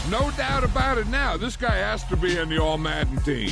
There's no doubt about it now. This guy has to be in the All Madden team.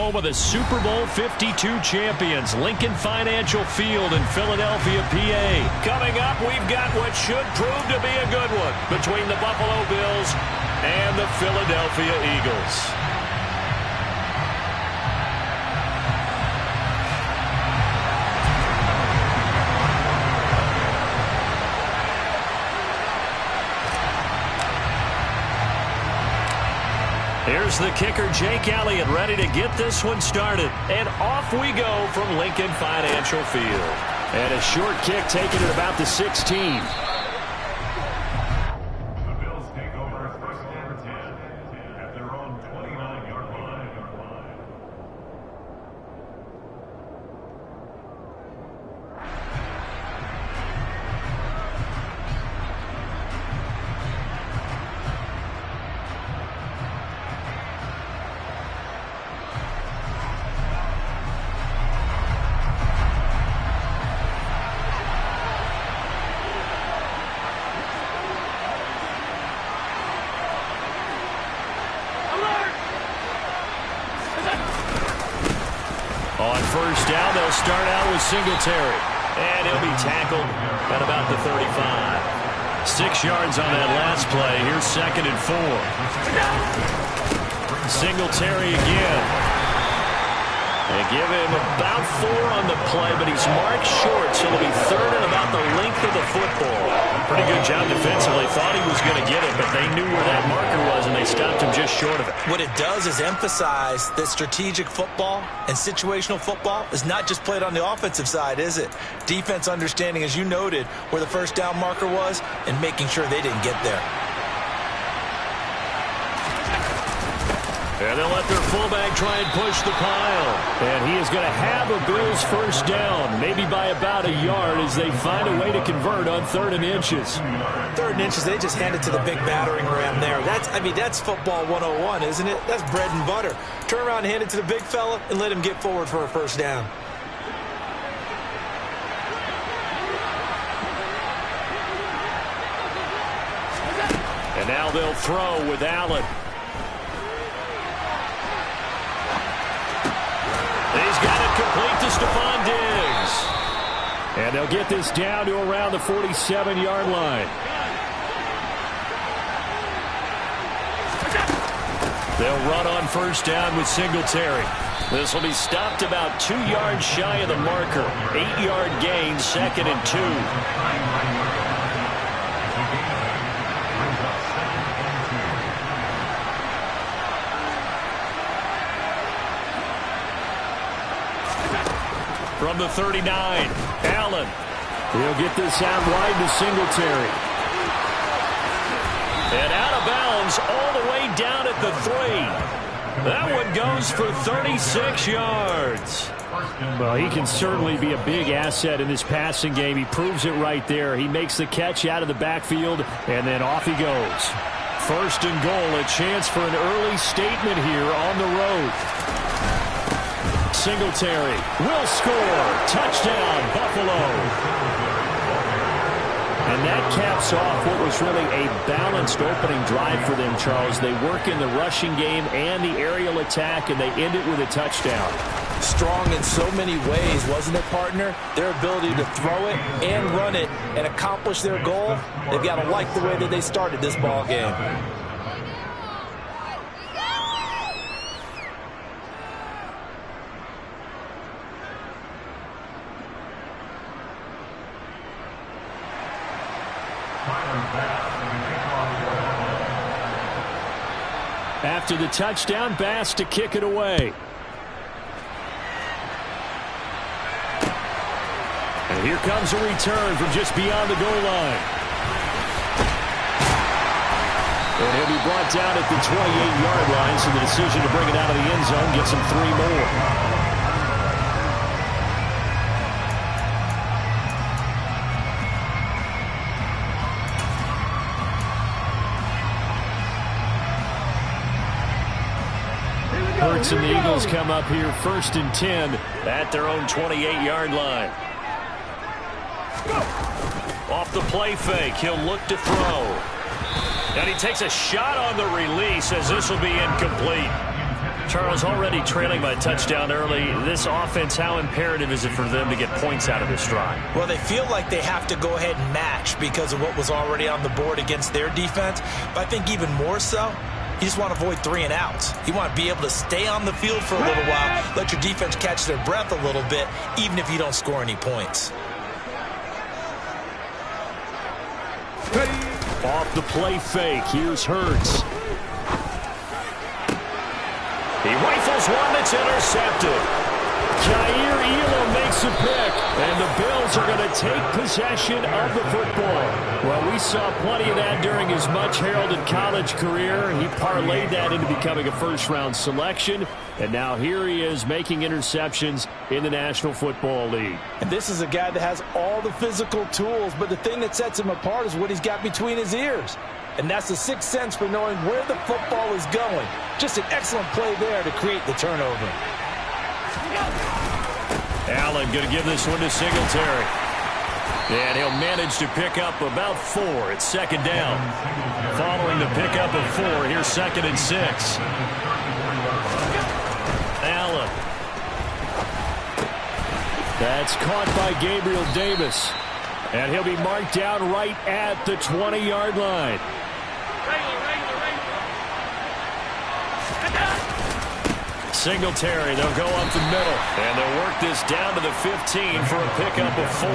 home of the Super Bowl 52 champions, Lincoln Financial Field in Philadelphia, PA. Coming up, we've got what should prove to be a good one between the Buffalo Bills and the Philadelphia Eagles. Here's the kicker, Jake Elliott, ready to get this one started. And off we go from Lincoln Financial Field. And a short kick taken at about the 16. On first down, they'll start out with Singletary. And he'll be tackled at about the 35. 6 yards on that last play. Here's 2nd and 4. Singletary again. They give him about 4 on the play, but he's marked short, so it'll be 3rd and about the length of the football. Pretty good job defensively. Thought he was going to get it, but they knew where that marker was, and they stopped him just short of it. What it does is emphasize that strategic football and situational football is not just played on the offensive side, is it? Defense understanding, as you noted, where the first down marker was and making sure they didn't get there. And they'll let their fullback try and push the pile. And he is going to have a Bills first down, maybe by about a yard as they find a way to convert on 3rd and inches. 3rd and inches, they just hand it to the big battering ram there. That's football 101, isn't it? That's bread and butter. Turn around and hand it to the big fella and let him get forward for a first down. And now they'll throw with Allen. He's got it complete to Stephon Diggs. And they'll get this down to around the 47-yard line. They'll run on first down with Singletary. This will be stopped about 2 yards shy of the marker. 8-yard gain, 2nd and 2. From the 39, Allen. He'll get this out wide to Singletary. And out of bounds all the way down at the 3. That one goes for 36 yards. Well, he can certainly be a big asset in this passing game. He proves it right there. He makes the catch out of the backfield, and then off he goes. 1st and goal, a chance for an early statement here on the road. Singletary will score. Touchdown, Buffalo. And that caps off what was really a balanced opening drive for them, Charles. They work in the rushing game and the aerial attack, and they end it with a touchdown. Strong in so many ways, wasn't it, partner? Their ability to throw it and run it and accomplish their goal, they've got to like the way that they started this ball game. After the touchdown, Bass to kick it away. And here comes a return from just beyond the goal line. And he'll be brought down at the 28-yard line, so the decision to bring it out of the end zone gets him 3 more. Hurts and the Eagles come up here 1st and 10 at their own 28-yard line. Off the play fake, he'll look to throw. And he takes a shot on the release as this will be incomplete. Charles, already trailing by a touchdown early. This offense, how imperative is it for them to get points out of this drive? Well, they feel like they have to go ahead and match because of what was already on the board against their defense. But I think even more so, you just want to avoid 3 and outs. You want to be able to stay on the field for a little while, let your defense catch their breath a little bit, even if you don't score any points. Off the play fake, here's Hurts. He rifles one that's intercepted. Jair Elam makes a pick, and the Bills are going to take possession of the football. Well, we saw plenty of that during his much-heralded college career. He parlayed that into becoming a first-round selection, and now here he is making interceptions in the National Football League. And this is a guy that has all the physical tools, but the thing that sets him apart is what he's got between his ears. And that's the sixth sense for knowing where the football is going. Just an excellent play there to create the turnover. Allen going to give this one to Singletary. And he'll manage to pick up about 4. It's second down. Following the pickup of 4, here's 2nd and 6. Allen. That's caught by Gabriel Davis. And he'll be marked down right at the 20-yard line. Singletary, they'll go up the middle, and they'll work this down to the 15 for a pickup of 4.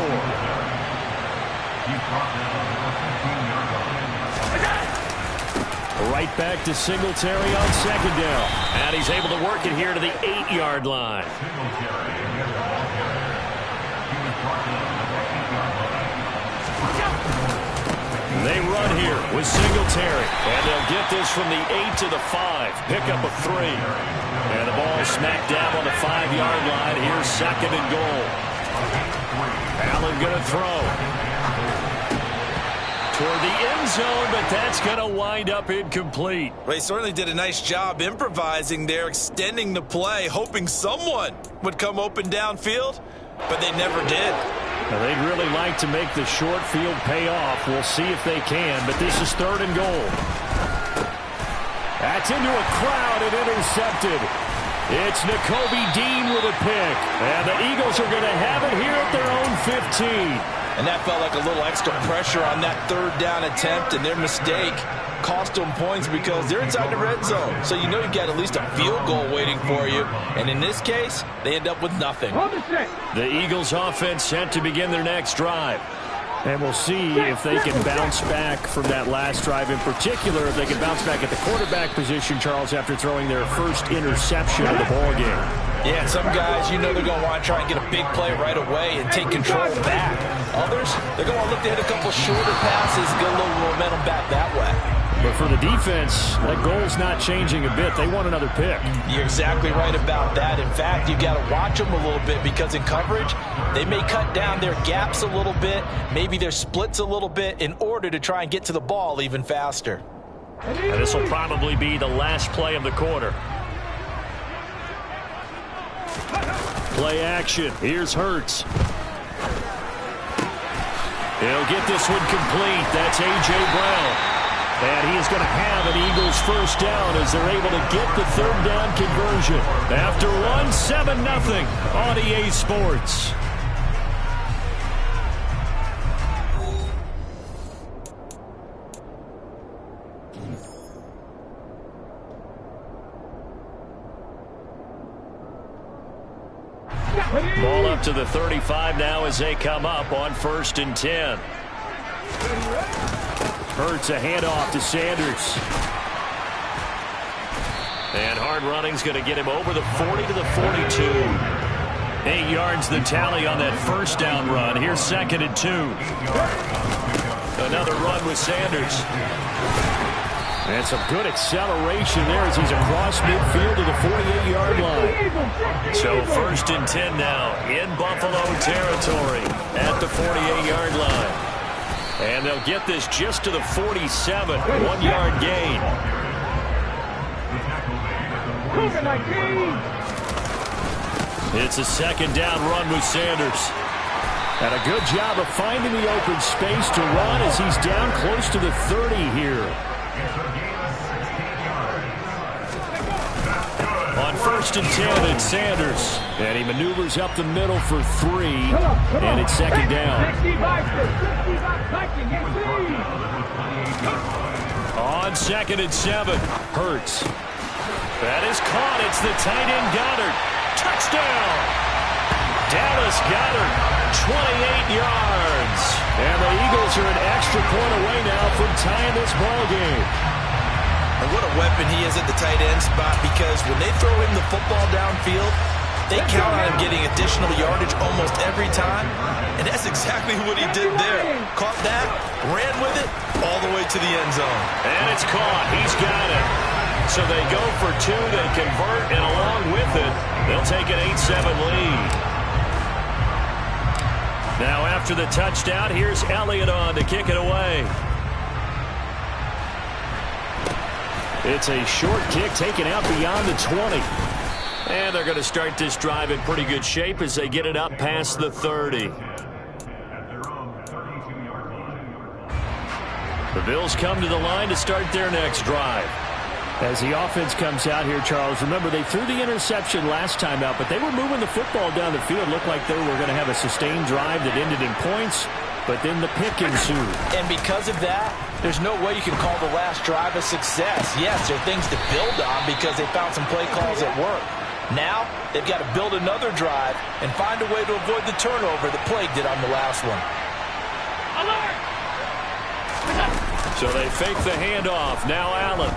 Right back to Singletary on second down. And he's able to work it here to the 8-yard line. They run here with Singletary, and they'll get this from the 8 to the 5. Pickup of 3. And the ball smacked down on the 5-yard line. Here's 2nd and goal. Allen going to throw. Toward the end zone, but that's going to wind up incomplete. Well, he certainly did a nice job improvising there, extending the play, hoping someone would come open downfield, but they never did. Now, they'd really like to make the short field pay off. We'll see if they can, but this is 3rd and goal. That's into a crowd and intercepted. It's Nakobe Dean with a pick. And the Eagles are going to have it here at their own 15. And that felt like a little extra pressure on that 3rd down attempt, and their mistake cost them points because they're inside the red zone. So you know you've got at least a field goal waiting for you. And in this case, they end up with nothing. The Eagles offense set to begin their next drive. And we'll see if they can bounce back from that last drive in particular, if they can bounce back at the quarterback position, Charles, after throwing their first interception of the ballgame. Yeah, some guys, you know they're going to want to try and get a big play right away and take control back. Others, they're going to look to hit a couple shorter passes, get a little momentum back that way. But for the defense, that goal's not changing a bit. They want another pick. You're exactly right about that. In fact, you've got to watch them a little bit because in coverage, they may cut down their gaps a little bit, maybe their splits a little bit in order to try and get to the ball even faster. And this will probably be the last play of the quarter. Play action. Here's Hurts. He'll get this one complete. That's A.J. Brown. And he is going to have an Eagles first down as they're able to get the 3rd down conversion. After one, 7-0 on EA Sports. Ball up to the 35 now as they come up on 1st and 10. Hurts a handoff to Sanders. And hard running's going to get him over the 40 to the 42. 8 yards the tally on that first down run. Here's 2nd and 2. Another run with Sanders. And some good acceleration there as he's across midfield to the 48-yard line. So 1st and 10 now in Buffalo territory at the 48-yard line. And they'll get this just to the 47, 1-yard gain. It's a 2nd down run with Sanders. And a good job of finding the open space to run as he's down close to the 30 here. On first and 10, it's Sanders. And he maneuvers up the middle for 3, and it's second down. On second and 7, Hurts. That is caught. It's the tight end Goddard. Touchdown! Dallas Goddard, 28 yards. And the Eagles are an extra point away now from tying this ball game. And what a weapon he is at the tight end spot, because when they throw him the football downfield, they count on him getting additional yardage almost every time. And that's exactly what he did there. Caught that, ran with it, all the way to the end zone. And it's caught. He's got it. So they go for 2, they convert, and along with it, they'll take an 8-7 lead. Now after the touchdown, here's Elliott on to kick it away. It's a short kick taken out beyond the 20. And they're going to start this drive in pretty good shape as they get it up past the 30. The Bills come to the line to start their next drive. As the offense comes out here, Charles, remember they threw the interception last time out, but they were moving the football down the field. Looked like they were going to have a sustained drive that ended in points, but then the pick ensued. And because of that, there's no way you can call the last drive a success. Yes, there are things to build on because they found some play calls at work. Now, they've got to build another drive and find a way to avoid the turnover that plagued it on the last one. So they fake the handoff. Now Allen.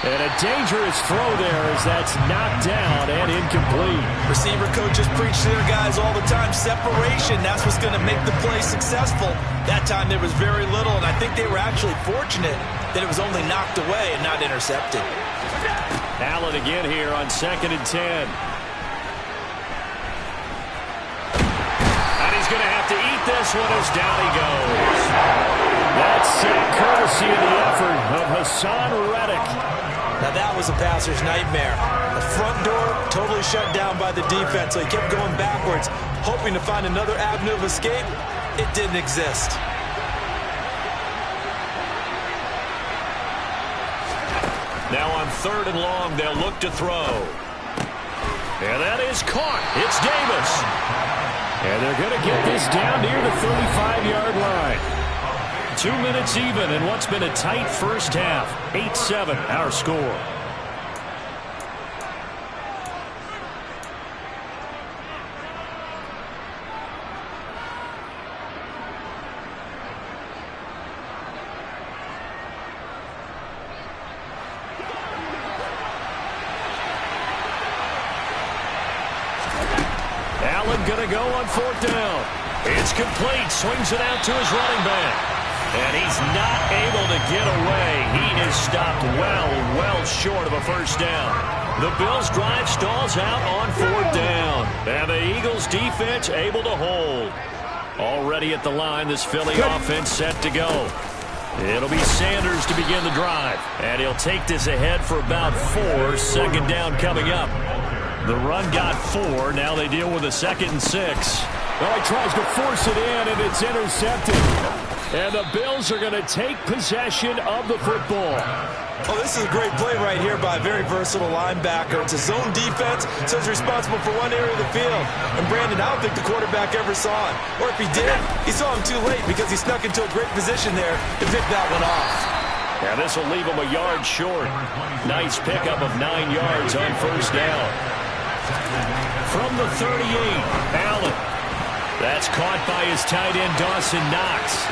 And a dangerous throw there as that's knocked down and incomplete. Receiver coaches preach to their guys all the time. Separation, that's what's going to make the play successful. That time there was very little, and I think they were actually fortunate that it was only knocked away and not intercepted. Allen again here on second and 10. And he's going to have to eat this one as down he goes. That's courtesy of the effort of Hassan Reddick. Now that was a passer's nightmare. The front door totally shut down by the defense, so he kept going backwards, hoping to find another avenue of escape. It didn't exist. Now on third and long, they'll look to throw. And that is caught. It's Davis. And they're going to get this down near the 35-yard line. 2 minutes even in what's been a tight first half. 8-7 our score. Allen going to go on fourth down. It's complete. Swings it out to his running back. And he's not able to get away. He is stopped well short of a first down. The Bills' drive stalls out on fourth down. And the Eagles' defense able to hold. Already at the line, this Philly offense set to go. It'll be Sanders to begin the drive. And he'll take this ahead for about 4. Second down coming up. The run got 4. Now they deal with a second and 6. Well, he tries to force it in, and it's intercepted. And the Bills are going to take possession of the football. Oh, this is a great play right here by a very versatile linebacker. It's a zone defense, so he's responsible for one area of the field. And Brandon, I don't think the quarterback ever saw him. Or if he did, he saw him too late because he snuck into a great position there to pick that one off. Yeah, this will leave him a yard short. Nice pickup of 9 yards on first down. From the 38, Allen. That's caught by his tight end, Dawson Knox.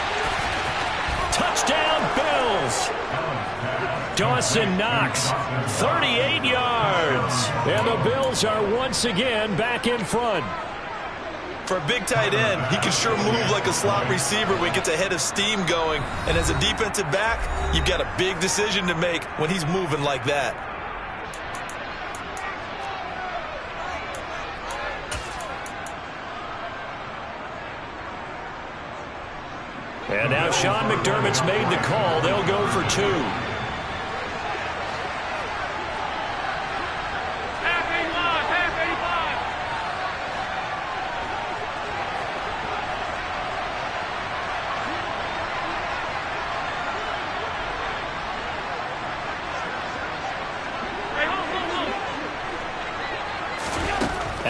Touchdown, Bills. Dawson Knox, 38 yards. And the Bills are once again back in front. For a big tight end, he can sure move like a slot receiver when he gets a head of steam going. And as a defensive back, you've got a big decision to make when he's moving like that. And now Sean McDermott's made the call. They'll go for 2.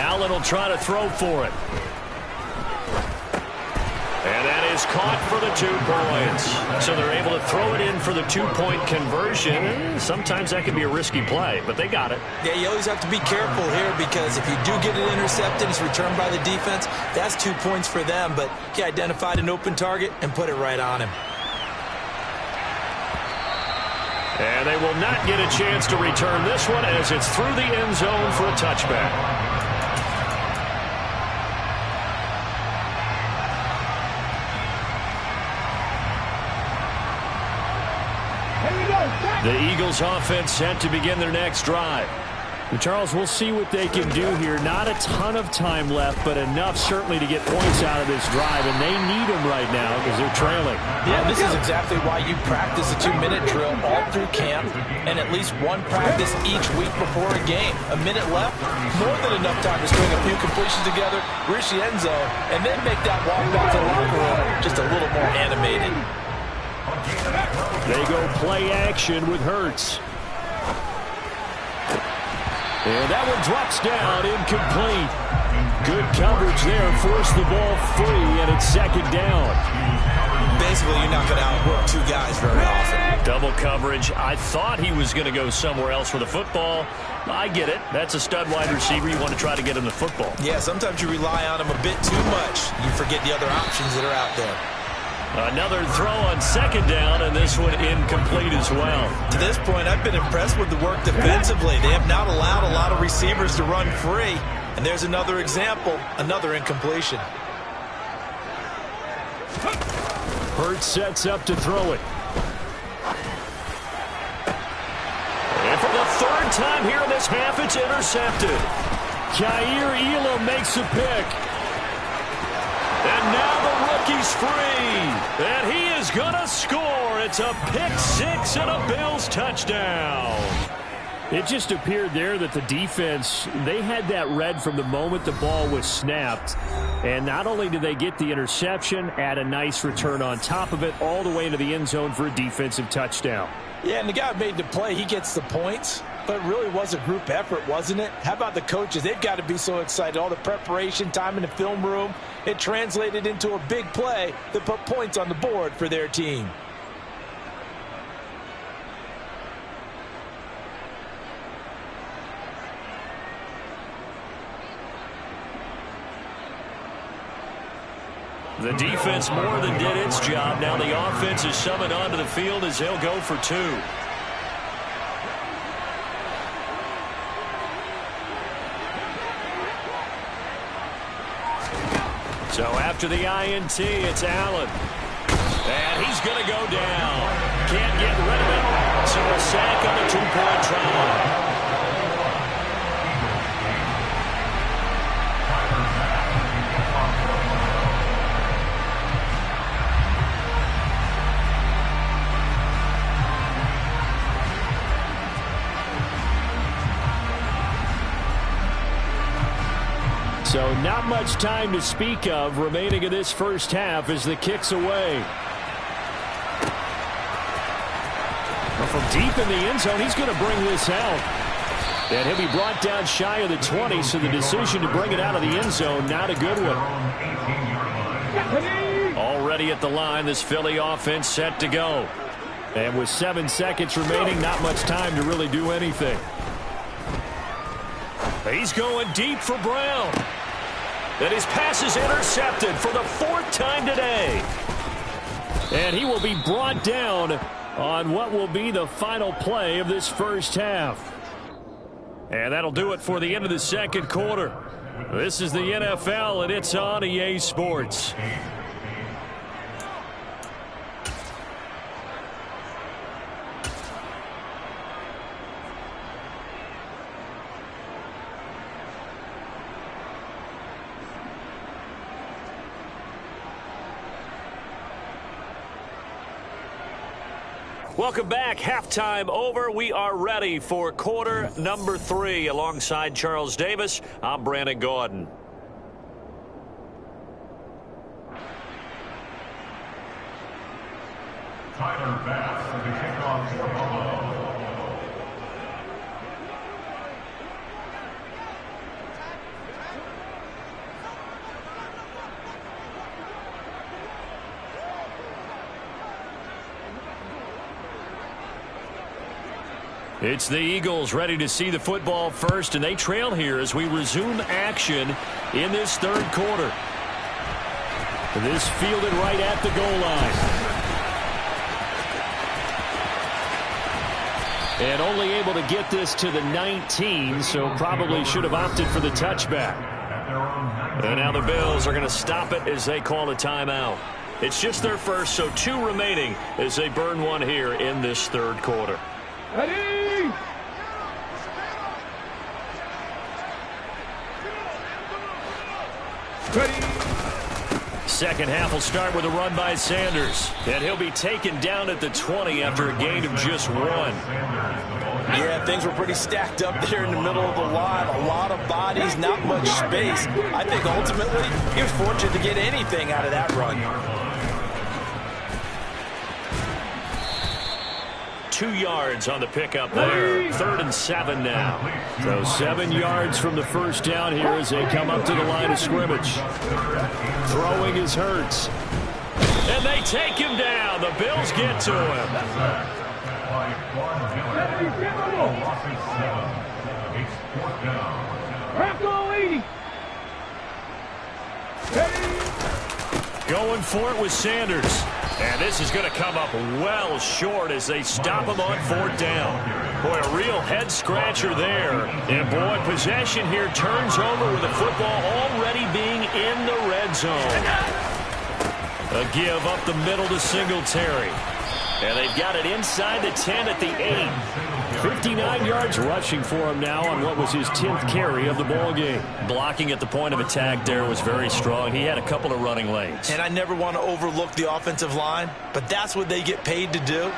Allen will try to throw for it. And that is caught for the 2 points. So they're able to throw it in for the 2-point conversion. Sometimes that can be a risky play, but they got it. Yeah, you always have to be careful here because if you do get it intercepted, it's returned by the defense, that's 2 points for them. But he identified an open target and put it right on him. And they will not get a chance to return this one as it's through the end zone for a touchback. The Eagles offense set to begin their next drive. Charles, we'll see what they can do here. Not a ton of time left, but enough certainly to get points out of this drive, and they need them right now because they're trailing. Yeah, this is exactly why you practice a 2-minute drill all through camp and at least one practice each week before a game. A minute left, more than enough time to string a few completions together, reach the end zone, and then make that walk back to the locker room just a little more animated. They go play action with Hurts. And that one drops down, incomplete. Good coverage there, forced the ball free, and it's 2nd down. Basically, you're not going to outwork 2 guys very often. Double coverage. I thought he was going to go somewhere else with the football. I get it. That's a stud wide receiver. You want to try to get him the football. Yeah, sometimes you rely on him a bit too much. You forget the other options that are out there. Another throw on 2nd down, and this one incomplete as well. To this point, I've been impressed with the work defensively. They have not allowed a lot of receivers to run free. And there's another example, another incompletion. Hurts sets up to throw it. And for the 3rd time here in this half, it's intercepted. Kaiir Elam makes a pick. And now the rookie's free. And he is going to score. It's a pick 6 and a Bills touchdown. It just appeared there that the defense, they had that read from the moment the ball was snapped. And not only did they get the interception, add a nice return on top of it, all the way into the end zone for a defensive touchdown. Yeah, and the guy made the play. He gets the points. But it really was a group effort, wasn't it? How about the coaches? They've got to be so excited. All the preparation, time in the film room, it translated into a big play that put points on the board for their team. The defense more than did its job. Now the offense is summoned onto the field as they'll go for 2. So after the INT, it's Allen. And he's going to go down. Can't get rid of it. So a sack on the 2-point try. So not much time to speak of remaining in this first half as the kick's away. Well, from deep in the end zone, he's going to bring this out. And he'll be brought down shy of the 20, so the decision to bring it out of the end zone, not a good one. Already at the line, this Philly offense set to go. And with 7 seconds remaining, not much time to really do anything. He's going deep for Brown. And his pass is intercepted for the 4th time today. And he will be brought down on what will be the final play of this first half. And that'll do it for the end of the second quarter. This is the NFL, and it's on EA Sports. Welcome back. Halftime over. We are ready for quarter number 3. Alongside Charles Davis, I'm Brandon Gordon. Tyler Bass for the kickoff for Buffalo. It's the Eagles ready to see the football first, and they trail here as we resume action in this third quarter. This fielded right at the goal line. And only able to get this to the 19, so probably should have opted for the touchback. And now the Bills are going to stop it as they call a timeout. It's just their first, so 2 remaining as they burn one here in this third quarter. Ready? Ready? Second half will start with a run by Sanders. And he'll be taken down at the 20 after a gain of just 1. Yeah, things were pretty stacked up there in the middle of the line. A lot of bodies, not much space. I think ultimately he was fortunate to get anything out of that run. 2 yards on the pickup there. 3rd and 7 now. So 7 yards from the first down here as they come up to the line of scrimmage. Throwing is Hurts. And they take him down. The Bills get to him. Going for it with Sanders. And this is going to come up well short as they stop him on 4th down. Boy, a real head-scratcher there. And, boy, possession here turns over with the football already being in the red zone. A give up the middle to Singletary. And they've got it inside the 10 at the 8. 59 yards rushing for him now on what was his 10th carry of the ball game. Blocking at the point of attack there was very strong. He had a couple of running lanes. And I never want to overlook the offensive line, but that's what they get paid to do.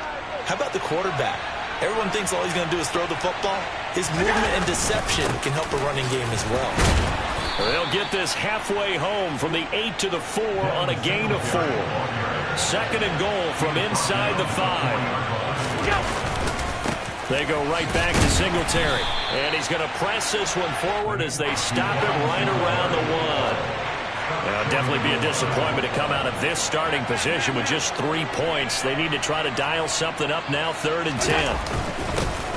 How about the quarterback? Everyone thinks all he's going to do is throw the football. His movement and deception can help a running game as well. They'll get this halfway home from the 8 to the 4 on a gain of 4. 2nd and goal from inside the 5. They go right back to Singletary. And he's going to press this one forward as they stop it right around the 1. It'll definitely be a disappointment to come out of this starting position with just 3 points. They need to try to dial something up now, 3rd and 10.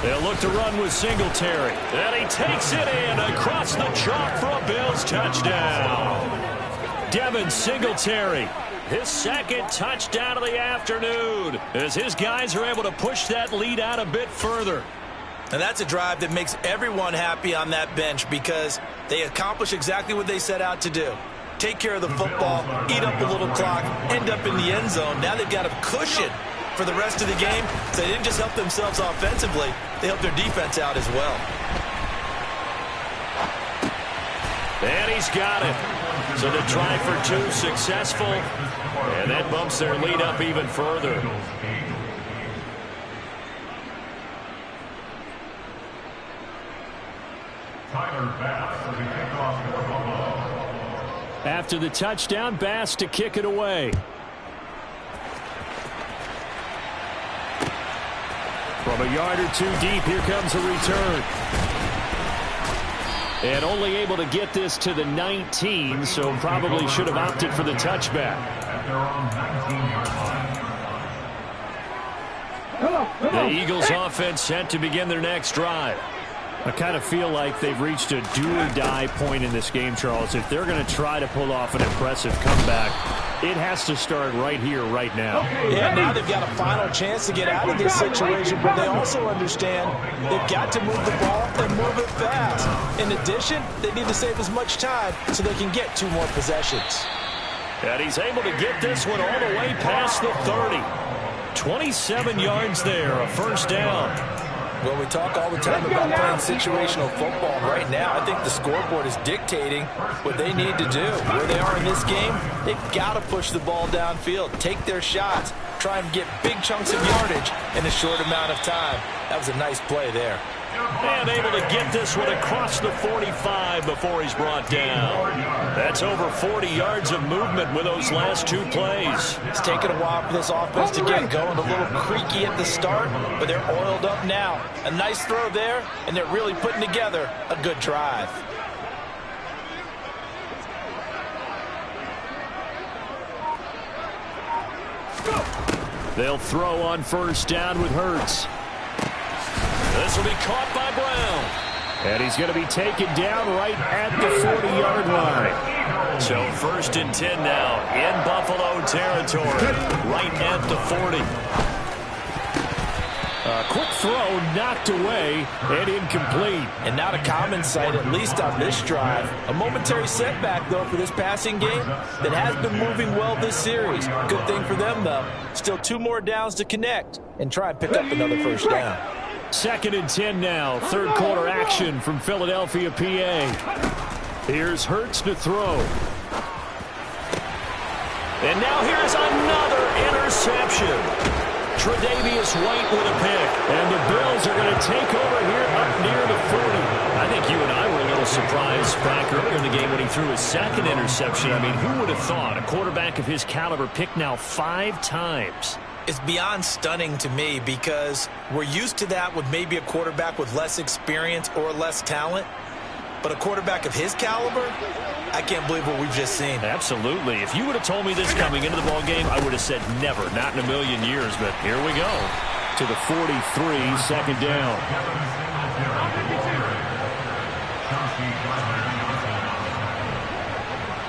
They'll look to run with Singletary. And he takes it in across the chalk for a Bills touchdown. Devin Singletary. His 2nd touchdown of the afternoon as his guys are able to push that lead out a bit further. And that's a drive that makes everyone happy on that bench because they accomplish exactly what they set out to do. Take care of the football, eat up a little clock, end up in the end zone. Now they've got a cushion for the rest of the game. So they didn't just help themselves offensively, they helped their defense out as well. And he's got it. So the try for 2 successful. And that bumps their lead up even further. After the touchdown, Bass to kick it away. From a yard or 2 deep, here comes a return. And only able to get this to the 19, so probably should have opted for the touchback. The Eagles offense set to begin their next drive. I kind of feel like they've reached a do-or-die point in this game, Charles. If they're going to try to pull off an impressive comeback, it has to start right here, right now. Yeah, now they've got a final chance to get out of this situation, but they also understand they've got to move the ball and move it fast. In addition, they need to save as much time so they can get 2 more possessions. And he's able to get this one all the way past the 30. 27 yards there, a 1st down. Well, we talk all the time about playing situational football. Right now, I think the scoreboard is dictating what they need to do. Where they are in this game, they've got to push the ball downfield, take their shots, try and get big chunks of yardage in a short amount of time. That was a nice play there. And able to get this one across the 45 before he's brought down. That's over 40 yards of movement with those last 2 plays. It's taken a while for this offense to get going. A little creaky at the start, but they're oiled up now. A nice throw there, and they're really putting together a good drive. They'll throw on 1st down with Hurts. This will be caught by Brown. And he's going to be taken down right at the 40-yard line. So 1st and 10 now in Buffalo territory, right at the 40. A quick throw knocked away and incomplete. And not a common sight, at least on this drive. A momentary setback, though, for this passing game that has been moving well this series. Good thing for them, though. Still 2 more downs to connect and try and pick up another first down. 2nd and 10 now. 3rd quarter action from Philadelphia, PA. Here's Hurts to throw. And now here's another interception. Tre'Davious White with a pick. And the Bills are going to take over here up near the 40. I think you and I were a little surprised back earlier in the game when he threw his 2nd interception. I mean, who would have thought a quarterback of his caliber picked now 5 times? It's beyond stunning to me because we're used to that with maybe a quarterback with less experience or less talent. But a quarterback of his caliber, I can't believe what we've just seen. Absolutely. If you would have told me this coming into the ball game, I would have said never, not in a million years. But here we go. To the 43, 2nd down.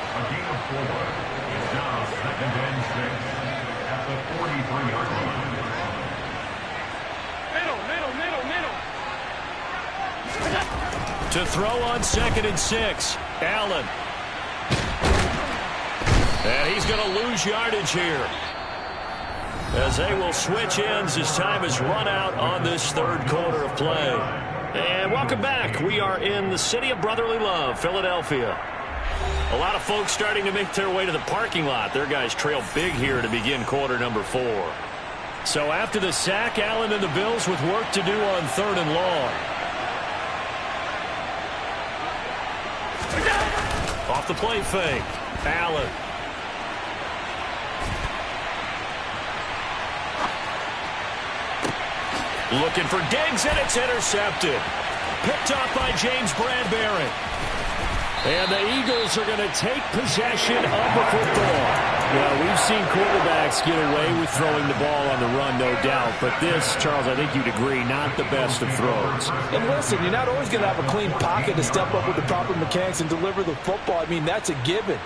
A gain of 4. It's now 2nd and 6 at the 43-yard line. To throw on 2nd and 6. Allen. And he's going to lose yardage here, as they will switch ends as time has run out on this 3rd quarter of play. And welcome back. We are in the city of brotherly love, Philadelphia. A lot of folks starting to make their way to the parking lot. Their guys trail big here to begin quarter number 4. So after the sack, Allen and the Bills with work to do on 3rd and long. Off the play fake. Allen. Looking for Diggs, and it's intercepted. Picked off by James Bradbury. And the Eagles are going to take possession of the football. Well, we've seen quarterbacks get away with throwing the ball on the run, no doubt. But this, Charles, I think you'd agree, not the best of throws. And listen, you're not always going to have a clean pocket to step up with the proper mechanics and deliver the football. I mean, that's a given.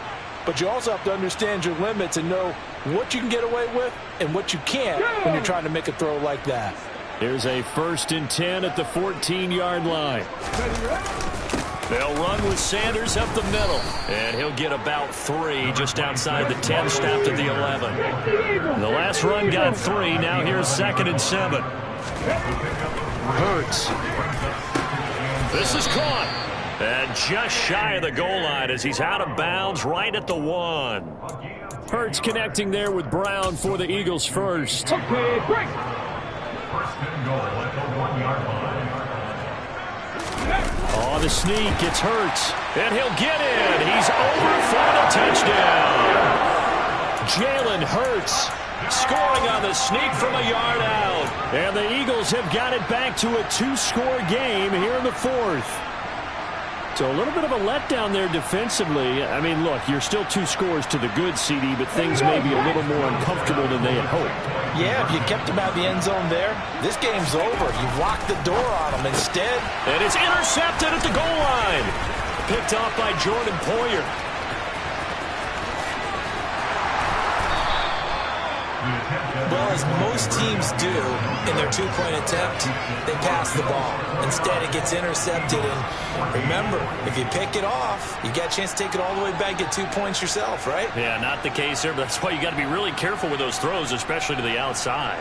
But you also have to understand your limits and know what you can get away with and what you can't when you're trying to make a throw like that. There's a 1st and 10 at the 14-yard line. They'll run with Sanders up the middle. And he'll get about 3 just outside the 10, stopped at the 11. The last run got 3. Now here's 2nd and 7. Hurts. This is caught. And just shy of the goal line as he's out of bounds right at the 1. Hurts connecting there with Brown for the Eagles first. Okay, break. 1st and goal at the 1-yard line. On the sneak, it's Hurts. And he'll get in. He's over for the touchdown. Jalen Hurts scoring on the sneak from a yard out. And the Eagles have got it back to a 2-score game here in the 4th. So a little bit of a letdown there defensively. I mean, look, you're still 2 scores to the good, CD, but things may be a little more uncomfortable than they had hoped. Yeah, if you kept them out of the end zone there, this game's over. You've locked the door on them instead. And it's intercepted at the goal line. Picked off by Jordan Poyer. Well, as most teams do in their 2-point attempt, they pass the ball. Instead, it gets intercepted. And remember, if you pick it off, you got a chance to take it all the way back, get 2 points yourself, right? Yeah, not the case there, but that's why you got to be really careful with those throws, especially to the outside.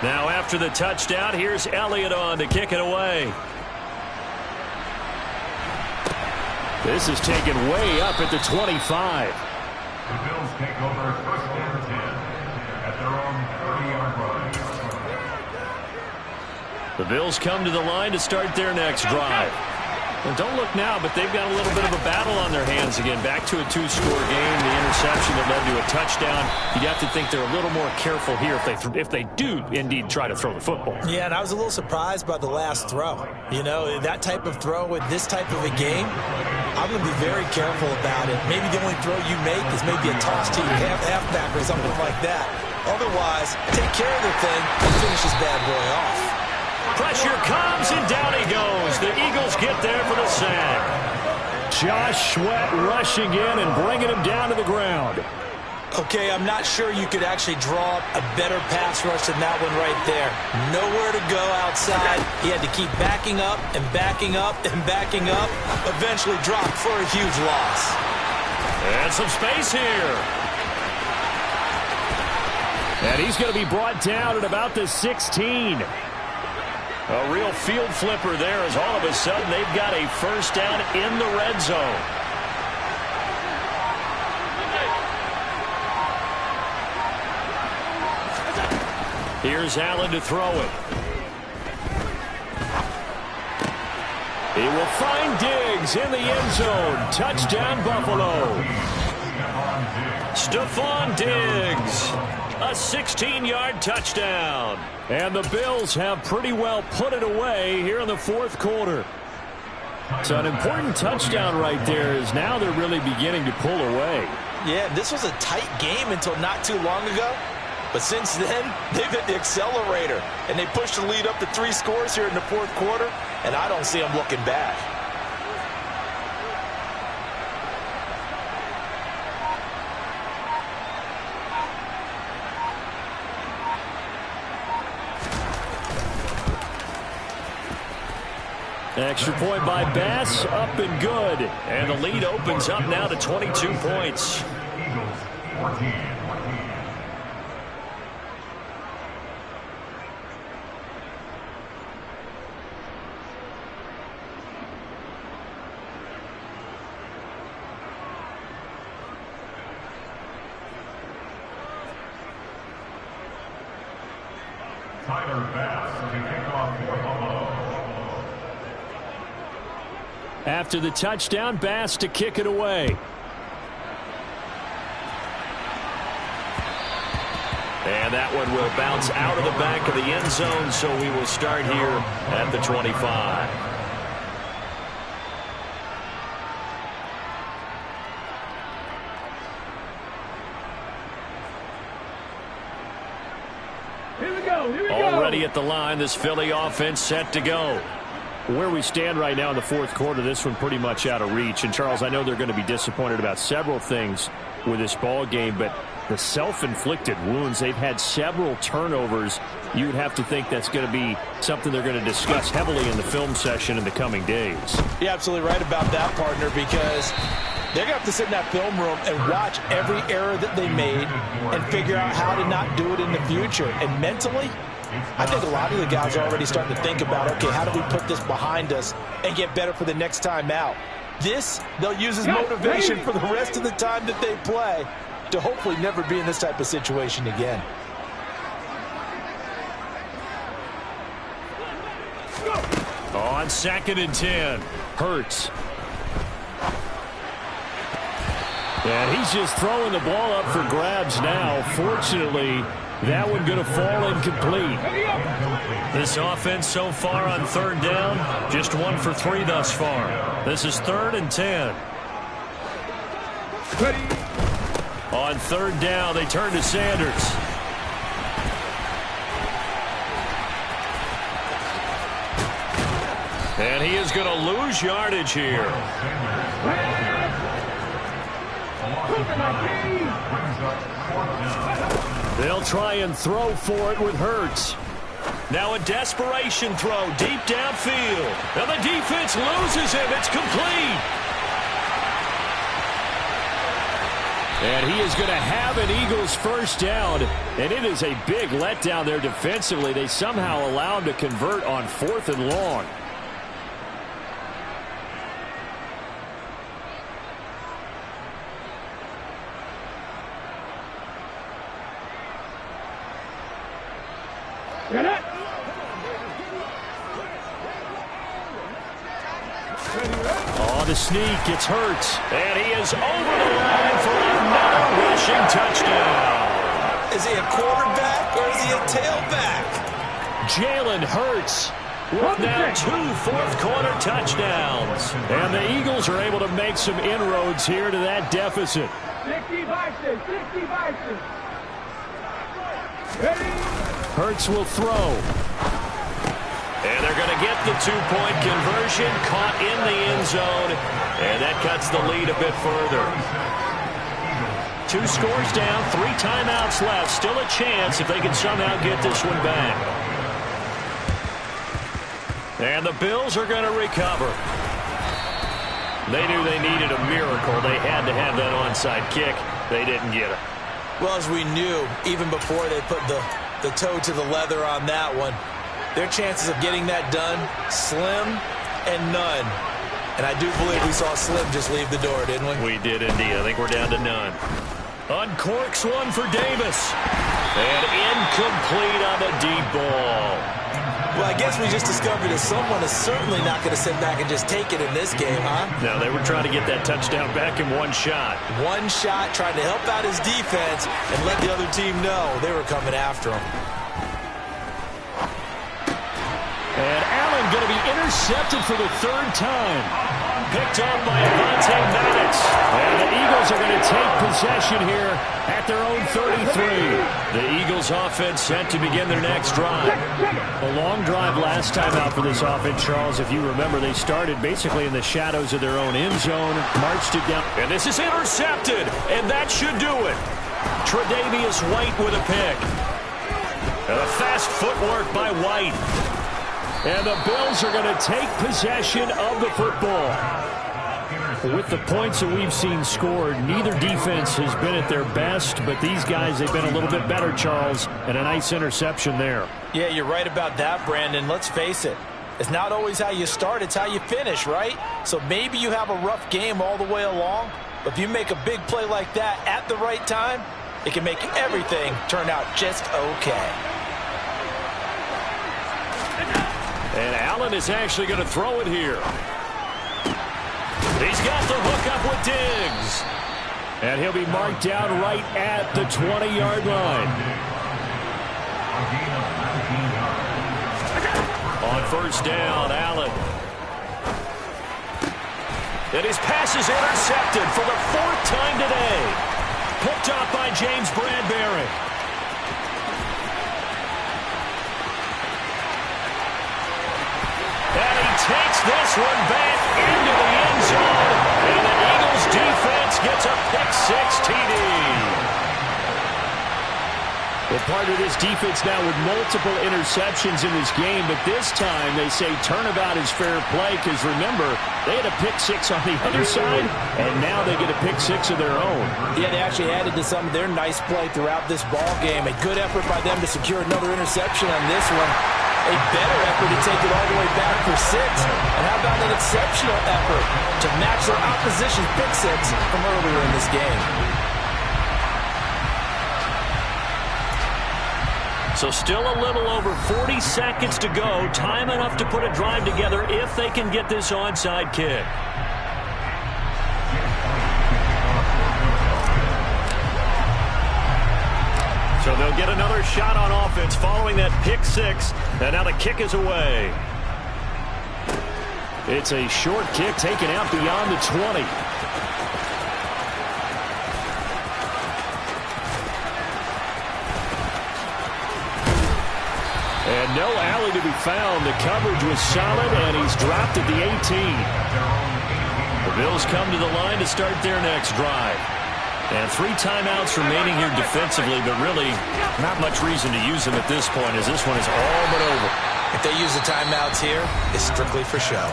Now after the touchdown, here's Elliott on to kick it away. This is taken way up at the 25. The Bills take over 1st and 10 at their own 30-yard line. The Bills come to the line to start their next drive. And don't look now, but they've got a little bit of a battle on their hands again. Back to a two-score game. The interception that led to a touchdown. You'd have to think they're a little more careful here if they do indeed try to throw the football. Yeah, and I was a little surprised by the last throw. You know, that type of throw with this type of a game, I'm going to be very careful about it. Maybe the only throw you make is maybe a toss to your halfback or something like that. Otherwise, take care of the thing and finish this bad boy off. Pressure comes, and down he goes. The Eagles get there for the sack. Josh Sweat rushing in and bringing him down to the ground. Okay, I'm not sure you could actually draw up a better pass rush than that one right there. Nowhere to go outside. He had to keep backing up and backing up and backing up. Eventually dropped for a huge loss. And some space here. And he's going to be brought down at about the 16. A real field flipper there as all of a sudden they've got a first down in the red zone. Here's Allen to throw it. He will find Diggs in the end zone. Touchdown, Buffalo. Stephon Diggs. A 16-yard touchdown. And the Bills have pretty well put it away here in the fourth quarter. So an important touchdown right there is now they're really beginning to pull away. Yeah, this was a tight game until not too long ago. But since then, they've hit the accelerator. And they pushed the lead up to 3 scores here in the fourth quarter. And I don't see them looking back. Extra point by Bass, up and good. And the lead opens up now to 22 points. Eagles 14. Tyler Bass to kick off for Buffalo. After the touchdown, Bass to kick it away. And that one will bounce out of the back of the end zone, so we will start here at the 25. Already at the line, this Philly offense set to go. Where we stand right now in the fourth quarter, this one pretty much out of reach. And, Charles, I know they're going to be disappointed about several things with this ball game, but the self-inflicted wounds, they've had several turnovers. You would have to think that's going to be something they're going to discuss heavily in the film session in the coming days. You're absolutely right about that, partner, because they're going to have to sit in that film room and watch every error that they made and figure out how to not do it in the future. And mentally, I think a lot of the guys are already starting to think about, okay, how do we put this behind us and get better for the next time out? This, they'll use as motivation for the rest of the time that they play to hopefully never be in this type of situation again. On 2nd and 10. Hurts. And he's just throwing the ball up for grabs now. Fortunately, that one going to fall incomplete. This offense so far on 3rd down, just 1 for 3 thus far. This is 3rd and 10. On 3rd down, they turn to Sanders. And he is going to lose yardage here. They'll try and throw for it with Hurts. Now a desperation throw deep downfield. And the defense loses him. It's complete. And he is going to have an Eagles first down. And it is a big letdown there defensively. They somehow allow him to convert on 4th and long. Ready? the sneak. It's Hurts. And he is over the line for another rushing touchdown. Is he a quarterback or is he a tailback? Jalen Hurts with now 2 fourth-quarter touchdowns. And the Eagles are able to make some inroads here to that deficit. 60 Bison, 60 Bison. Hurts will throw. And they're going to get the 2-point conversion, caught in the end zone, and that cuts the lead a bit further. 2 scores down, 3 timeouts left. Still a chance if they can somehow get this one back. And the Bills are going to recover. They knew they needed a miracle. They had to have that onside kick. They didn't get it. Well, as we knew, even before they put the toe to the leather on that one, their chances of getting that done, slim and none. And I do believe we saw Slim just leave the door, didn't we? We did indeed. I think we're down to none. Uncorks one for Davis. And incomplete on the deep ball. Well, I guess we just discovered that someone is certainly not going to sit back and just take it in this game, huh? No, they were trying to get that touchdown back in one shot. One shot, trying to help out his defense and let the other team know they were coming after him. And Allen going to be intercepted for the 3rd time. Picked up by Avonte Maddox. And the Eagles are going to take possession here at their own 33. The Eagles offense set to begin their next drive. A long drive last time out for this offense, Charles. If you remember, they started basically in the shadows of their own end zone, marched it down. And this is intercepted, and that should do it. Tre'Davious White with a pick. And a fast footwork by White. And the Bills are going to take possession of the football. With the points that we've seen scored, neither defense has been at their best, but these guys, they've been a little bit better, Charles, and a nice interception there. Yeah, you're right about that, Brandon. Let's face it. It's not always how you start, it's how you finish, right? So maybe you have a rough game all the way along, but if you make a big play like that at the right time, it can make everything turn out just okay. And Allen is actually going to throw it here. He's got the hook up with Diggs. And he'll be marked down right at the 20-yard line. On first down, Allen. And his pass is intercepted for the 4th time today. Picked up by James Bradbury. And he takes this one back into the end zone. And the Eagles defense gets a pick-6 TD. Well, part of this defense now with multiple interceptions in this game, but this time they say turnabout is fair play because, remember, they had a pick-6 on the other side, and now they get a pick-6 of their own. Yeah, they actually added to some of their nice play throughout this ball game. A good effort by them to secure another interception on this one. A better effort to take it all the way back for 6. And how about an exceptional effort to match their opposition's pick-6 from earlier in this game? So still a little over 40 seconds to go. Time enough to put a drive together if they can get this onside kick. So they'll get another shot on offense following that pick-6. And now the kick is away. It's a short kick taken out beyond the 20. And no alley to be found. The coverage was solid, and he's dropped at the 18. The Bills come to the line to start their next drive. And 3 timeouts remaining here defensively, but really not much reason to use them at this point as this one is all but over. If they use the timeouts here, it's strictly for show.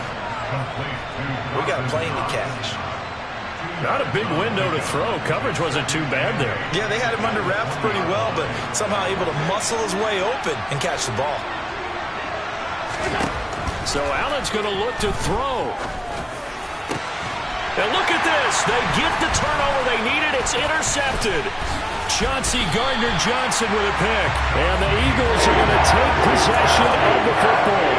We got a plane to catch. Not a big window to throw. Coverage wasn't too bad there. Yeah, they had him under wraps pretty well, but somehow able to muscle his way open and catch the ball. So Allen's going to look to throw. And look at this. They get the turnover they needed. It's It's intercepted. Chauncey Gardner-Johnson with a pick. And the Eagles are going to take possession of the football.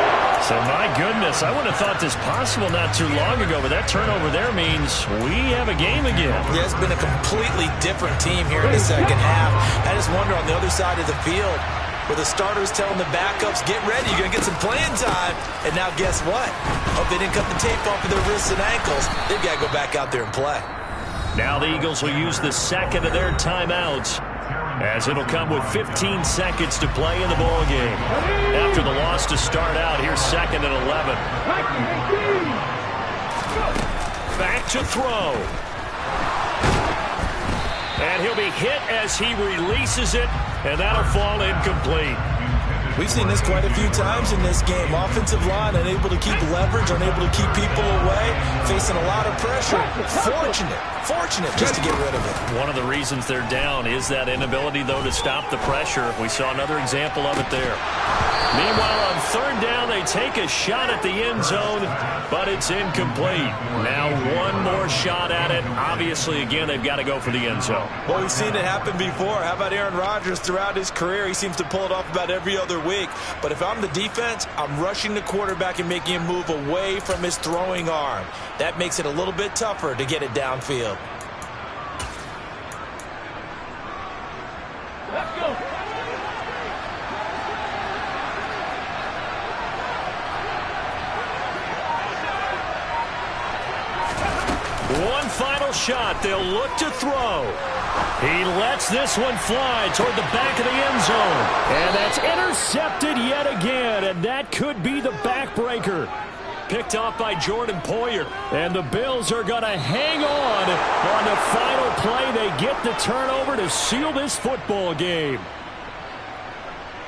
So, my goodness, I wouldn't have thought this possible not too long ago, but that turnover there means we have a game again. Yeah, it's been a completely different team here in the second half. I just wonder on the other side of the field, where the starters telling the backups, get ready, you're going to get some playing time. And now guess what? Hope they didn't cut the tape off of their wrists and ankles. They've got to go back out there and play. Now the Eagles will use the second of their timeouts, as it'll come with 15 seconds to play in the ball game. After the loss to start out, here's 2nd and 11. Back to throw. And he'll be hit as he releases it, and that'll fall incomplete. We've seen this quite a few times in this game. Offensive line unable to keep leverage, unable to keep people away, facing a lot of pressure. Fortunate just to get rid of it. One of the reasons they're down is that inability, though, to stop the pressure. We saw another example of it there. Meanwhile, on 3rd down, they take a shot at the end zone, but it's incomplete. Now one more shot at it. Obviously, again, they've got to go for the end zone. Well, we've seen it happen before. How about Aaron Rodgers throughout his career? He seems to pull it off about every other week. But if I'm the defense, I'm rushing the quarterback and making him move away from his throwing arm. That makes it a little bit tougher to get it downfield. Let's go. One final shot. They'll look to throw. He lets this one fly toward the back of the end zone. And that's intercepted yet again. And that could be the backbreaker. Picked off by Jordan Poyer. And the Bills are going to hang on the final play. They get the turnover to seal this football game.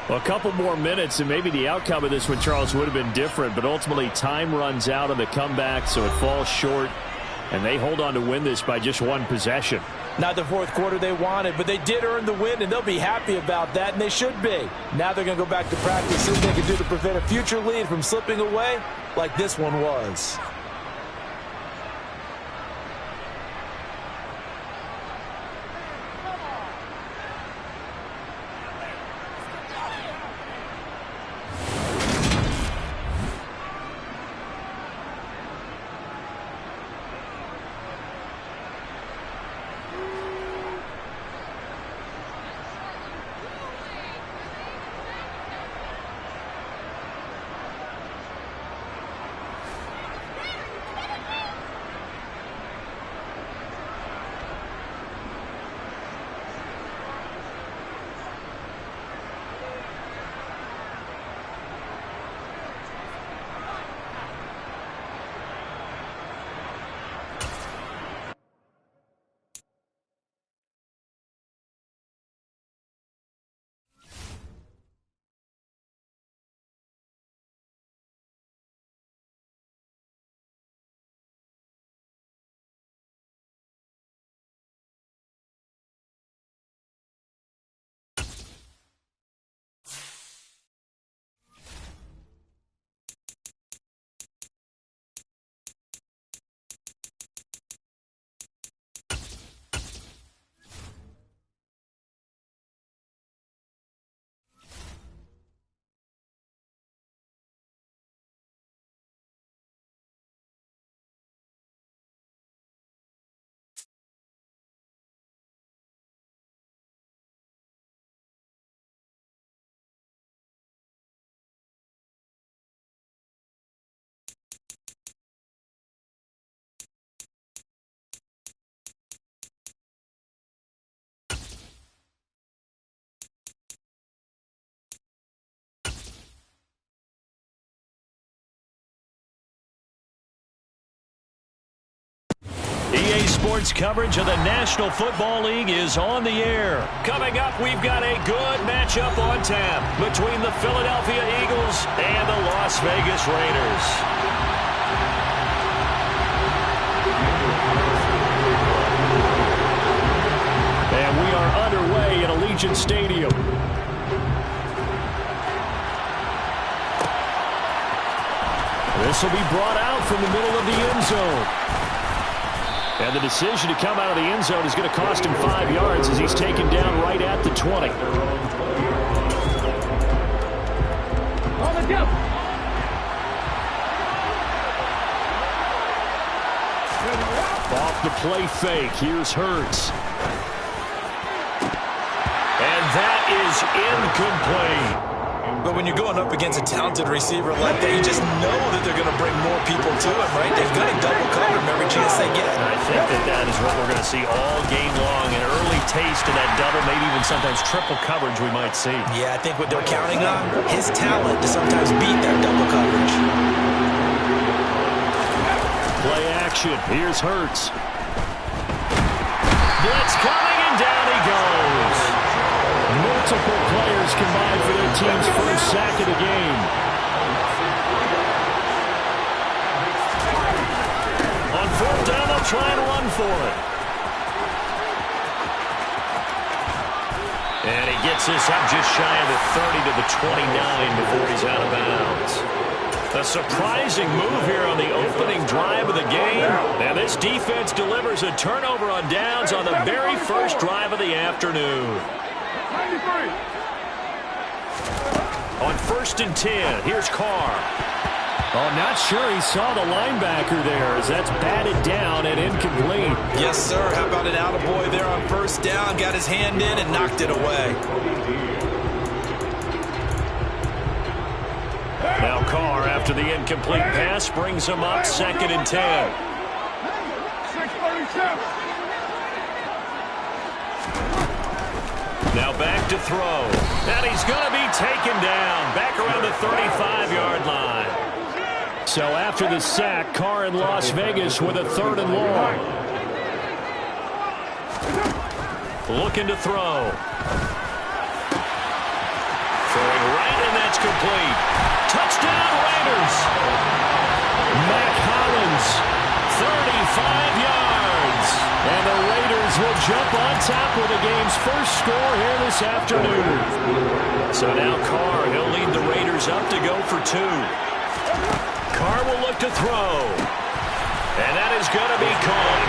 Well, a couple more minutes, and maybe the outcome of this one, Charles, would have been different. But ultimately, time runs out on the comeback, so it falls short. And they hold on to win this by just one possession. Not the 4th quarter they wanted, but they did earn the win, and they'll be happy about that, and they should be. Now they're going to go back to practice, see what they can do to prevent a future lead from slipping away like this one was. EA Sports coverage of the National Football League is on the air. Coming up, we've got a good matchup on tap between the Philadelphia Eagles and the Las Vegas Raiders. And we are underway at Allegiant Stadium. This will be brought out from the middle of the end zone. And the decision to come out of the end zone is going to cost him 5 yards as he's taken down right at the 20. On the jump. Off the play fake. Here's Hurts. And that is incomplete. But when you're going up against a talented receiver like that, you just know that they're going to bring more people to him, right? They've got to double cover him every chance they get. I think that is what we're going to see all game long. An early taste of that double, maybe even sometimes triple coverage we might see. Yeah, I think what they're counting on, his talent to sometimes beat that double coverage. Play action. Here's Hurts. Blitz coming, and down he goes. Multiple players combined for their team's first sack of the game. On fourth down, they'll try and run for it. And he gets this up just shy of the 30 to the 29 before he's out of bounds. A surprising move here on the opening drive of the game. And this defense delivers a turnover on downs on the very first drive of the afternoon. 93. On 1st and 10, here's Carr. Oh, not sure he saw the linebacker there as that's batted down and incomplete. Yes, sir. How about an attaboy there on first down? Got his hand in and knocked it away. Now Carr, after the incomplete pass, brings him up 2nd and 10. 637. Now back to throw. And he's going to be taken down back around the 35-yard line. So after the sack, Carr in Las Vegas with a 3rd and long. Looking to throw. Throwing right, and that's complete. Touchdown, Raiders. Mac Hollins, 35 yards. And the Raiders will jump on top with the game's first score here this afternoon. So now Carr, he'll lead the Raiders up to go for 2. Carr will look to throw. And that is going to be caught.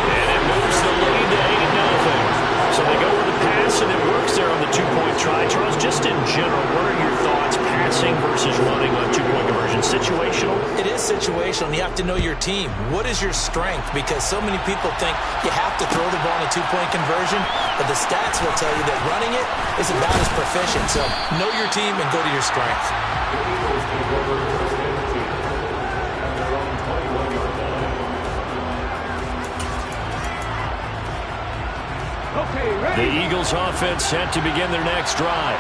And it moves the lead to 8-0. So they go with the pass, and it works there on the 2-point try. Charles, just in general, what are your thoughts passing versus running on 2-point conversion? Situational? It is situational, and you have to know your team. What is your strength? Because so many people think you have to throw the ball in a 2-point conversion, but the stats will tell you that running it is about as proficient. So know your team and go to your strength. The Eagles offense set to begin their next drive.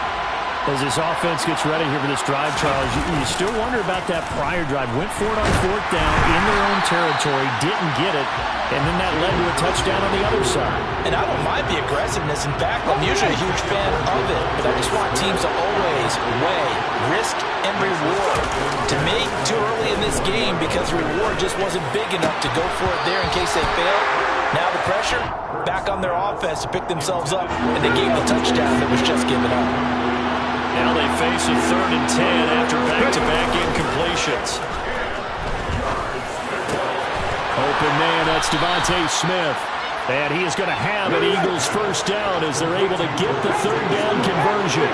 As this offense gets ready here for this drive, Charles, you still wonder about that prior drive. Went for it on 4th down in their own territory, didn't get it, and then that led to a touchdown on the other side. And I don't mind the aggressiveness. In fact, I'm usually a huge fan of it, but I just want teams to always weigh risk and reward. To me, too early in this game because the reward just wasn't big enough to go for it there in case they failed. Now the pressure back on their offense to pick themselves up, and they gave the touchdown that was just given up. Now they face a 3rd and 10 after back-to-back incompletions. Open man, that's Devontae Smith. And he is going to have an Eagles first down as they're able to get the 3rd down conversion.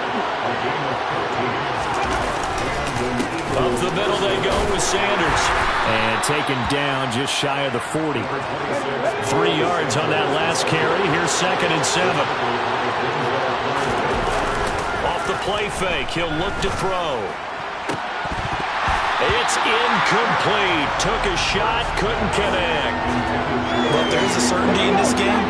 Up the middle they go with Sanders. And taken down just shy of the 40. 3 yards on that last carry. Here's 2nd and 7. Off the play fake, he'll look to throw. It's incomplete. Took a shot, couldn't connect. But there is a certainty in this game.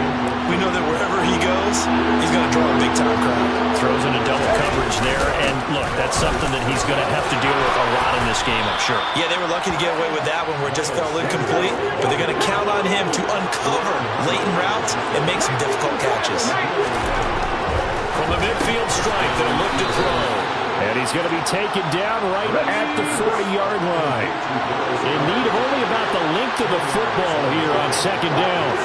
We know that wherever he goes, he's going to draw a big-time crowd. Throws into double coverage there, and look, that's something that he's going to have to deal with a lot in this game, I'm sure. Yeah, they were lucky to get away with that one where it just fell incomplete, but they're going to count on him to uncover latent routes and make some difficult catches. From the midfield strike, they'll look to throw. And he's going to be taken down right at the 40-yard line. In need of only about the length of the football here on 2nd down.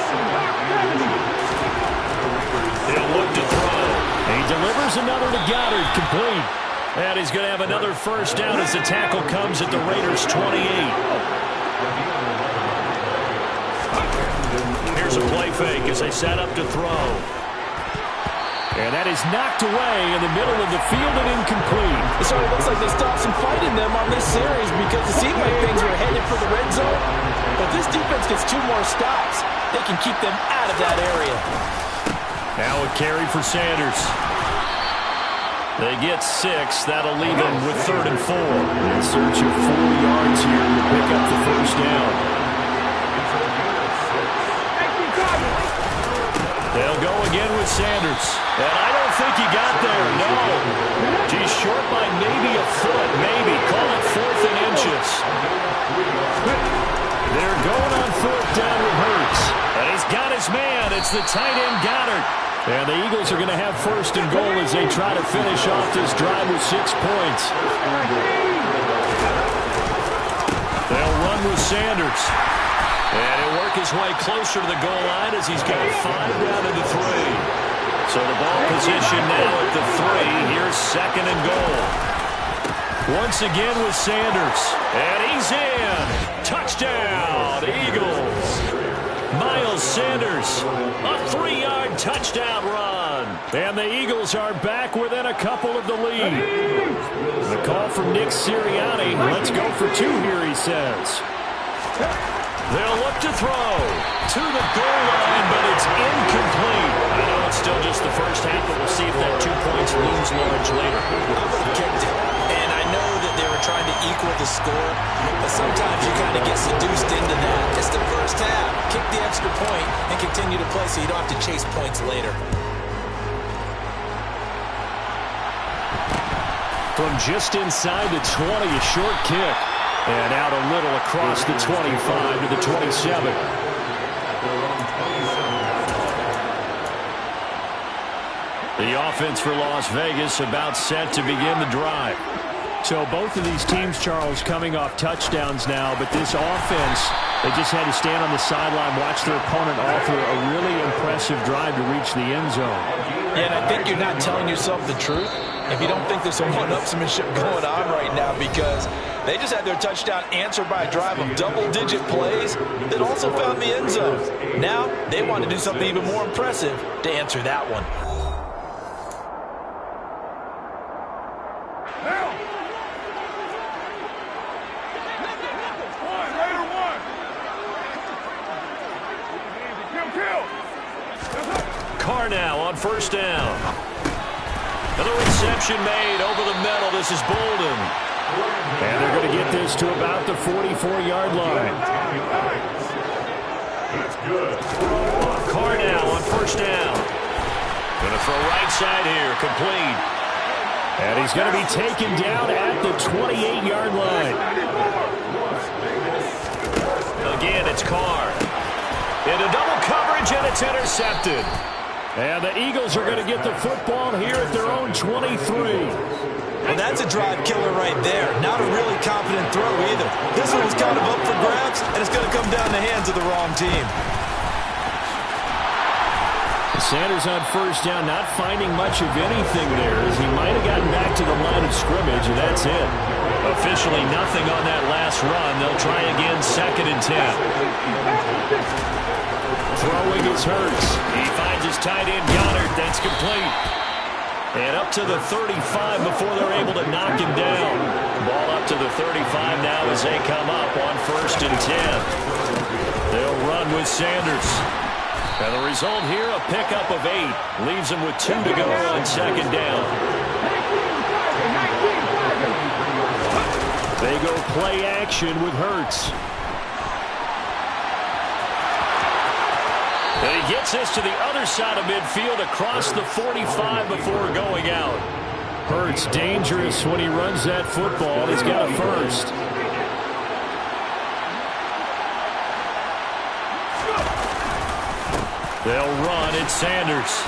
He'll look to throw. He delivers another to Goddard, complete. And he's going to have another first down as the tackle comes at the Raiders' 28. Here's a play fake as they set up to throw. And that is knocked away in the middle of the field and incomplete. It sort of looks like they stopped some fight in them on this series because it seemed like things were headed for the red zone. But this defense gets 2 more stops. They can keep them out of that area. Now a carry for Sanders. They get 6. That'll leave them with 3rd and 4. In search of 4 yards here to pick up the first down. They'll go again with Sanders. And I don't think he got there, no. He's short by maybe a foot, maybe. Call it 4th and inches. They're going on 4th down with Hurts. And he's got his man. It's the tight end Goddard. And the Eagles are going to have 1st and goal as they try to finish off this drive with 6 points. They'll run with Sanders. And he'll work his way closer to the goal line as he's got 5 down to the 3. So the ball position now at the 3. Here's 2nd and goal. Once again with Sanders. And he's in. Touchdown, Eagles. Miles Sanders, a 3-yard touchdown run. And the Eagles are back within a couple of the lead. The call from Nick Sirianni. Let's go for 2 here, he says. They'll look to throw to the goal line, but it's incomplete. I know it's still just the first half, but we'll see if that 2 points looms large later. I would have kicked it. And I know that they were trying to equal the score, but sometimes you kind of get seduced into that. It's the first half. Kick the extra point and continue to play so you don't have to chase points later. From just inside the 20, a short kick. And out a little across the 25 to the 27. The offense for Las Vegas about set to begin the drive. So both of these teams, Charles, coming off touchdowns now, but this offense, they just had to stand on the sideline, watch their opponent offer a really impressive drive to reach the end zone. Yeah, and I think you're not telling yourself the truth if you don't think there's some one-upsmanship going on right now, because they just had their touchdown answered by a drive of double-digit plays that also found the end zone. Now they want to do something even more impressive to answer that one. Carr now on 1st down. Another reception made over the middle. This is Bolden. And they're going to get this to about the 44-yard line. Carr now on 1st down. Going to throw right side here. Complete. And he's going to be taken down at the 28-yard line. Again, it's Carr. Into double coverage, and it's intercepted. And the Eagles are going to get the football here at their own 23. Well, that's a drive killer right there. Not a really confident throw either. This one was kind of up for grabs, and it's going to come down the hands of the wrong team. Sanders on 1st down, not finding much of anything there, as he might have gotten back to the line of scrimmage, and that's it. Officially nothing on that last run. They'll try again 2nd and 10. Throwing is Hurts. He finds his tight end Goddard. That's complete. And up to the 35 before they're able to knock him down. Ball up to the 35 now as they come up on 1st and 10. They'll run with Sanders. And the result here, a pickup of 8. Leaves them with 2 to go on 2nd down. They go play action with Hurts. And he gets this to the other side of midfield across the 45 before going out. Hurts dangerous when he runs that football. He's got a 1st. They'll run. It's Sanders.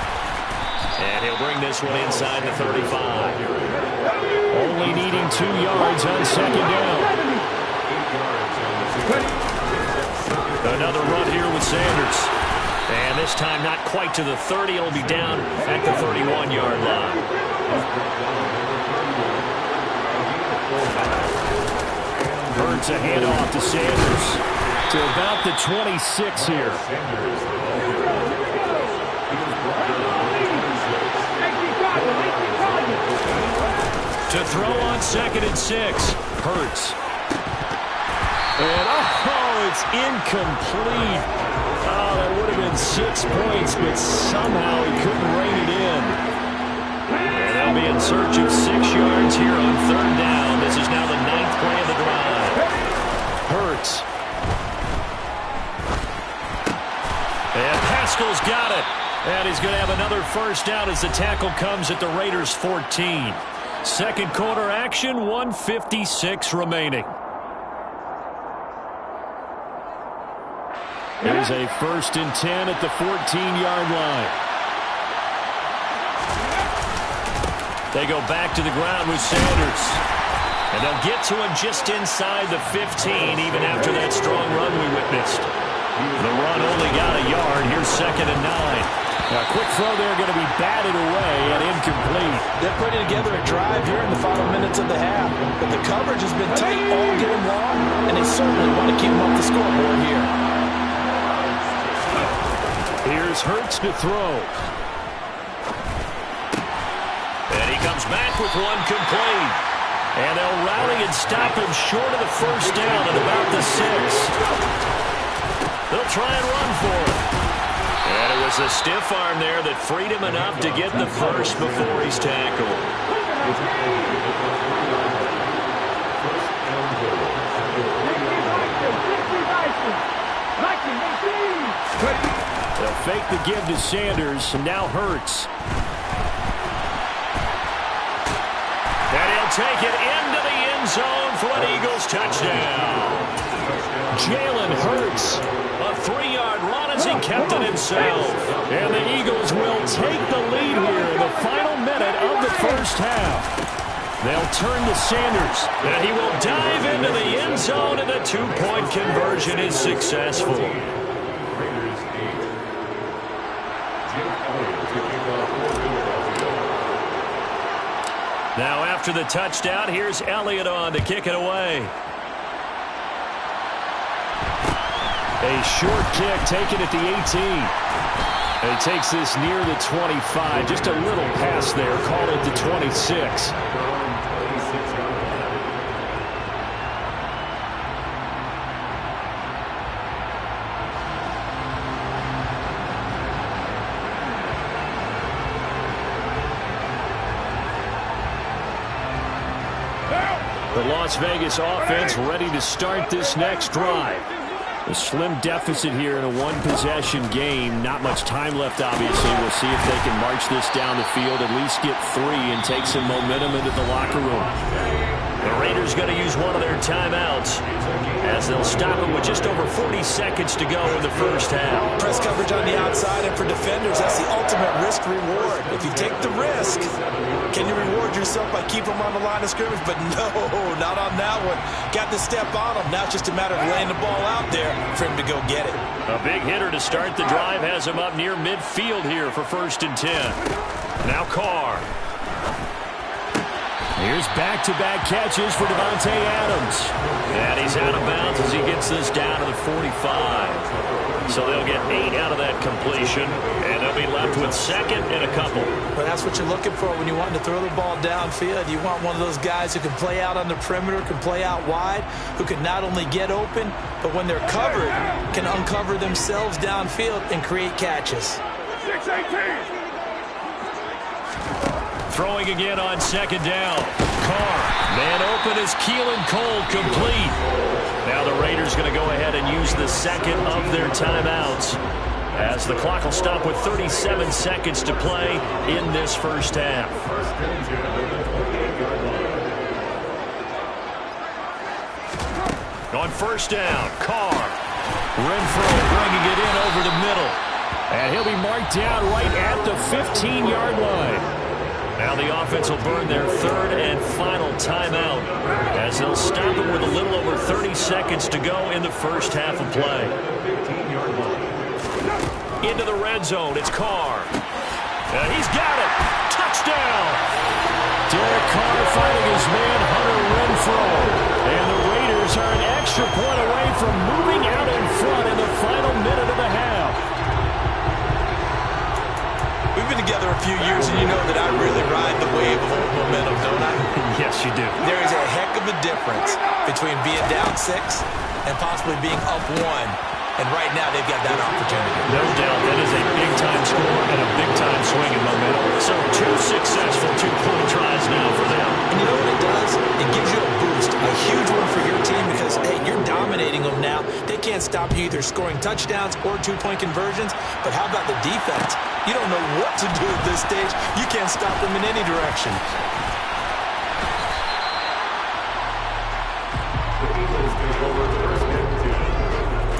And he'll bring this one inside the 35. Only needing 2 yards on 2nd down. Another run here with Sanders. And this time not quite to the 30. It'll be down at the 31-yard line. Hurts a handoff to Sanders to about the 26 here. throw on 2nd and 6. Hurts. And, it's incomplete. Oh, that would have been 6 points, but somehow he couldn't rein it in. And they'll be in search of 6 yards here on 3rd down. This is now the 9th play of the drive. Hurts. And Pascal's got it. And he's going to have another first down as the tackle comes at the Raiders' 14. Second quarter action, 1:56 remaining. Here's a 1st and 10 at the 14-yard line. They go back to the ground with Sanders. And they'll get to him just inside the 15, even after that strong run we witnessed. The run only got a yard. Here's 2nd and 9. A quick throw there going to be batted away and incomplete. They're putting together a drive here in the final minutes of the half. But the coverage has been tight all game long, and they certainly want to keep them up the scoreboard here. Here's Hurts to throw. And he comes back with one complete. And they'll rally and stop him short of the first down at about the 6. They'll try and run for it. And it was a stiff arm there that freed him enough to get the first before he's tackled. They'll fake the give to Sanders, and now Hurts. And he'll take it into the end zone for an Eagles touchdown. Jalen Hurts, a 3-yard run as he kept it himself. And the Eagles will take the lead here in the final minute of the first half. They'll turn to Sanders, and he will dive into the end zone, and the 2-point conversion is successful. Now after the touchdown, here's Elliott on to kick it away. A short kick taken at the 18. And he takes this near the 25. Just a little pass there. Call it the 26. The Las Vegas offense ready to start this next drive. A slim deficit here in a one-possession game. Not much time left, obviously. We'll see if they can march this down the field, at least get 3, and take some momentum into the locker room. The Raiders going to use one of their timeouts as they'll stop it with just over 40 seconds to go in the first half. Press coverage on the outside, and for defenders, that's the ultimate risk-reward. If you take the risk, can you reward yourself by keeping them on the line of scrimmage? But no, not on that one. Got to step on them. Now it's just a matter of laying the ball out there for him to go get it. A big hitter to start the drive has him up near midfield here for 1st and 10. Now Carr. Here's back-to-back catches for Devontae Adams. And he's out of bounds as he gets this down to the 45. So they'll get 8 out of that completion, and they'll be left with 2nd and a couple. Well, that's what you're looking for when you want to throw the ball downfield. You want one of those guys who can play out on the perimeter, can play out wide, who can not only get open, but when they're covered, can uncover themselves downfield and create catches. 6-18. Throwing again on 2nd down. Carr, man open is Keelan Cole, complete. Now the Raiders going to go ahead and use the 2nd of their timeouts, as the clock will stop with 37 seconds to play in this first half. On 1st down, Carr. Renfro bringing it in over the middle. And he'll be marked down right at the 15-yard line. Now the offense will burn their 3rd and final timeout, as they'll stop it with a little over 30 seconds to go in the first half of play. Into the red zone, it's Carr. He's got it. Touchdown. Derek Carr finding his man, Hunter Renfro. And the Raiders are an extra point away from moving out in front in the final minute of the half. We've been together a few years, and you know that I really ride the wave of old momentum, don't I? Yes, you do. There is a heck of a difference between being down 6 and possibly being up 1. And right now, they've got that opportunity. No doubt. That is a big-time score and a big-time swing in momentum. So 2 successful two-point tries now for them. And you know what it does? It gives you a boost, a huge one for your team because, hey, you're dominating them now. They can't stop you either scoring touchdowns or two-point conversions. But how about the defense? You don't know what to do at this stage. You can't stop them in any direction. The Eagles take over first and 10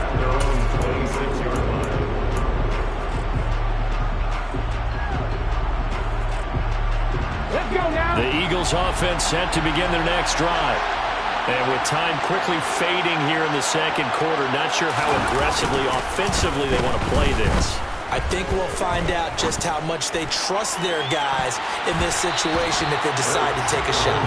at their own 26-yard line. Let's go now. The Eagles offense set to begin their next drive. And with time quickly fading here in the second quarter, not sure how aggressively, offensively they want to play this. I think we'll find out just how much they trust their guys in this situation if they decide to take a shot.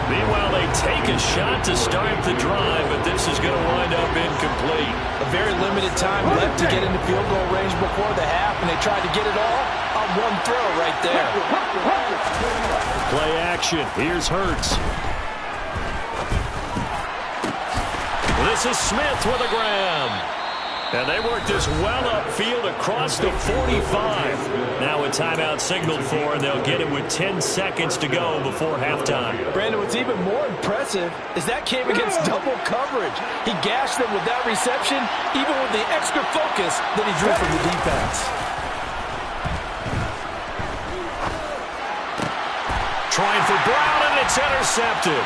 Meanwhile, they take a shot to start the drive, but this is going to wind up incomplete. A very limited time left to get into field goal range before the half, and they tried to get it all on one throw right there. Play action. Here's Hurts. This is Smith with a grab. And they work this well upfield across the 45. Now a timeout signaled for, and they'll get it with 10 seconds to go before halftime. Brandon, what's even more impressive is that came against double coverage. He gashed them with that reception, even with the extra focus that he drew from the defense. Trying for Brown, and it's intercepted.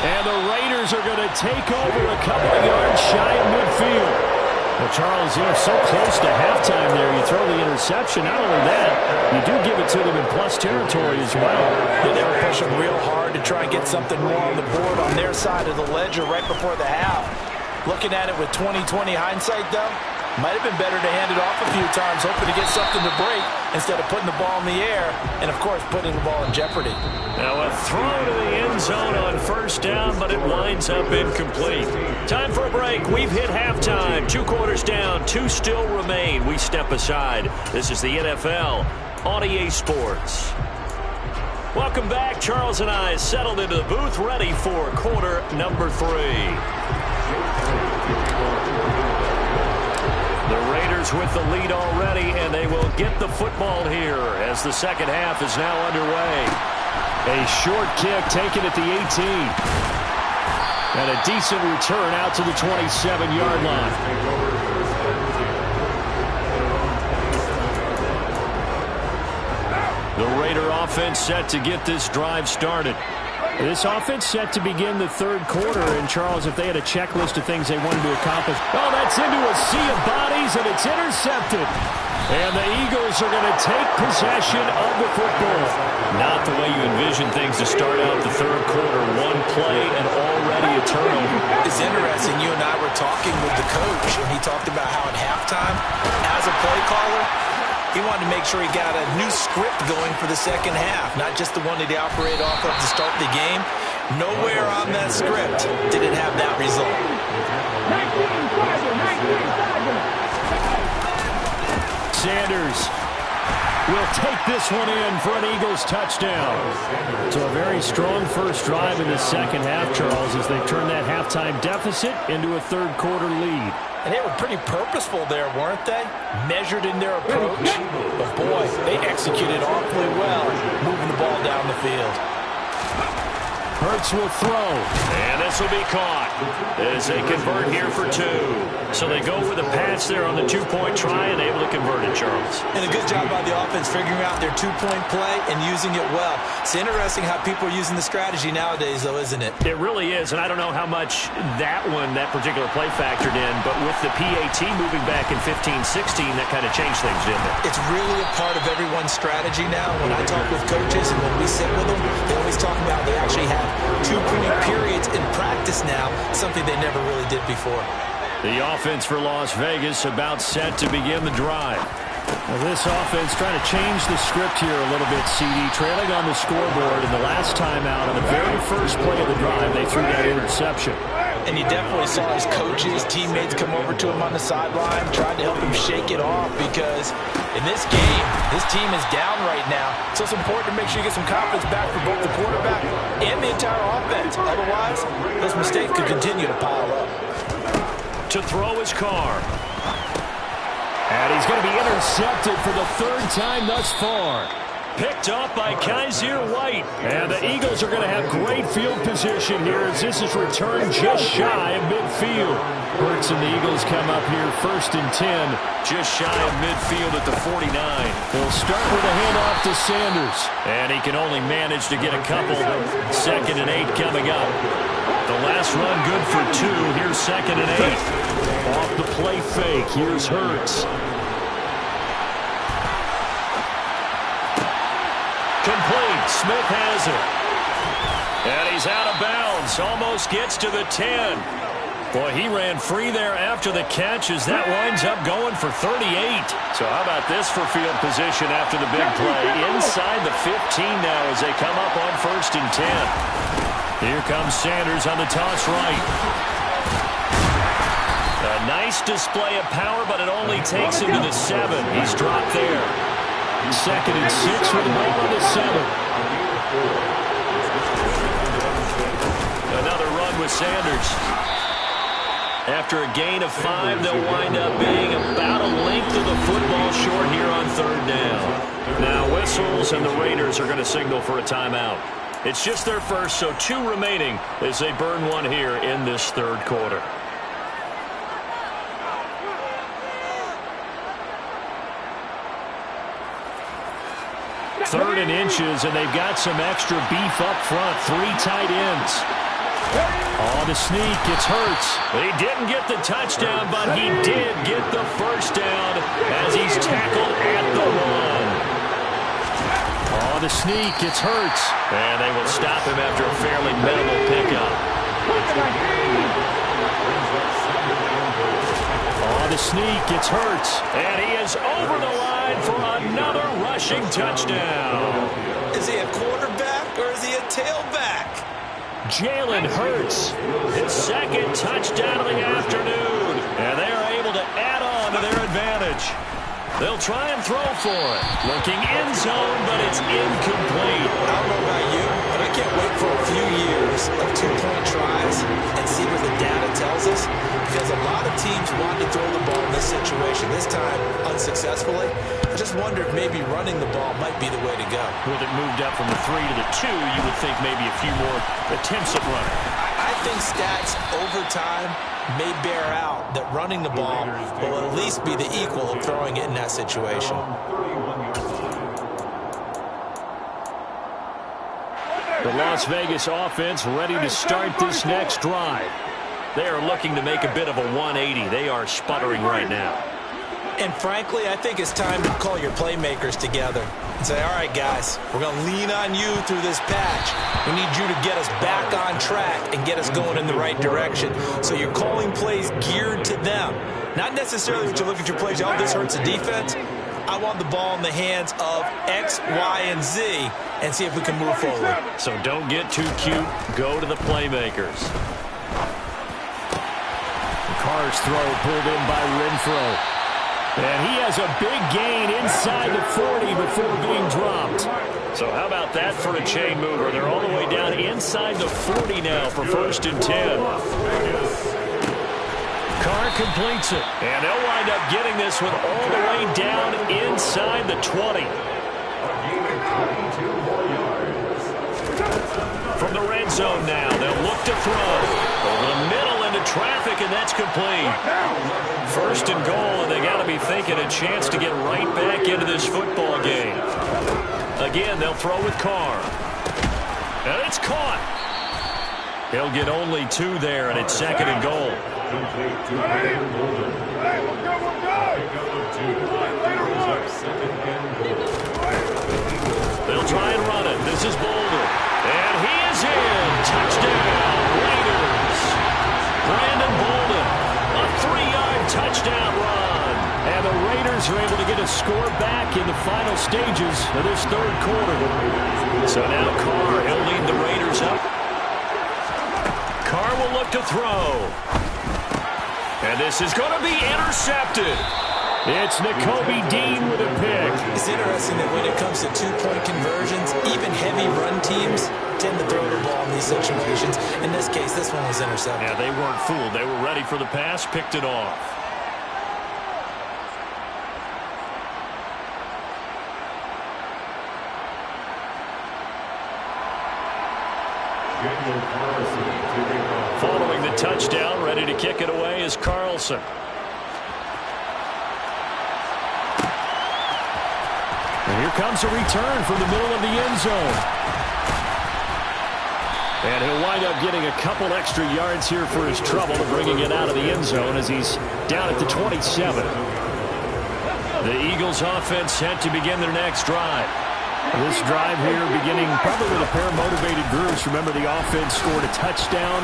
And the Raiders are going to take over a couple of yards shy of midfield. Well, Charles, so close to halftime there. You throw the interception. Not only that, you do give it to them in plus territory as well. Yeah, they were pushing real hard to try and get something more on the board on their side of the ledger right before the half. Looking at it with 20/20 hindsight, though, might have been better to hand it off a few times, hoping to get something to break instead of putting the ball in the air and, of course, putting the ball in jeopardy. Now a throw to the end zone on first down, but it winds up incomplete. Time for a break. We've hit halftime. 2 quarters down, 2 still remain. We step aside. This is the NFL on EA Sports. Welcome back. Charles and I settled into the booth, ready for quarter number 3. The Raiders with the lead already, and they will get the football here as the second half is now underway. A short kick taken at the 18. And a decent return out to the 27-yard line. The Raider offense set to get this drive started. This offense set to begin the third quarter, and Charles, if they had a checklist of things they wanted to accomplish, oh, that's into a sea of bodies, and it's intercepted. And the Eagles are going to take possession of the football. Not the way you envision things to start out the third quarter. One play and already a turnover. It's interesting. You and I were talking with the coach, and he talked about how at halftime, as a play caller, he wanted to make sure he got a new script going for the second half, not just the one that he operated off of to start the game. Nowhere on that script did it have that result. Sanders will take this one in for an Eagles touchdown. So a very strong first drive in the second half, Charles, as they turn that halftime deficit into a third quarter lead. And they were pretty purposeful there, weren't they? Measured in their approach. But, boy, they executed awfully well, moving the ball down the field. Hurts will throw. And this will be caught as they convert here for 2. So they go with a pass there on the 2-point try and able to convert it, Charles. And a good job by the offense figuring out their 2-point play and using it well. It's interesting how people are using the strategy nowadays, though, isn't it? It really is, and I don't know how much that particular play factored in, but with the PAT moving back in 15-16, that kind of changed things, didn't it? It's really a part of everyone's strategy now. When I talk with coaches and when we sit with them, they always talk about they actually have 2-point periods in practice now, something they never really did before. The offense for Las Vegas about set to begin the drive. Well, this offense trying to change the script here a little bit, CD. Trailing on the scoreboard, and the last time out on the very first play of the drive, they threw that interception. And you definitely saw his coaches, teammates come over to him on the sideline, tried to help him shake it off because in this game, his team is down right now. So it's important to make sure you get some confidence back for both the quarterback and the entire offense. Otherwise, those mistakes could continue to pile up. To throw his car. And he's going to be intercepted for the third time thus far. Picked off by Kaiser White. And the Eagles are going to have great field position here as this is returned just shy of midfield. Hurts and the Eagles come up here 1st and 10. Just shy of midfield at the 49. They'll start with a handoff to Sanders. And he can only manage to get a couple. 2nd and 8 coming up. The last run good for 2. Here's 2nd and 8. Off the play fake. Here's Hurts. Complete. Smith has it. And he's out of bounds. Almost gets to the 10. Boy, he ran free there after the catch as that winds up going for 38. So how about this for field position after the big play? Inside the 15 now as they come up on 1st and 10. Here comes Sanders on the toss right. A nice display of power, but it only takes him to the 7. He's dropped there. 2nd and 6 with the ball on the 7. Another run with Sanders. After a gain of 5, they'll wind up being about a length of the football short here on 3rd down. Now whistles and the Raiders are going to signal for a timeout. It's just their first, so 2 remaining as they burn one here in this 3rd quarter. Third and inches, and they've got some extra beef up front. 3 tight ends. On the sneak, it's Hurts. He didn't get the touchdown, but he did get the first down as he's tackled at the 1. On the sneak, it's Hurts. And they will stop him after a fairly minimal pickup. On the sneak, it's Hurts. And he is over the line for another rushing touchdown. Is he a quarterback or is he a tailback? Jalen Hurts, his 2nd touchdown of the afternoon. And they are able to add on to their advantage. They'll try and throw for it. Looking end zone, but it's incomplete. I don't know about you, but I can't wait for a few years of 2-point tries and see what the data tells us. Because a lot of teams want to throw the ball in this situation. This time, unsuccessfully. I just wonder if maybe running the ball might be the way to go. With it moved up from the 3 to the 2, you would think maybe a few more attempts at running. I think stats over time may bear out that running the ball will at least be the equal of throwing it in that situation. The Las Vegas offense ready to start this next drive. They are looking to make a bit of a 180. They are sputtering right now. And frankly, I think it's time to call your playmakers together and say, all right, guys, we're going to lean on you through this patch. We need you to get us back on track and get us going in the right direction. So you're calling plays geared to them. Not necessarily what you look at your plays, oh, this hurts the defense. I want the ball in the hands of X, Y, and Z and see if we can move forward. So don't get too cute. Go to the playmakers. Carr's throw pulled in by Renfro. And he has a big gain inside the 40 before being dropped. So how about that for a chain mover? They're all the way down inside the 40 now for 1st and 10. Carr completes it. And they'll wind up getting this one all the way down inside the 20. From the red zone now, they'll look to throw. Over the middle into traffic, and that's complete. 1st and goal, and they got to be thinking a chance to get right back into this football game. Again, they'll throw with Carr. And it's caught. He'll get only 2 there, and it's 2nd and goal. They'll try and run it. This is Boulder. And he is in. Touchdown, Raiders. Brandon Bolden, a 3-yard touchdown run. And the Raiders are able to get a score back in the final stages of this 3rd quarter. So now Carr, he'll lead the Raiders up. Carr will look to throw. And this is going to be intercepted. It's Nakobe Dean with a pick. It's interesting that when it comes to two-point conversions, even heavy run teams tend to throw the ball in these situations. In this case, this one was intercepted. Yeah, they weren't fooled. They were ready for the pass, picked it off. Following the touchdown, ready to kick it away is Carlson. And here comes a return from the middle of the end zone. And he'll wind up getting a couple extra yards here for his trouble of bringing it out of the end zone as he's down at the 27. The Eagles offense set to begin their next drive. This drive here beginning probably with a pair of motivated groups. Remember, the offense scored a touchdown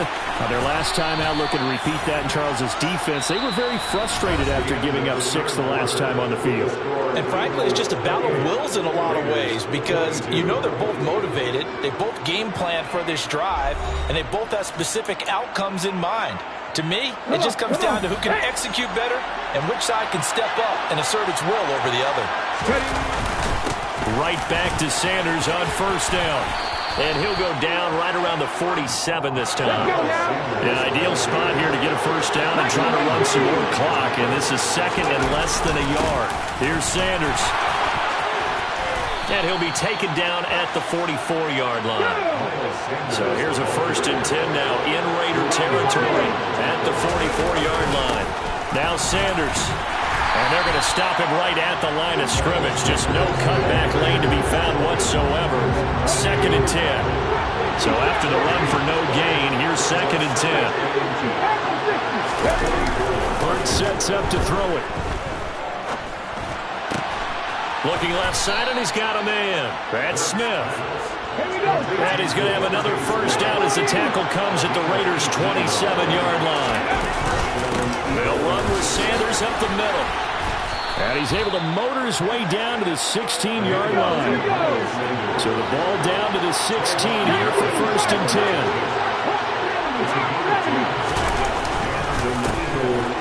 their last time out, looking to repeat that in Charles's defense. They were very frustrated after giving up 6 the last time on the field. And frankly, it's just a battle of wills in a lot of ways because you know they're both motivated. They both game plan for this drive, and they both have specific outcomes in mind. To me, it just comes down to who can execute better and which side can step up and assert its will over the other. Right back to Sanders on first down. And he'll go down right around the 47 this time. An ideal spot here to get a first down and try to run some more clock. And this is second and less than a yard. Here's Sanders. And he'll be taken down at the 44-yard line. So here's a first and 10 now in Raider territory at the 44-yard line. Now Sanders. And they're going to stop him right at the line of scrimmage. Just no cutback lane to be found whatsoever. Second and 10. So after the run for no gain, here's second and 10. Burt sets up to throw it. Looking left side, and he's got a man. That's Smith. And he's going to have another first down as the tackle comes at the Raiders' 27-yard line. They'll run with Sanders up the middle. And he's able to motor his way down to the 16-yard line. So the ball down to the 16 here for first and 10.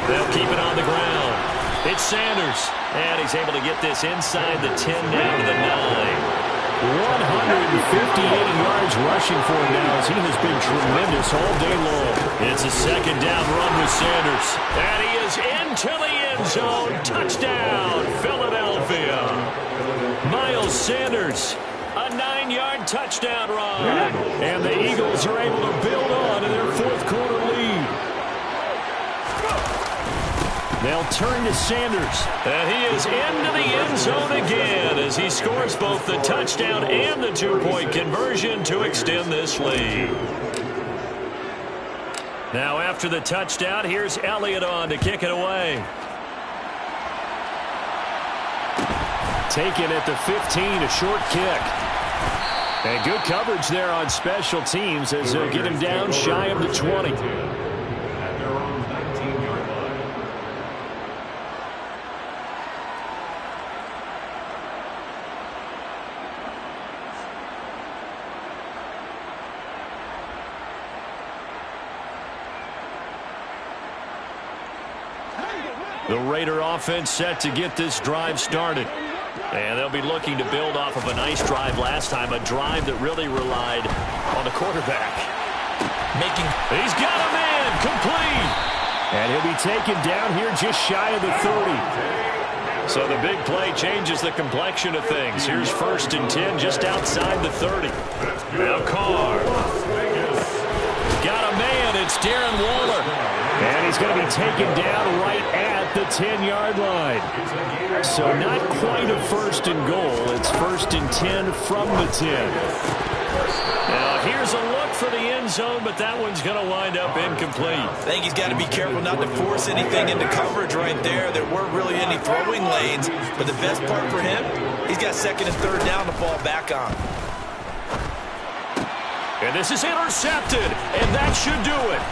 They'll keep it on the ground. It's Sanders. And he's able to get this inside the 10 down to the 9. 158 yards rushing for him now as he has been tremendous all day long. It's a second down run with Sanders. And he is into the end zone. Touchdown, Philadelphia. Miles Sanders, a 9-yard touchdown run. And the Eagles are able to build on to their fourth quarter lead. They'll turn to Sanders. And he is into the end zone again as he scores both the touchdown and the two-point conversion to extend this lead. Now after the touchdown, here's Elliott on to kick it away. Taken at the 15, a short kick. And good coverage there on special teams as they'll get him down shy of the 20. The Raider offense set to get this drive started. And they'll be looking to build off of a nice drive last time, a drive that really relied on the quarterback. He's got a man, complete. And he'll be taken down here just shy of the 30. So the big play changes the complexion of things. Here's first and 10 just outside the 30. Now Carr. Got a man, it's Darren Waller. And he's going to be taken down right at the 10-yard line. So not quite a first and goal. It's first and 10 from the 10. Now here's a look for the end zone, but that one's going to wind up incomplete. I think he's got to be careful not to force anything into coverage right there. There weren't really any throwing lanes, but the best part for him, he's got second and third down to fall back on. And this is intercepted, and that should do it.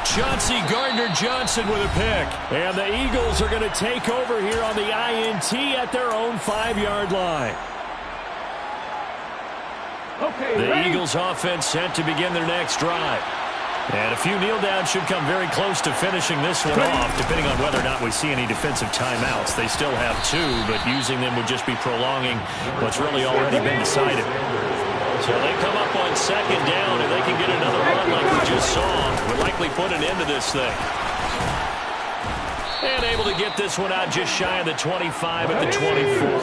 Chauncey Gardner-Johnson with a pick. And the Eagles are going to take over here on the INT at their own 5-yard line. Okay, the ready? Eagles offense set to begin their next drive. And a few kneel downs should come very close to finishing this one off, depending on whether or not we see any defensive timeouts. They still have 2, but using them would just be prolonging what's really already been decided. So they come up on second down, and they can get another run like we just saw. Would likely put an end to this thing. And able to get this one out just shy of the 25 at the 24.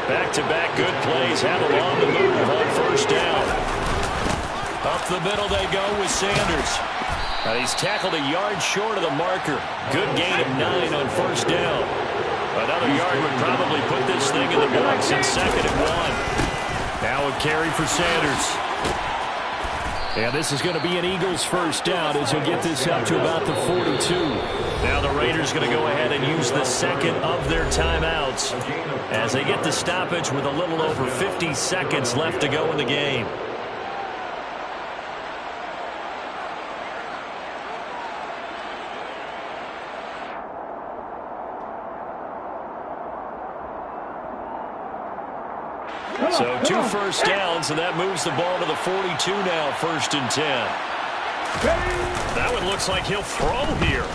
Back-to-back good plays have them on the move on first down. Up the middle they go with Sanders. Now he's tackled a yard short of the marker. Good gain of 9 on first down. Another yard would probably put this thing in the books at 2nd and 1. Now a carry for Sanders. And this is going to be an Eagles first down as he'll get this up to about the 42. Now the Raiders going to go ahead and use the second of their timeouts as they get the stoppage with a little over 50 seconds left to go in the game. So 2 first downs, and that moves the ball to the 42 now, 1st and 10. That one looks like he'll throw here.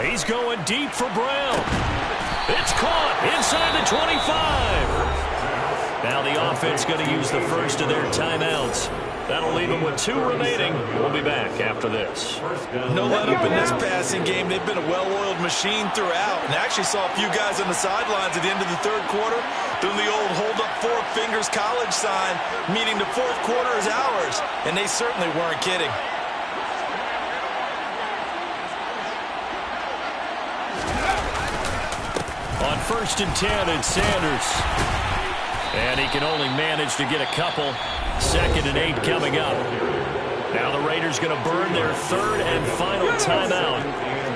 He's going deep for Brown. It's caught inside the 25. Now the offense going to use the first of their timeouts. That'll leave them with 2 remaining. We'll be back after this. No let-up in this passing game. They've been a well-oiled machine throughout. And I actually saw a few guys on the sidelines at the end of the 3rd quarter doing the old hold-up 4 fingers college sign, meaning the 4th quarter is ours. And they certainly weren't kidding. On 1st and 10, it's Sanders. And he can only manage to get a couple. 2nd and 8 coming up. Now the Raiders going to burn their 3rd and final timeout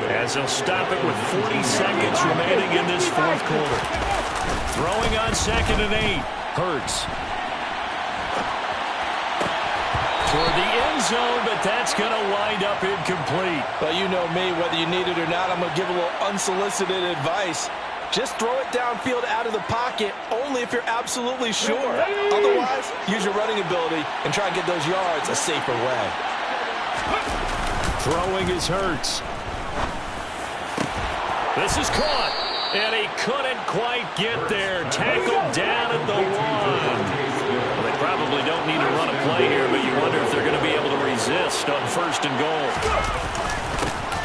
as they'll stop it with 40 seconds remaining in this 4th quarter. Throwing on 2nd and 8. Hurts. Toward the end zone, but that's going to wind up incomplete. Well, you know me, whether you need it or not, I'm going to give a little unsolicited advice. Just throw it downfield out of the pocket only if you're absolutely sure. Otherwise, use your running ability and try and get those yards a safer way. Throwing is Hurts. This is caught, and he couldn't quite get there. Tackled down at the 1. Well, they probably don't need to run a play here, but you wonder if they're going to be able to resist on 1st and goal.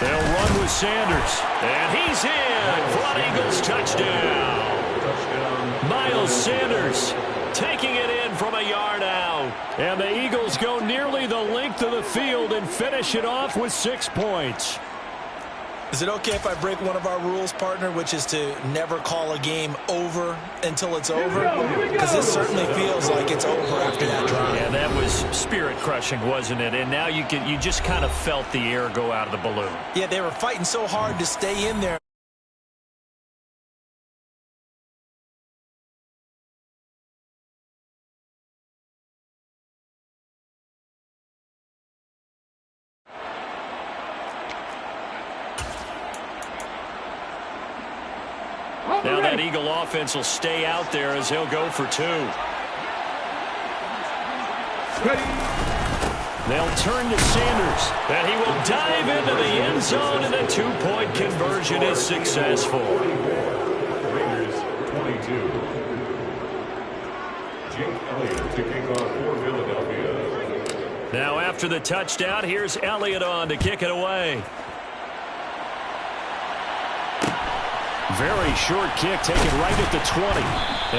They'll run with Sanders, and he's in for an Eagles touchdown. Miles Sanders taking it in from a yard out. And the Eagles go nearly the length of the field and finish it off with 6 points. Is it okay if I break one of our rules, partner, which is to never call a game over until it's over? Because this certainly feels like it's over after that drive. Yeah, that was spirit-crushing, wasn't it? And now you just kind of felt the air go out of the balloon. Yeah, they were fighting so hard to stay in there. Now that Eagle offense will stay out there as he'll go for 2. They'll turn to Sanders, and he will dive into the end zone, and the 2-point conversion is successful. Raiders 22. Jake Elliott to kick off for Philadelphia. Now after the touchdown, here's Elliott on to kick it away. Very short kick taken right at the 20.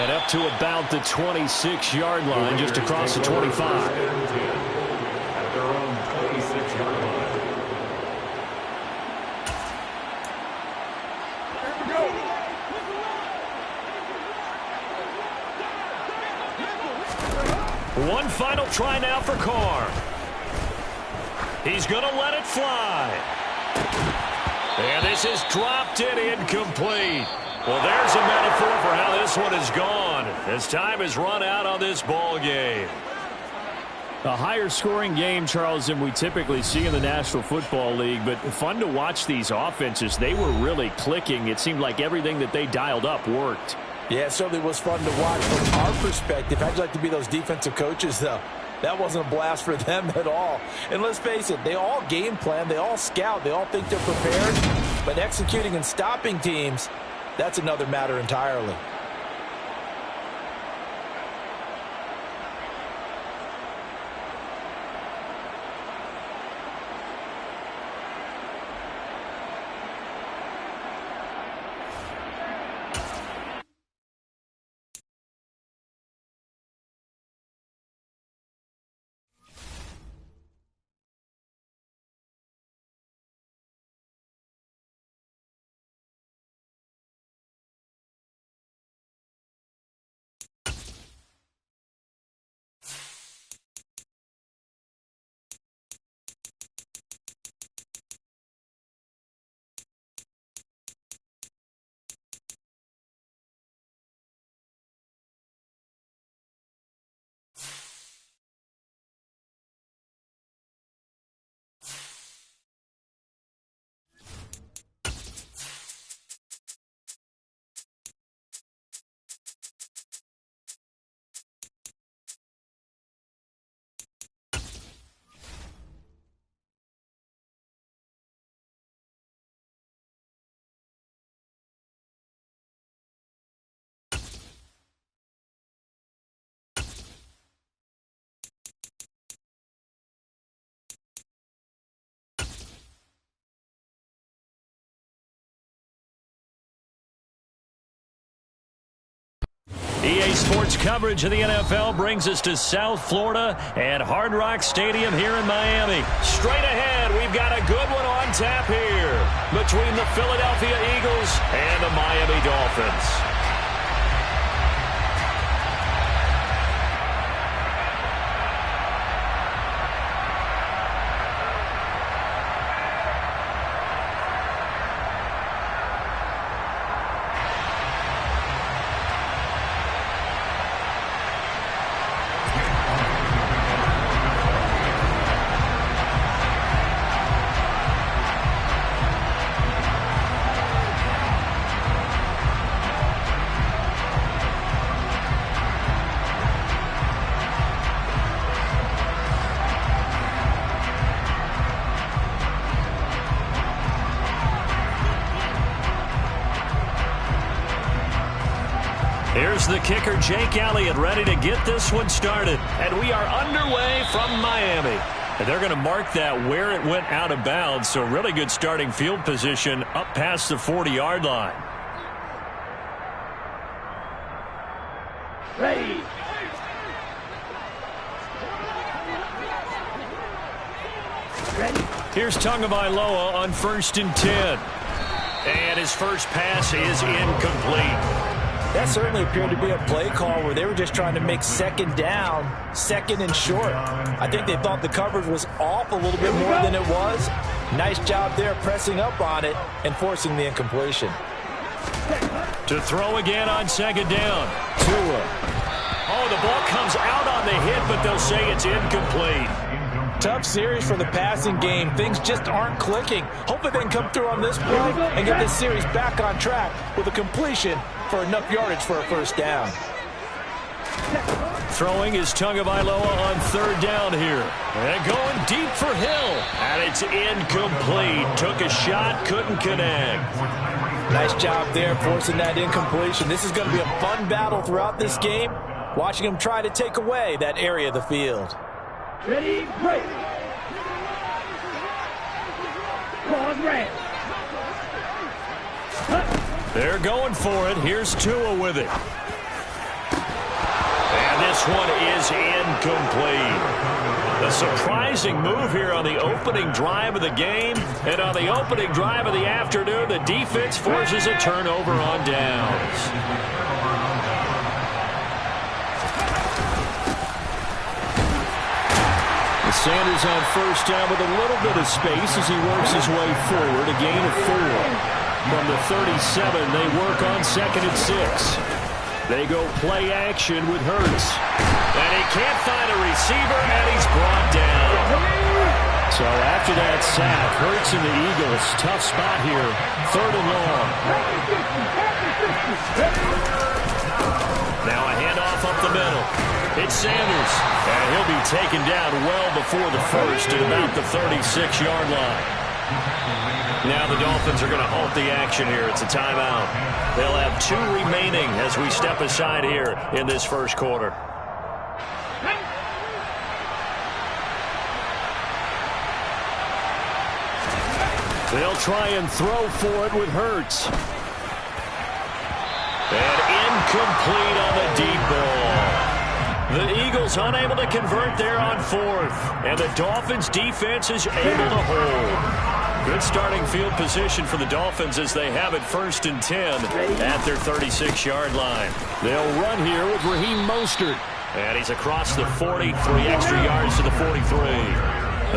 And up to about the 26-yard line, just across the 25. At their own 26-yard line. One final try now for Carr. He's going to let it fly. And this is dropped and incomplete. Well, there's a metaphor for how this one is gone as time has run out on this ball game. A higher scoring game, Charles, than we typically see in the National Football League, but fun to watch these offenses. They were really clicking. It seemed like everything that they dialed up worked. Yeah, it certainly was fun to watch from our perspective. How'd you like to be those defensive coaches, though? That wasn't a blast for them at all. And let's face it, they all game plan, they all scout, they all think they're prepared. But executing and stopping teams, that's another matter entirely. EA Sports coverage of the NFL brings us to South Florida at Hard Rock Stadium here in Miami. Straight ahead, we've got a good one on tap here between the Philadelphia Eagles and the Miami Dolphins. Here's the kicker, Jake Elliott, ready to get this one started. And we are underway from Miami. And they're going to mark that where it went out of bounds, so really good starting field position up past the 40-yard line. Ready. Here's Tagovailoa on 1st and 10. And his first pass is incomplete. That certainly appeared to be a play call where they were just trying to make second down, second and short. I think they thought the coverage was off a little bit more than it was. Nice job there pressing up on it and forcing the incompletion. To throw again on 2nd down. Tua. Oh, the ball comes out on the hit, but they'll say it's incomplete. Tough series for the passing game. Things just aren't clicking. Hopefully they can come through on this play and get this series back on track with a completion for enough yardage for a first down. Throwing is Tagovailoa on 3rd down here. And going deep for Hill. And it's incomplete. Took a shot, couldn't connect. Nice job there forcing that incompletion. This is going to be a fun battle throughout this game. Watching him try to take away that area of the field. Ready, break. Pause, red. They're going for it. Here's Tua with it. And this one is incomplete. A surprising move here on the opening drive of the game. And on the opening drive of the afternoon, the defense forces a turnover on downs. Sanders on 1st down with a little bit of space as he works his way forward. A gain of 4. From the 37, they work on 2nd and 6. They go play action with Hurts. And he can't find a receiver, and he's brought down. So after that sack, Hurts and the Eagles, tough spot here. 3rd and long. Now a handoff up the middle. It's Sanders, and he'll be taken down well before the first at about the 36-yard line. Now the Dolphins are going to halt the action here. It's a timeout. They'll have 2 remaining as we step aside here in this first quarter. They'll try and throw for it with Hurts. And incomplete on the deep ball. The Eagles unable to convert there on 4th. And the Dolphins defense is able to hold. Good starting field position for the Dolphins as they have it 1st and 10 at their 36-yard line. They'll run here with Raheem Mostert. And he's across the 40, 3 extra yards to the 43.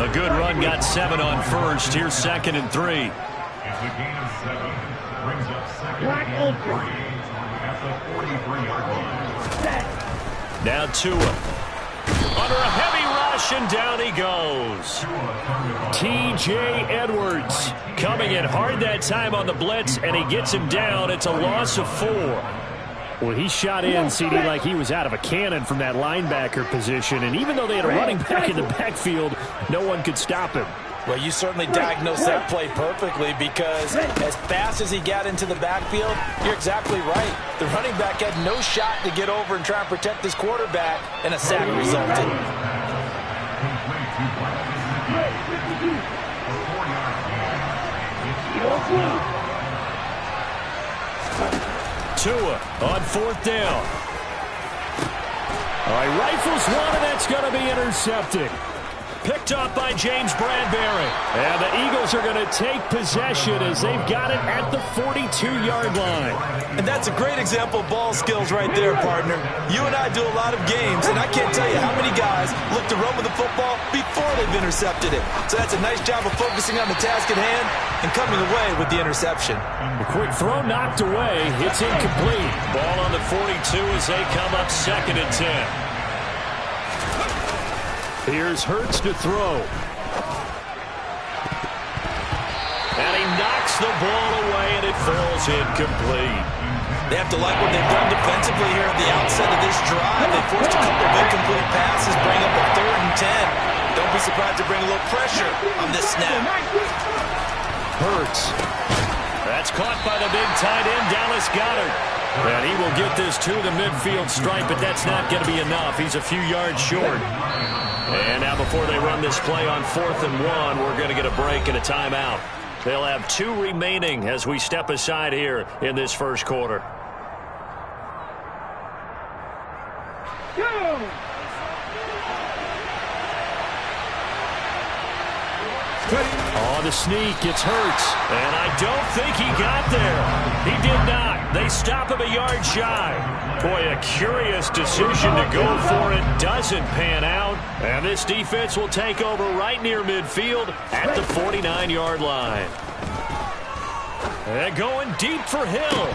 A good run, got 7 on 1st. Here's 2nd and 3. It's a gain of 7. Brings up 2nd and 3 at the 43-yard line. Now Tua. Under a heavy rush, and down he goes. T.J. Edwards Coming in hard that time on the blitz, and he gets him down. It's a loss of 4. Well, he shot in, CD, like he was out of a cannon from that linebacker position. And even though they had a running back in the backfield, no one could stop him. Well, you certainly diagnosed that play perfectly because as fast as he got into the backfield, you're exactly right. The running back had no shot to get over and try and protect his quarterback, and a sack resulted. Tua on 4th down. All right, rifles one, and that's going to be intercepted. Picked up by James Bradbury. And the Eagles are going to take possession as they've got it at the 42-yard line. And that's a great example of ball skills right there, partner. You and I do a lot of games, and I can't tell you how many guys look to run with the football before they've intercepted it. So that's a nice job of focusing on the task at hand and coming away with the interception. A quick throw knocked away. It's incomplete. Ball on the 42 as they come up 2nd and 10. Here's Hurts to throw. And he knocks the ball away, and it falls incomplete. They have to like what they've done defensively here at the outset of this drive. They forced a couple of incomplete passes, bring up a 3rd and 10. Don't be surprised to bring a little pressure on this snap. Hurts. That's caught by the big tight end, Dallas Goedert. And he will get this to the midfield stripe, but that's not going to be enough. He's a few yards short. And now before they run this play on 4th and 1, we're going to get a break and a timeout. They'll have 2 remaining as we step aside here in this first quarter. Go! On the sneak, it's Hurts. And I don't think he got there. He did not. They stop him a yard shy. Boy, a curious decision to go for it. Doesn't pan out. And this defense will take over right near midfield at the 49-yard line. And going deep for Hill.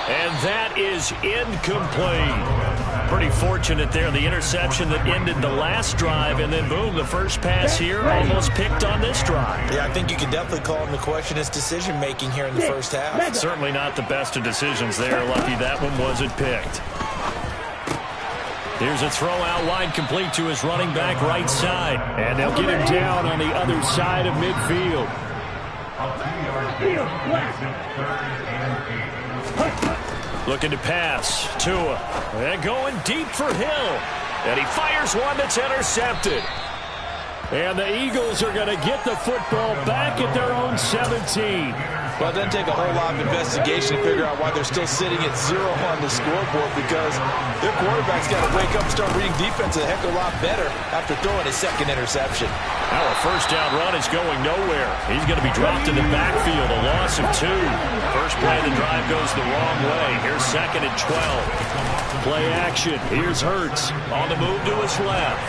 And that is incomplete. Pretty fortunate there, the interception that ended the last drive, and then boom, the first pass here almost picked on this drive. Yeah, I think you can definitely call him to question his decision-making here in the first half. Certainly not the best of decisions there. Lucky that one wasn't picked. Here's a throw out wide, complete to his running back right side. And they'll get him down on the other side of midfield. Looking to pass. Tua. And going deep for Hill. And he fires one that's intercepted. And the Eagles are going to get the football back at their own 17. Well, it doesn't take a whole lot of investigation to figure out why they're still sitting at 0 on the scoreboard, because their quarterback's got to wake up and start reading defense a heck of a lot better after throwing his 2nd interception. Now a first down run is going nowhere. He's going to be dropped in the backfield, a loss of 2. First play of the drive goes the wrong way. Here's 2nd and 12. Play action. Here's Hurts. On the move to his left.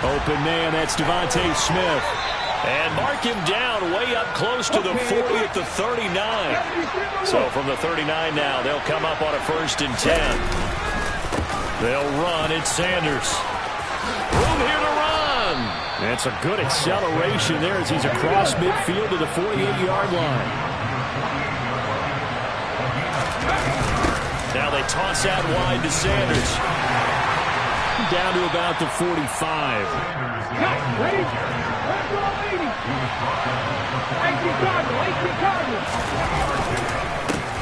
Open man, that's Devontae Smith. And mark him down way up close to the 40 at the 39. So from the 39 now, they'll come up on a 1st and 10. They'll run. It's Sanders. Room here to run. That's a good acceleration there as he's across midfield to the 48-yard line. Now they toss out wide to Sanders. Down to about the 45.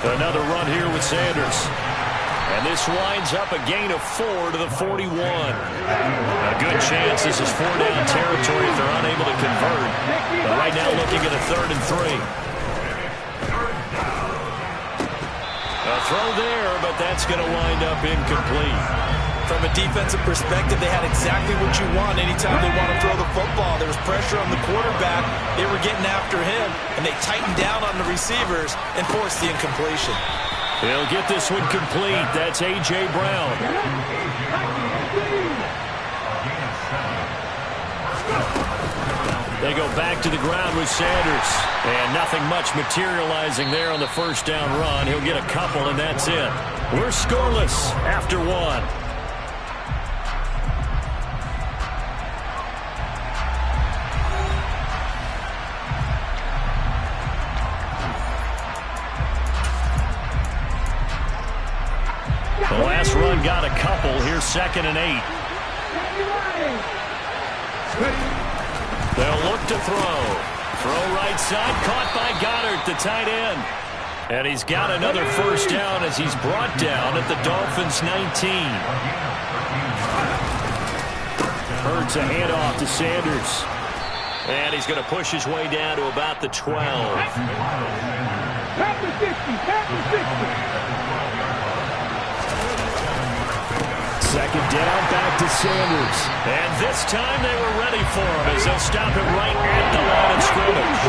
Another run here with Sanders. And this winds up a gain of 4 to the 41. A good chance this is 4-down territory if they're unable to convert. But right now looking at a 3rd and 3. A throw there, but that's going to wind up incomplete. From a defensive perspective, they had exactly what you want anytime they want to throw the football. There was pressure on the quarterback. They were getting after him, and they tightened down on the receivers and forced the incompletion. They'll get this one complete. That's A.J. Brown. They go back to the ground with Sanders. And nothing much materializing there on the first down run. He'll get a couple, and that's it. We're scoreless after 1. The last run got a couple. Here's 2nd and 8. They'll look to throw. Throw right side, caught by Goddard, the tight end. And he's got another first down as he's brought down at the Dolphins' 19. Hurts a handoff to Sanders. And he's going to push his way down to about the 12. Tap the 60, tap the 60. 2nd down, back to Sanders. And this time they were ready for him as they'll stop it right at the line of scrimmage.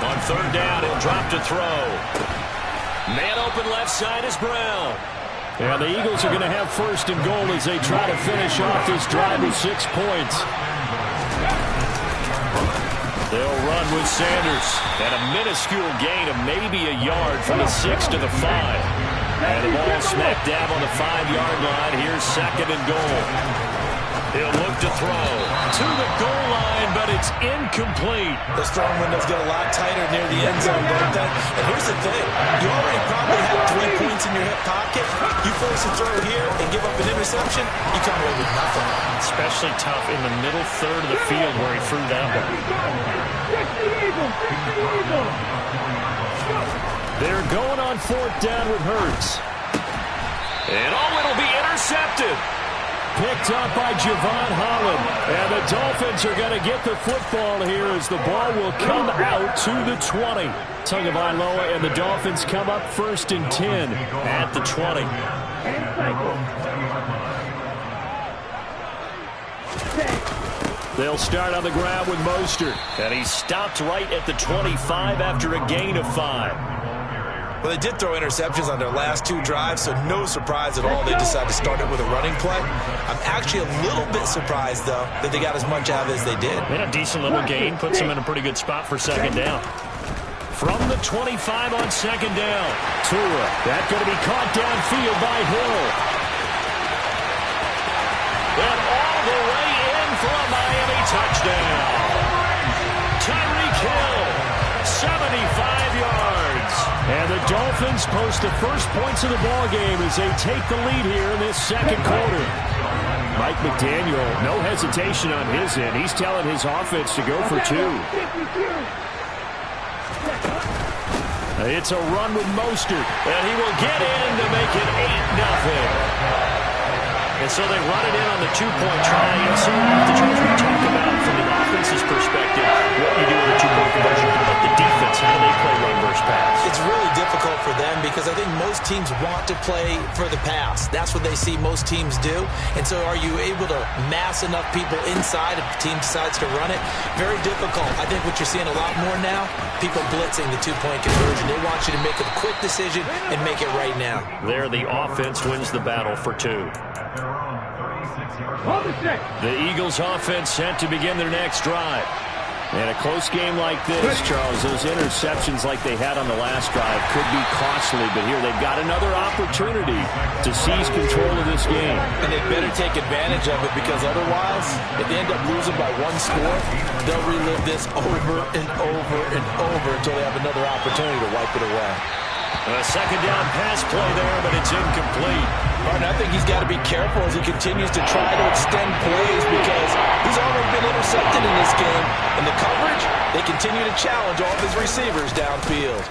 On 3rd down, he'll drop to throw. Man open left side is Brown. And the Eagles are going to have 1st and goal as they try to finish off this drive with 6 points. They'll run with Sanders. And a minuscule gain of maybe a yard from the 6 to the 5. And the ball smack dab on the 5-yard line. Here's 2nd and goal. He'll look to throw to the goal line, but it's incomplete. Those throwing windows get a lot tighter near the end zone, don't they? And here's the thing. You already probably have 3 points in your hip pocket. You force a throw here and give up an interception, you come away with nothing. Especially tough in the middle 3rd of the field where he threw that one. They're going on 4th down with Hurts. And it'll be intercepted. Picked up by Javon Holland. And the Dolphins are going to get the football here as the ball will come out to the 20. Tagovailoa and the Dolphins come up 1st and 10 at the 20. They'll start on the ground with Mostert. And he stopped right at the 25 after a gain of 5. Well, they did throw interceptions on their last 2 drives, so no surprise at all they decided to start it with a running play. I'm actually a little bit surprised, though, that they got as much out of it as they did. And a decent little gain puts them in a pretty good spot for 2nd down. From the 25 on 2nd down. Tua, that's going to be caught downfield by Hill. And all the way in for a Miami touchdown. Tyreek Hill, 75 yards. And the Dolphins post the first points of the ballgame as they take the lead here in this 2nd quarter. Mike McDaniel, no hesitation on his end. He's telling his offense to go for 2. It's a run with Mostert, and he will get in to make it 8-0. And so they run it in on the 2-point try. And so the choice we talk about from the offense's perspective, what you do with a 2-point conversion, but the defense, how they play run versus pass. It's really difficult for them because I think most teams want to play for the pass. That's what they see most teams do. And so are you able to mass enough people inside if the team decides to run it? Very difficult. I think what you're seeing a lot more now, people blitzing the 2-point conversion. They want you to make a quick decision and make it right now. There, the offense wins the battle for 2. The Eagles offense set to begin their next drive. And a close game like this, Charles, those interceptions like they had on the last drive could be costly, but here they've got another opportunity to seize control of this game. And they better take advantage of it, because otherwise, if they end up losing by one score, they'll relive this over and over and over until they have another opportunity to wipe it away. A second down pass play there, but it's incomplete. Martin, I think he's got to be careful as he continues to try to extend plays, because he's already been intercepted in this game. And the coverage, they continue to challenge all of his receivers downfield.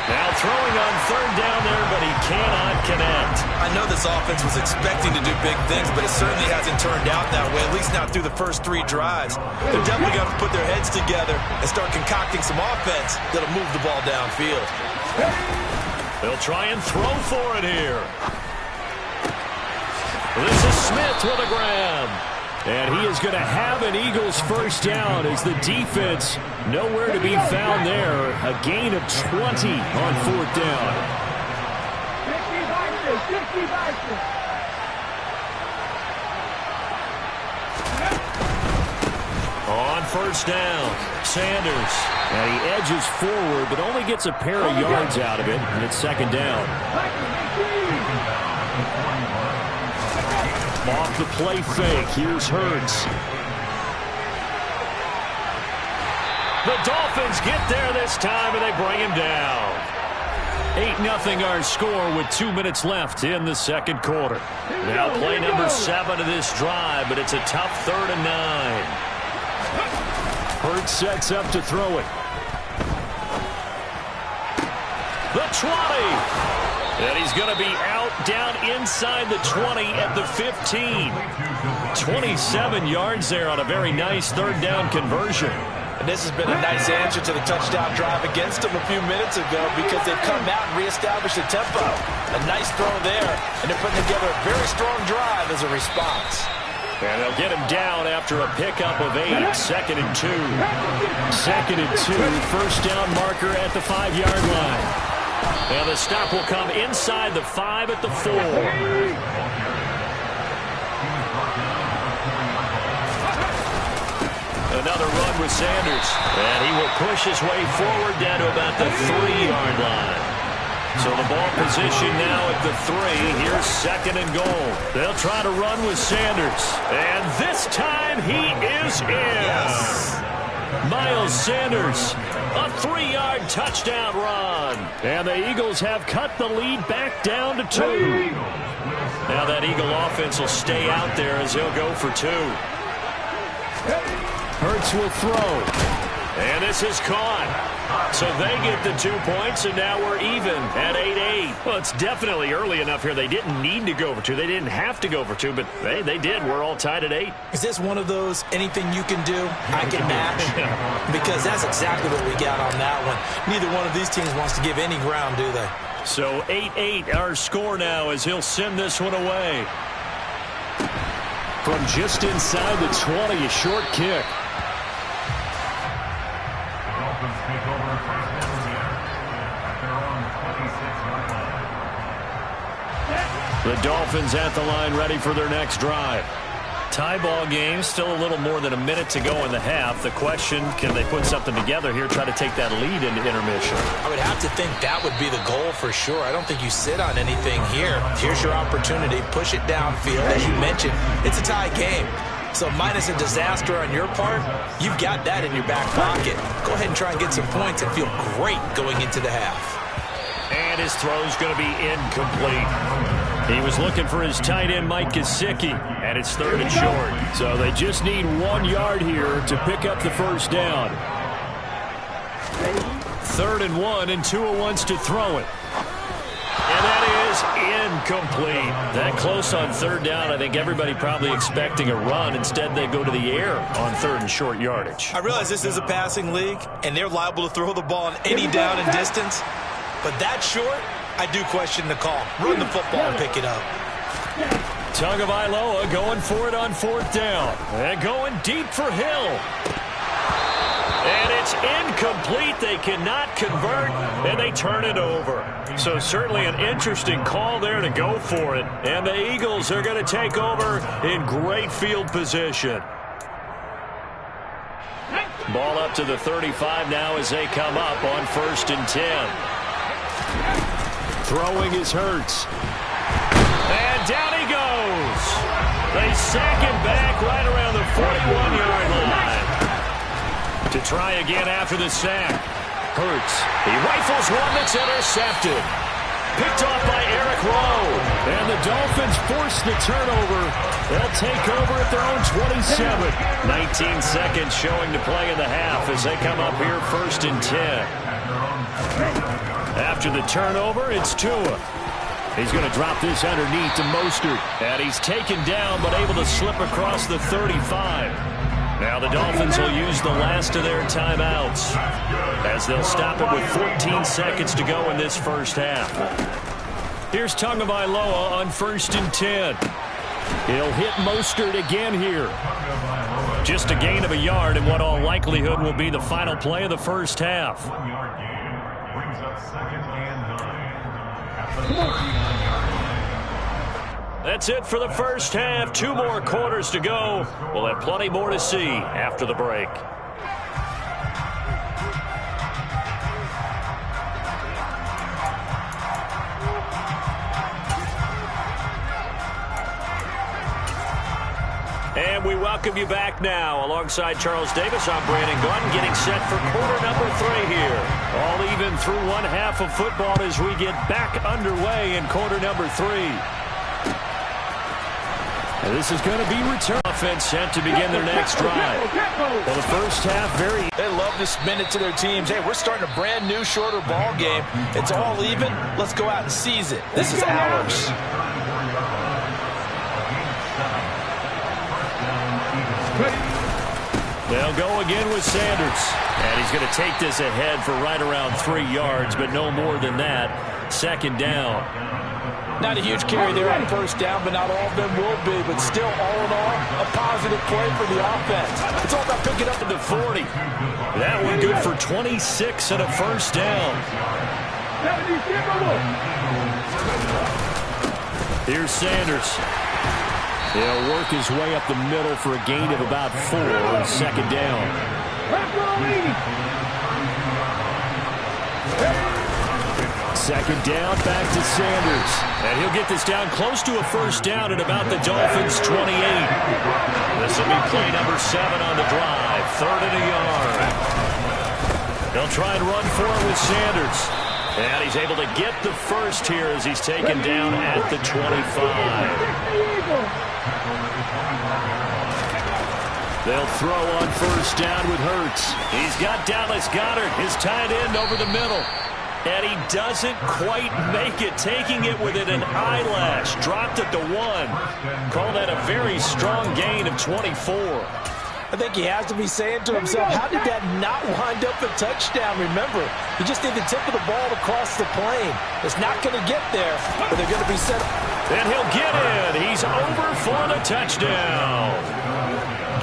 Now throwing on third down there, but he cannot connect. I know this offense was expecting to do big things, but it certainly hasn't turned out that way, at least not through the first 3 drives. They're definitely going to put their heads together and start concocting some offense that'll move the ball downfield. They'll try and throw for it here. This is Smith with a grab. And he is going to have an Eagles first down as the defense nowhere to be found there. A gain of 20 on fourth down. On first down, Sanders. And he edges forward, but only gets a pair of yards out of it, and it's second down. Off the play fake, here's Hurts. The Dolphins get there this time, and they bring him down. 8-0 our score with 2 minutes left in the second quarter. Now play number 7 of this drive, but it's a tough 3rd and 9. Hurts sets up to throw it. The 20. And he's going to be out down inside the 20 at the 15. 27 yards there on a very nice third down conversion. And this has been a nice answer to the touchdown drive against them a few minutes ago, because they've come out and reestablished the tempo. A nice throw there, and they're putting together a very strong drive as a response. And they'll get him down after a pickup of 8. 2nd and 2. 2nd and 2. First down marker at the 5-yard line. And the stop will come inside the 5 at the 4. Another run with Sanders. And he will push his way forward down to about the 3-yard line. So the ball position now at the 3. Here's 2nd and goal. They'll try to run with Sanders. And this time he is in. Yes. Miles Sanders, a 3-yard touchdown run. And the Eagles have cut the lead back down to 2. Now that Eagle offense will stay out there as he'll go for 2. Hurts will throw. And this is caught. So they get the 2 points, and now we're even at 8-8. Well, it's definitely early enough here. They didn't need to go for 2. They didn't have to go for 2, but they did. We're all tied at 8. Is this one of those anything you can do, I can match? Because that's exactly what we got on that one. Neither one of these teams wants to give any ground, do they? So 8-8 our score now as he'll send this one away. From just inside the 20, a short kick. The Dolphins at the line ready for their next drive. Tie ball game, still a little more than a minute to go in the half. The question, can they put something together here, try to take that lead into intermission? I would have to think that would be the goal for sure. I don't think you sit on anything here. Here's your opportunity. Push it downfield. As you mentioned, it's a tie game. So minus a disaster on your part, you've got that in your back pocket. Go ahead and try and get some points and feel great going into the half. And his throw's going to be incomplete. He was looking for his tight end, Mike Gesicki, and it's 3rd and short. So they just need 1 yard here to pick up the first down. 3rd and 1, and Tua wants to throw it. And that is incomplete. That close on 3rd down, I think everybody probably expecting a run. Instead, they go to the air on 3rd and short yardage. I realize this is a passing league, and they're liable to throw the ball on any down and distance. But that short, I do question the call. Run the football and pick it up. Tagovailoa going for it on 4th down. And going deep for Hill. And It's incomplete. They cannot convert, and they turn it over. So certainly an interesting call there to go for it. And the Eagles are going to take over in great field position. Ball up to the 35 now as they come up on 1st and 10. Throwing is Hurts. And down he goes. They sack him back right around the 41-yard line. To try again after the sack. Hurts. He rifles one that's intercepted. Picked off by Eric Rowe. And the Dolphins force the turnover. They'll take over at their own 27. 19 seconds showing to play in the half as they come up here 1st and 10. After the turnover, it's Tua. He's going to drop this underneath to Mostert. And he's taken down but able to slip across the 35. Now the Dolphins will use the last of their timeouts as they'll stop it with 14 seconds to go in this first half. Here's Tagovailoa on 1st and 10. He'll hit Mostert again here. Just a gain of a yard in what all likelihood will be the final play of the first half. 1-yard gain brings up 2nd and 9. That's it for the first half. 2 more quarters to go. We'll have plenty more to see after the break. And we welcome you back now. Alongside Charles Davis, I'm Brandon Gordon, getting set for quarter number 3 here. All even through one half of football as we get back underway in quarter number 3. And this is going to be return offense set to begin their next drive. Well, the first half, They love to spin it to their teams. Hey, we're starting a brand new, shorter ball game. It's all even. Let's go out and seize it. This is ours. They'll go again with Sanders. And he's going to take this ahead for right around 3 yards, but no more than that. 2nd down. Not a huge carry there on 1st down, but not all of them will be. But still, all in all, a positive play for the offense. It's all about picking up to the 40. That one good for 26 and a 1st down. Here's Sanders. He'll work his way up the middle for a gain of about 4 on 2nd down. 2nd down, back to Sanders. And he'll get this down close to a 1st down at about the Dolphins' 28. This will be play number 7 on the drive. 3rd and a yard. They'll try and run for it with Sanders. And he's able to get the first here as he's taken down at the 25. They'll throw on 1st down with Hurts. He's got Dallas Goedert, his tight end, over the middle. And he doesn't quite make it, taking it within an eyelash. Dropped it to 1. Call that a very strong gain of 24. I think he has to be saying to himself, how did that not wind up a touchdown? Remember, you just need the tip of the ball to cross the plane. It's not going to get there, but they're going to be set up. And he'll get in. He's over for the touchdown.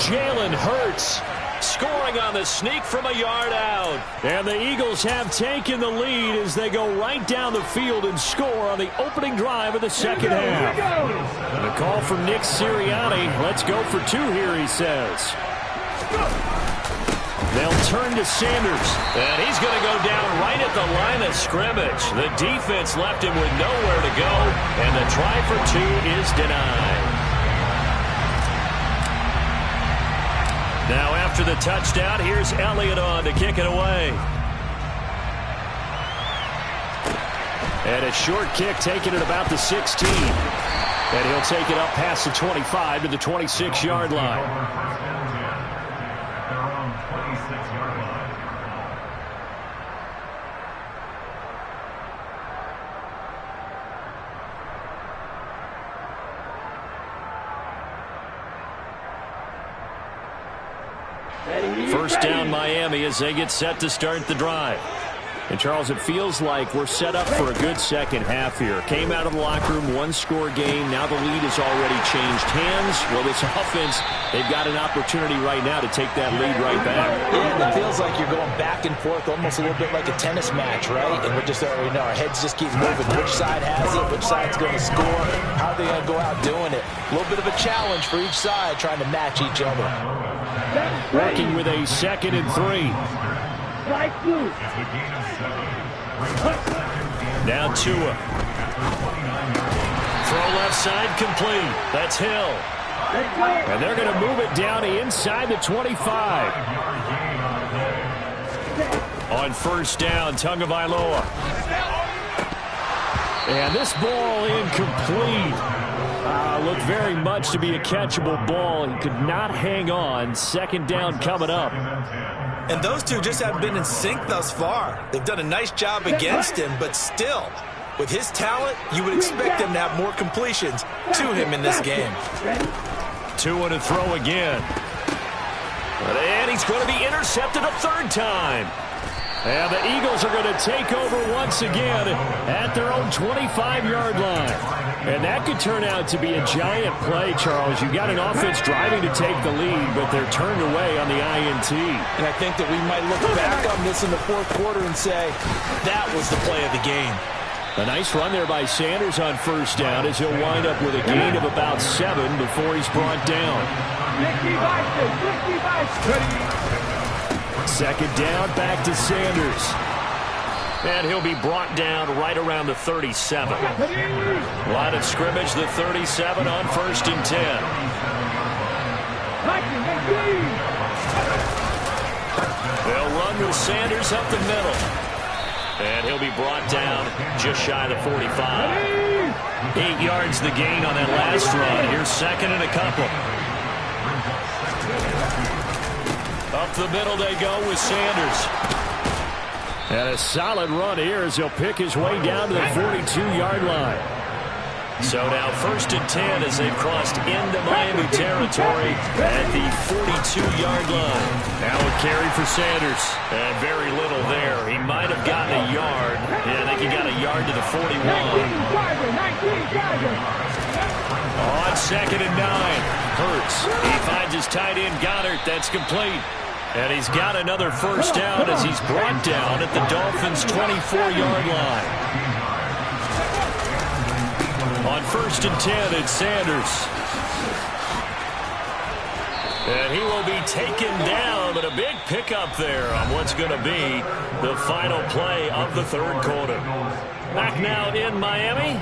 Jalen Hurts scoring on the sneak from a yard out. And the Eagles have taken the lead as they go right down the field and score on the opening drive of the second half. And a call from Nick Sirianni. Let's go for 2 here, he says. They'll turn to Sanders. And he's going to go down right at the line of scrimmage. The defense left him with nowhere to go. And the try for 2 is denied. Now after the touchdown, here's Elliott on to kick it away. And a short kick taken at about the 16. And he'll take it up past the 25 to the 26-yard line. First down Miami as they get set to start the drive. And, Charles, it feels like we're set up for a good second half here. Came out of the locker room, one-score game. Now the lead has already changed hands. Well, this offense, they've got an opportunity right now to take that lead right back. Yeah, it feels like you're going back and forth almost a little bit like a tennis match, right? And we're just already know our heads just keep moving. Which side has it? Which side's going to score? How are they going to go out doing it? A little bit of a challenge for each side trying to match each other. Working with a 2nd and 3. Now Tua. Throw left side complete. That's Hill. And they're going to move it down inside the 25. On first down, Tagovailoa. And this ball incomplete. Looked very much to be a catchable ball. He could not hang on. 2nd down coming up. And those two just haven't been in sync thus far. They've done a nice job against him, but still, with his talent, you would expect him to have more completions to him in this game. Tua to throw again. And he's going to be intercepted a 3rd time. And the Eagles are going to take over once again at their own 25-yard line. And that could turn out to be a giant play, Charles. You've got an offense driving to take the lead, but they're turned away on the INT. And I think that we might look back on this in the 4th quarter and say, that was the play of the game. A nice run there by Sanders on first down as he'll wind up with a gain of about 7 before he's brought down. 2nd down, back to Sanders. And he'll be brought down right around the 37. Line of scrimmage, the 37 on 1st and 10. They'll run with Sanders up the middle. And he'll be brought down just shy of the 45. 8 yards the gain on that last run. Here's 2nd and a couple. Up the middle they go with Sanders. And a solid run here as he'll pick his way down to the 42-yard line. So now 1st and 10 as they've crossed into Miami territory at the 42-yard line. Now a carry for Sanders. And very little there. He might have gotten a yard. Yeah, I think he got a yard to the 41. On 2nd and 9. Hurts. He finds his tight end Goddard. That's complete. And he's got another 1st down as he's brought down at the Dolphins' 24-yard line. On 1st and 10, it's Sanders. And he will be taken down, but a big pickup there on what's going to be the final play of the 3rd quarter. Back now in Miami.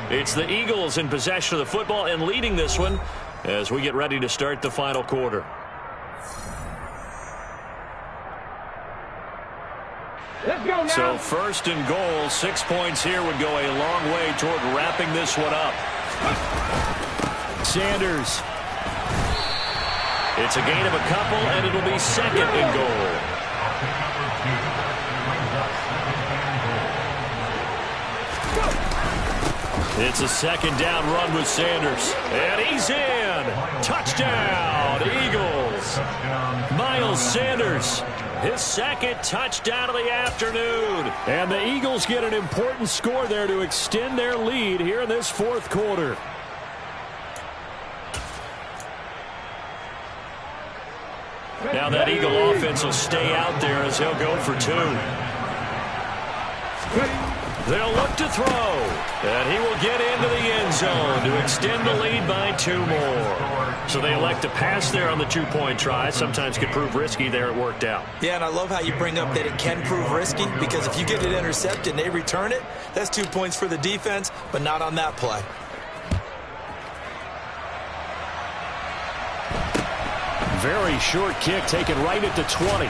It's the Eagles in possession of the football and leading this one as we get ready to start the final quarter. So 1st and goal, 6 points here would go a long way toward wrapping this one up. Sanders. It's a gain of a couple, and it'll be 2nd and goal. It's a 2nd down run with Sanders. And he's in. Touchdown, Eagles. Miles Sanders. His 2nd touchdown of the afternoon. And the Eagles get an important score there to extend their lead here in this 4th quarter. Now that Eagle offense will stay out there as he'll go for 2. They'll look to throw. And he will get into the end zone to extend the lead by 2 more. So they elect to pass there on the 2-point try. Sometimes could prove risky. There it worked out. Yeah, and I love how you bring up that it can prove risky, because if you get it intercepted and they return it, that's 2 points for the defense, but not on that play. Very short kick taken right at the 20.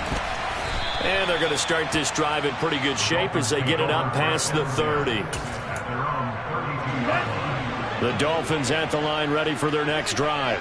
And they're going to start this drive in pretty good shape as they get it up past the 30. The Dolphins at the line ready for their next drive.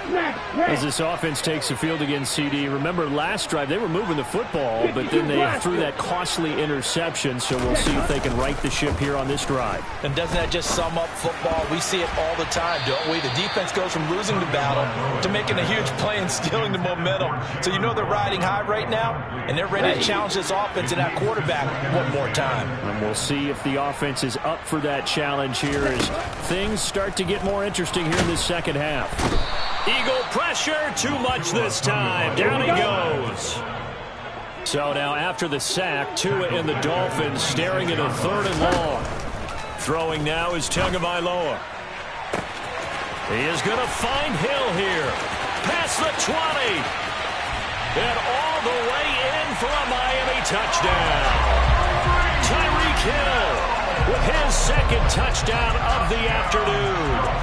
As this offense takes the field against CD, remember last drive they were moving the football, but then they threw that costly interception, so we'll see if they can right the ship here on this drive. And doesn't that just sum up football? We see it all the time, don't we? The defense goes from losing the battle to making a huge play and stealing the momentum. So you know they're riding high right now, and they're ready to challenge this offense and that quarterback one more time. And we'll see if the offense is up for that challenge here as things start to get more interesting here in this second half. Eagle pressure, too much this time. Down he goes. So now after the sack, Tua and the Dolphins staring at a 3rd and long. Throwing now is Tagovailoa. He is going to find Hill here. Past the 20. And all the way in for a Miami touchdown. Tyreek Hill with his 2nd touchdown of the afternoon.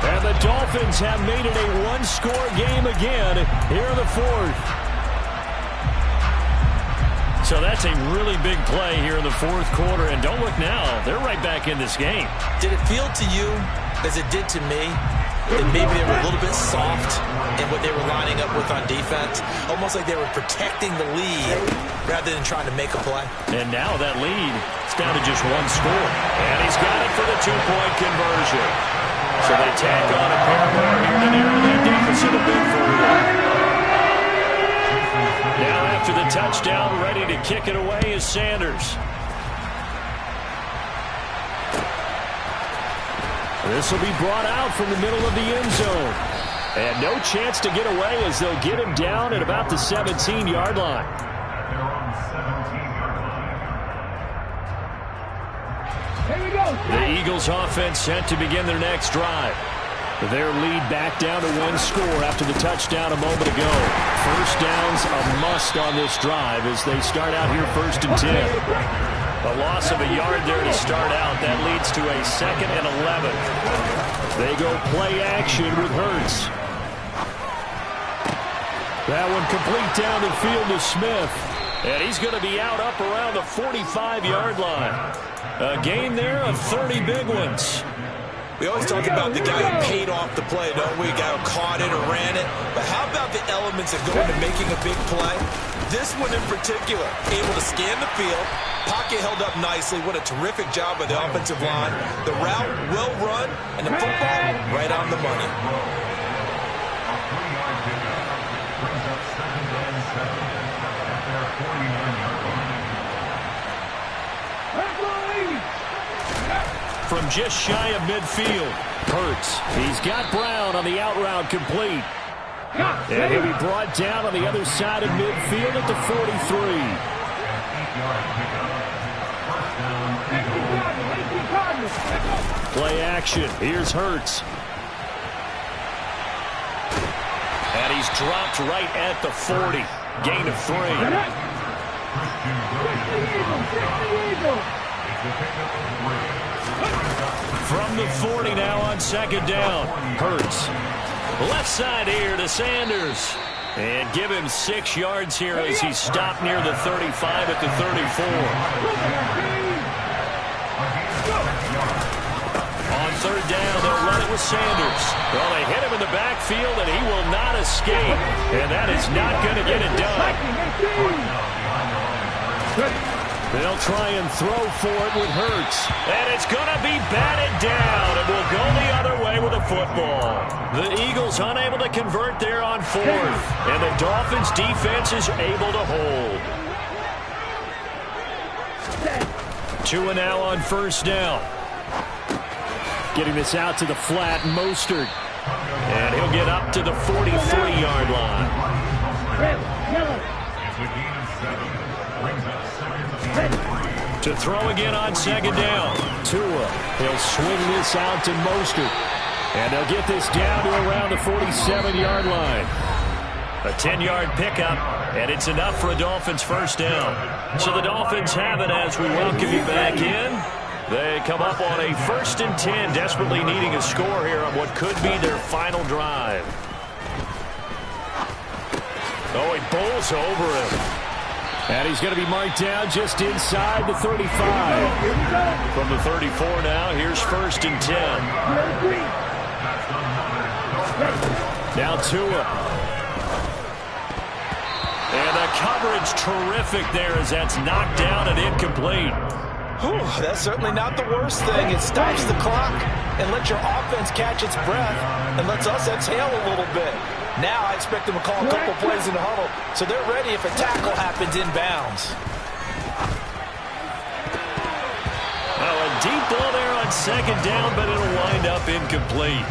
And the Dolphins have made it a 1-score game again here in the 4th. So that's a really big play here in the 4th quarter. And don't look now, they're right back in this game. Did it feel to you, as it did to me, that maybe they were a little bit soft in what they were lining up with on defense? Almost like they were protecting the lead rather than trying to make a play. And now that lead is down to just 1 score. And he's got it for the 2-point conversion. So they tack on a pair more here to narrow that deficit a bit further. Now after the touchdown, ready to kick it away is Sanders. This will be brought out from the middle of the end zone. And no chance to get away as they'll get him down at about the 17-yard line. Here we go. The Eagles offense set to begin their next drive. Their lead back down to 1 score after the touchdown a moment ago. First down's a must on this drive as they start out here 1st and 10. A loss of a yard there to start out. That leads to a 2nd and 11. They go play action with Hurts. That one complete down the field to Smith. And he's going to be out up around the 45-yard line. A gain there of 30 big ones. We always talk about the guy who paid off the play, don't we? The guy who caught it or ran it. But how about the elements that go into making a big play? This one in particular, able to scan the field, pocket held up nicely. What a terrific job by the offensive line. The route well run, and the football right on the money. From just shy of midfield, Hurts. He's got Brown on the out route complete. And he'll be brought down on the other side of midfield at the 43. Play action. Here's Hurts. And he's dropped right at the 40. Gain of 3. From the 40 now on 2nd down. Hurts. Left side here to Sanders. And give him 6 yards here as he's stopped near the 35 at the 34. On 3rd down, they'll run it with Sanders. Well, they hit him in the backfield, and he will not escape. And that is not going to get it done. They'll try and throw for it with Hurts. And it's going to be batted down. And will go the other way with the football. The Eagles unable to convert there on 4th. And the Dolphins defense is able to hold. Tua now on 1st down. Getting this out to the flat, Mostert. And he'll get up to the 43-yard line. To throw again on 2nd down. Tua. He'll swing this out to Mostert. And they'll get this down to around the 47-yard line. A 10-yard pickup, and it's enough for a Dolphins 1st down. So the Dolphins have it as we welcome you back in. They come up on a 1st and 10, desperately needing a score here on what could be their final drive. Oh, he bowls over him. And he's going to be marked down just inside the 35. From the 34 now, here's 1st and 10. Now Tua. And the coverage terrific there as that's knocked down and incomplete. Whew, that's certainly not the worst thing. It stops the clock and lets your offense catch its breath and lets us exhale a little bit. Now I expect them to call a couple plays in the huddle so they're ready if a tackle happens inbounds. Oh, a deep ball there on second down, but it'll wind up incomplete.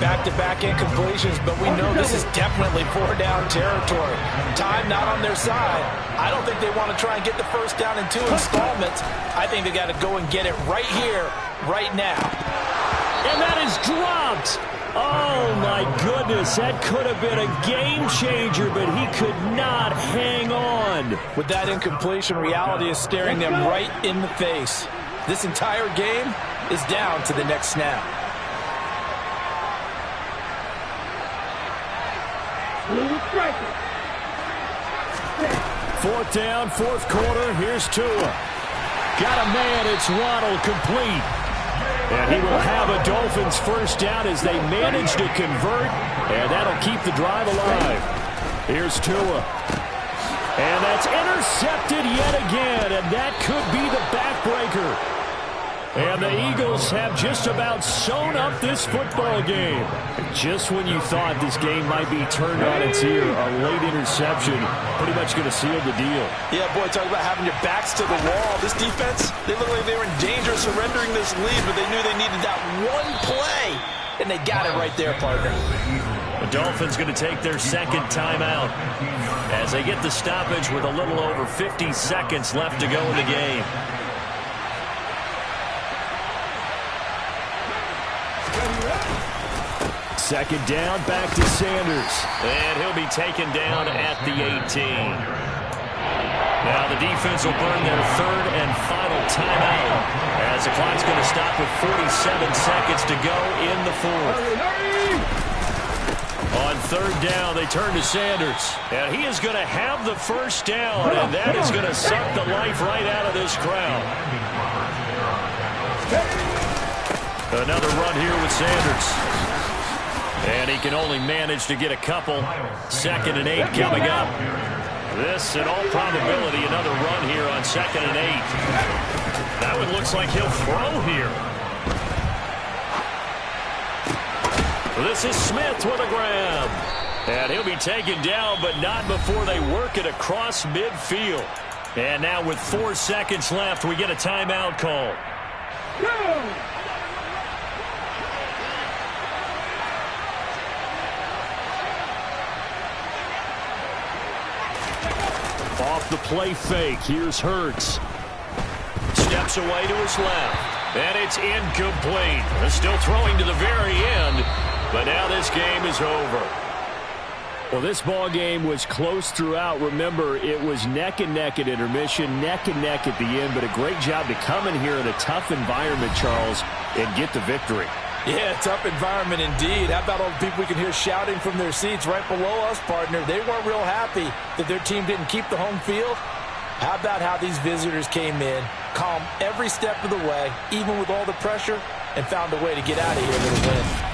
Back-to-back incompletions, but we know this is definitely four-down territory. Time not on their side. I don't think they want to try and get the first down in 2 installments. I think they got to go and get it right here, right now. And that is dropped. Oh, my goodness. That could have been a game changer, but he could not hang on. With that incompletion, reality is staring them right in the face. This entire game is down to the next snap. Fourth down, fourth quarter. Here's Tua. Got a man. It's Waddle, complete. And he will have a Dolphins first down as they manage to convert. And that'll keep the drive alive. Here's Tua. And that's intercepted yet again. And that could be the backbreaker. And the Eagles have just about sewn up this football game. Just when you thought this game might be turned on its ear, a late interception pretty much going to seal the deal. Yeah, boy, talk about having your backs to the wall. This defense, they look like they were in danger of surrendering this lead, but they knew they needed that one play, and they got it right there, partner. The Dolphins going to take their second timeout as they get the stoppage with a little over 50 seconds left to go in the game. Second down, back to Sanders. And he'll be taken down at the 18. Now the defense will burn their third and final timeout as the clock's going to stop with 47 seconds to go in the fourth. On third down, they turn to Sanders. And he is going to have the first down, and that is going to suck the life right out of this crowd. Another run here with Sanders. And he can only manage to get a couple. 2nd and 8 coming up. This, in all probability, another run here on 2nd and 8. That one looks like he'll throw here. This is Smith with a grab. And he'll be taken down, but not before they work it across midfield. And now with 4 seconds left, we get a timeout call. Off the play fake. Here's Hurts. Steps away to his left. And it's incomplete. They're still throwing to the very end. But now this game is over. Well, this ball game was close throughout. Remember, it was neck and neck at intermission, neck and neck at the end. But a great job to come in here in a tough environment, Charles, and get the victory. Yeah, tough environment indeed. How about all the people we can hear shouting from their seats right below us, partner? They weren't real happy that their team didn't keep the home field. How about how these visitors came in, calm every step of the way, even with all the pressure, and found a way to get out of here with a win.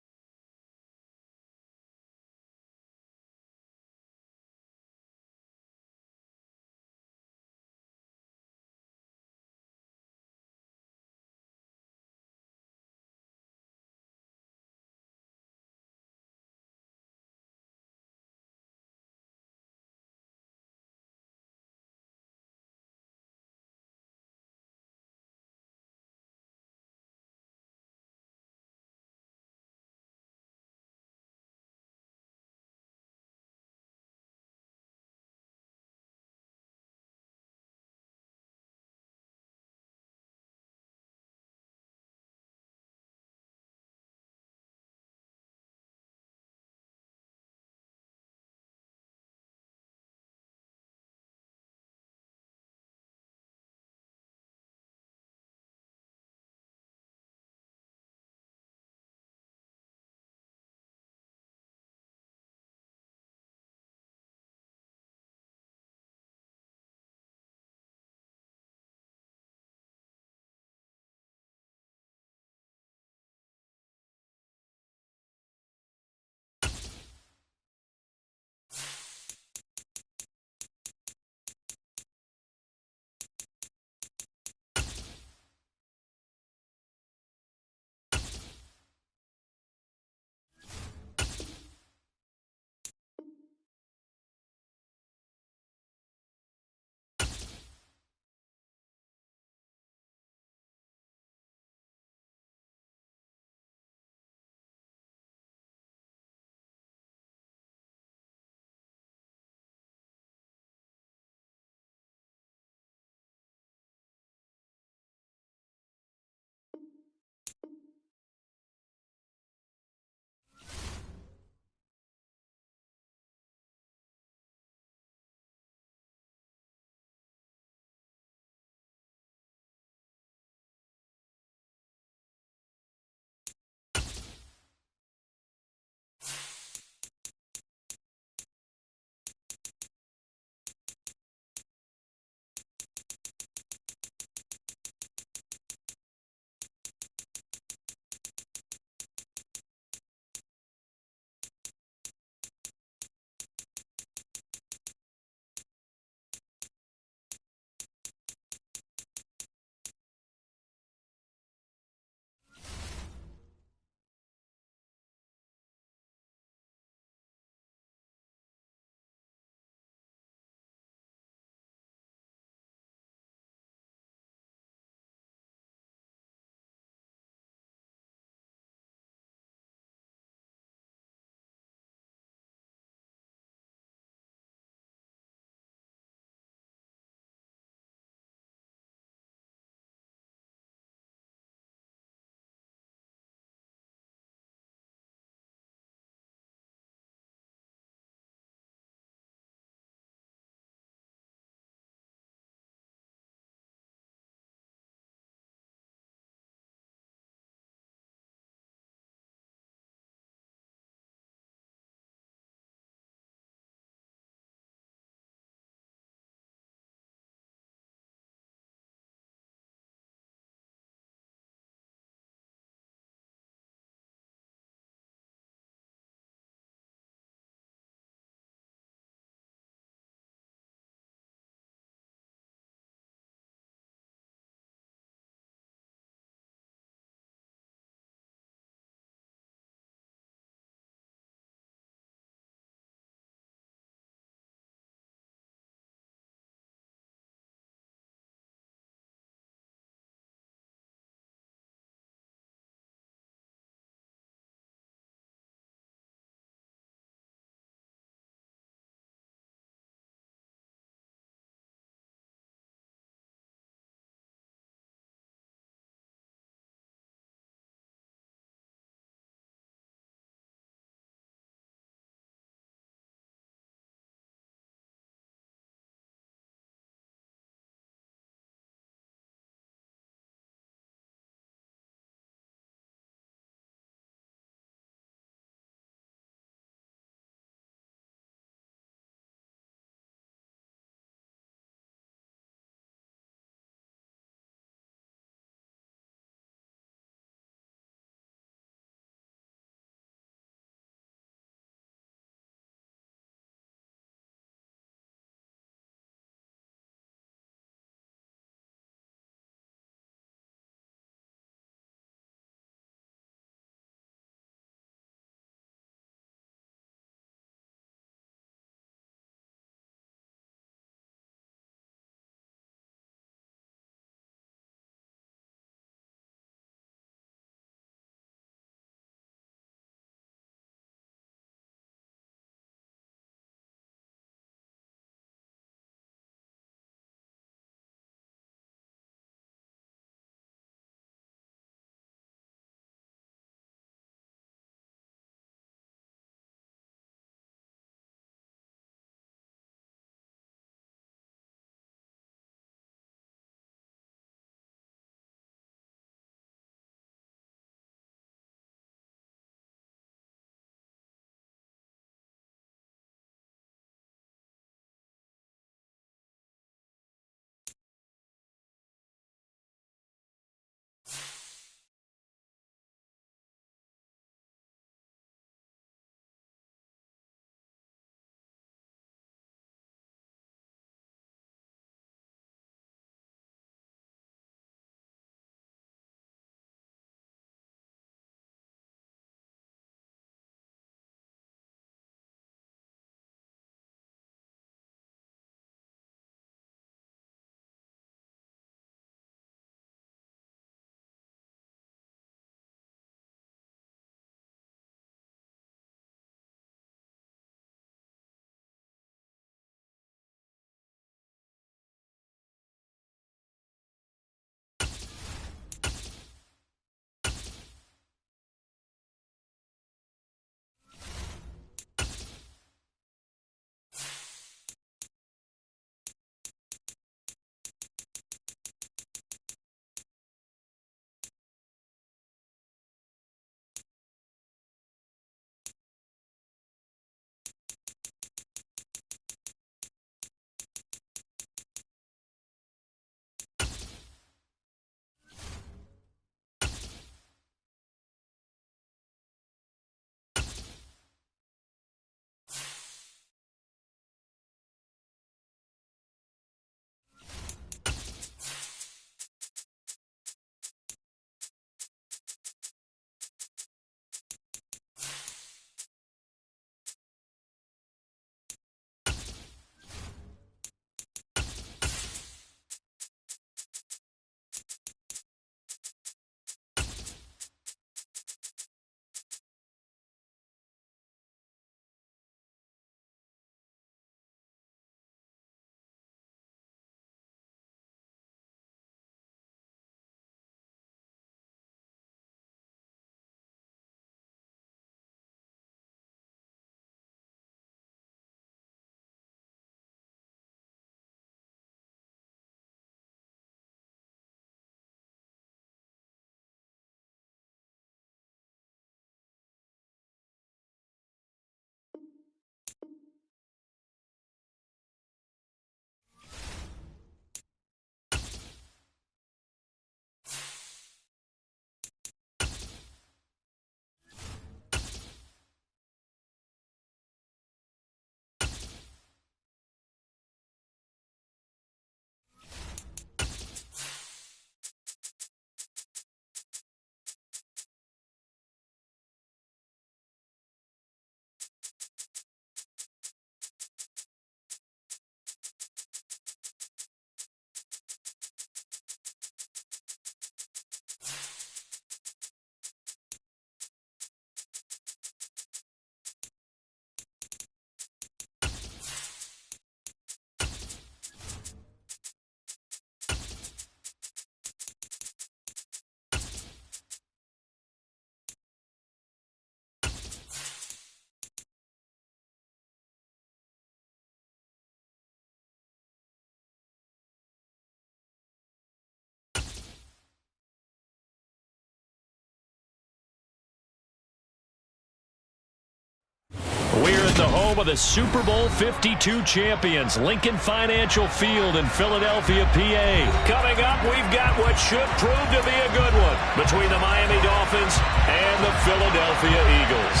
We're at the home of the Super Bowl 52 champions, Lincoln Financial Field in Philadelphia, PA. Coming up, we've got what should prove to be a good one between the Miami Dolphins and the Philadelphia Eagles.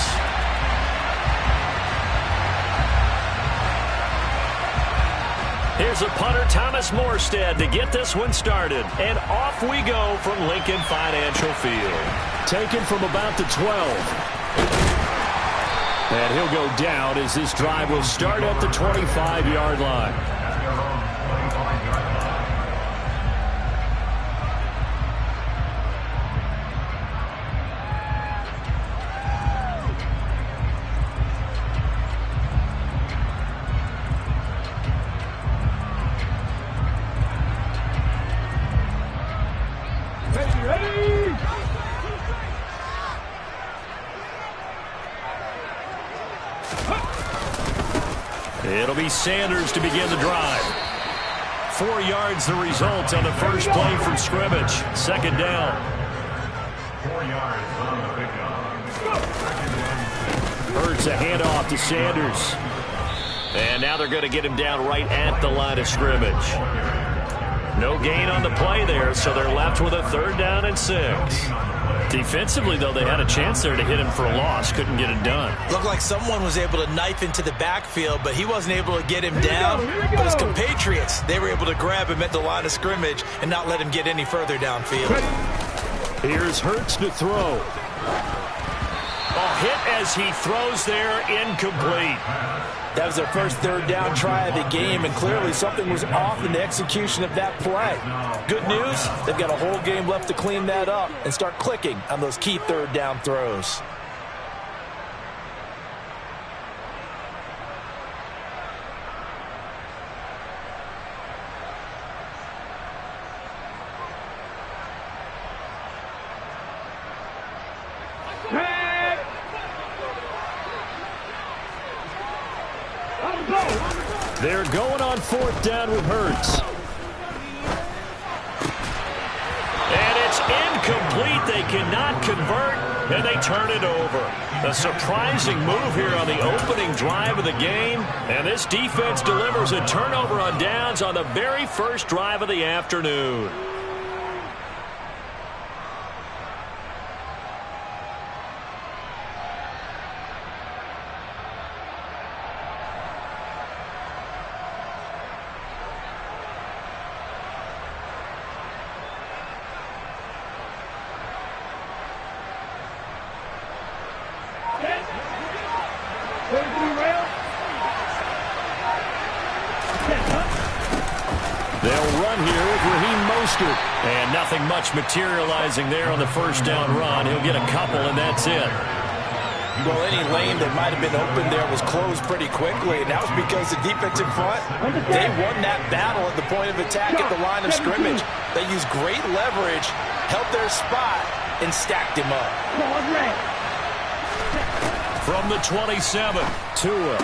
Here's a punter, Thomas Morstead, to get this one started. And off we go from Lincoln Financial Field. Taken from about the 12. And he'll go down as this drive will start at the 25-yard line. It'll be Sanders to begin the drive. 4 yards the result on the first play from scrimmage. Second down. 4 yards on the pickup. Hurts a handoff to Sanders. And now they're going to get him down right at the line of scrimmage. No gain on the play there, so they're left with a 3rd down and 6. Defensively, though, they had a chance there to hit him for a loss. Couldn't get it done. Looked like someone was able to knife into the backfield, but he wasn't able to get him down. But his compatriots, they were able to grab him at the line of scrimmage and not let him get any further downfield. Here's Hurts to throw. A hit as he throws there, incomplete. That was their first 3rd down try of the game, and clearly something was off in the execution of that play. Good news, they've got a whole game left to clean that up and start clicking on those key 3rd down throws. They're going on 4th down with Hurts. And it's incomplete. They cannot convert, and they turn it over. A surprising move here on the opening drive of the game. And this defense delivers a turnover on downs on the very first drive of the afternoon. They'll run here with Raheem Mostert. And nothing much materializing there on the first down run. He'll get a couple, and that's it. Well, any lane that might have been open there was closed pretty quickly, and that was because the defense in front, they won that battle at the point of attack at the line of scrimmage. They used great leverage, held their spot, and stacked him up. From the 27, Tua.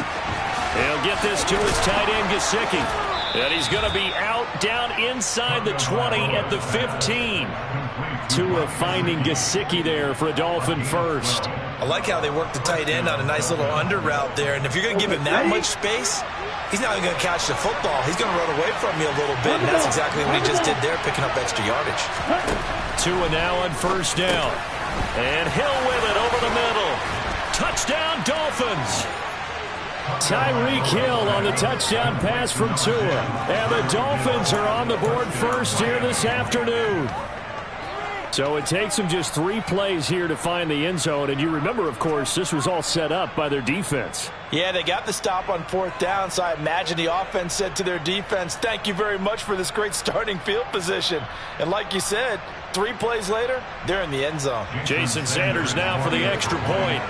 He'll get this to his tight end, Gesicki. And he's going to be out down inside the 20 at the 15. Tua finding Gesicki there for a Dolphin first. I like how they work the tight end on a nice little under route there. And if you're going to give him that much space, he's not even going to catch the football. He's going to run away from you a little bit, and that's exactly what he just did there, picking up extra yardage. Tua now on first down. And Hill with it over the middle. Touchdown, Dolphins. Tyreek Hill on the touchdown pass from Tua. And the Dolphins are on the board first here this afternoon. So it takes them just 3 plays here to find the end zone. And you remember, of course, this was all set up by their defense. Yeah, they got the stop on 4th down, so I imagine the offense said to their defense, thank you very much for this great starting field position. And like you said, 3 plays later, they're in the end zone. Jason Sanders now for the extra point.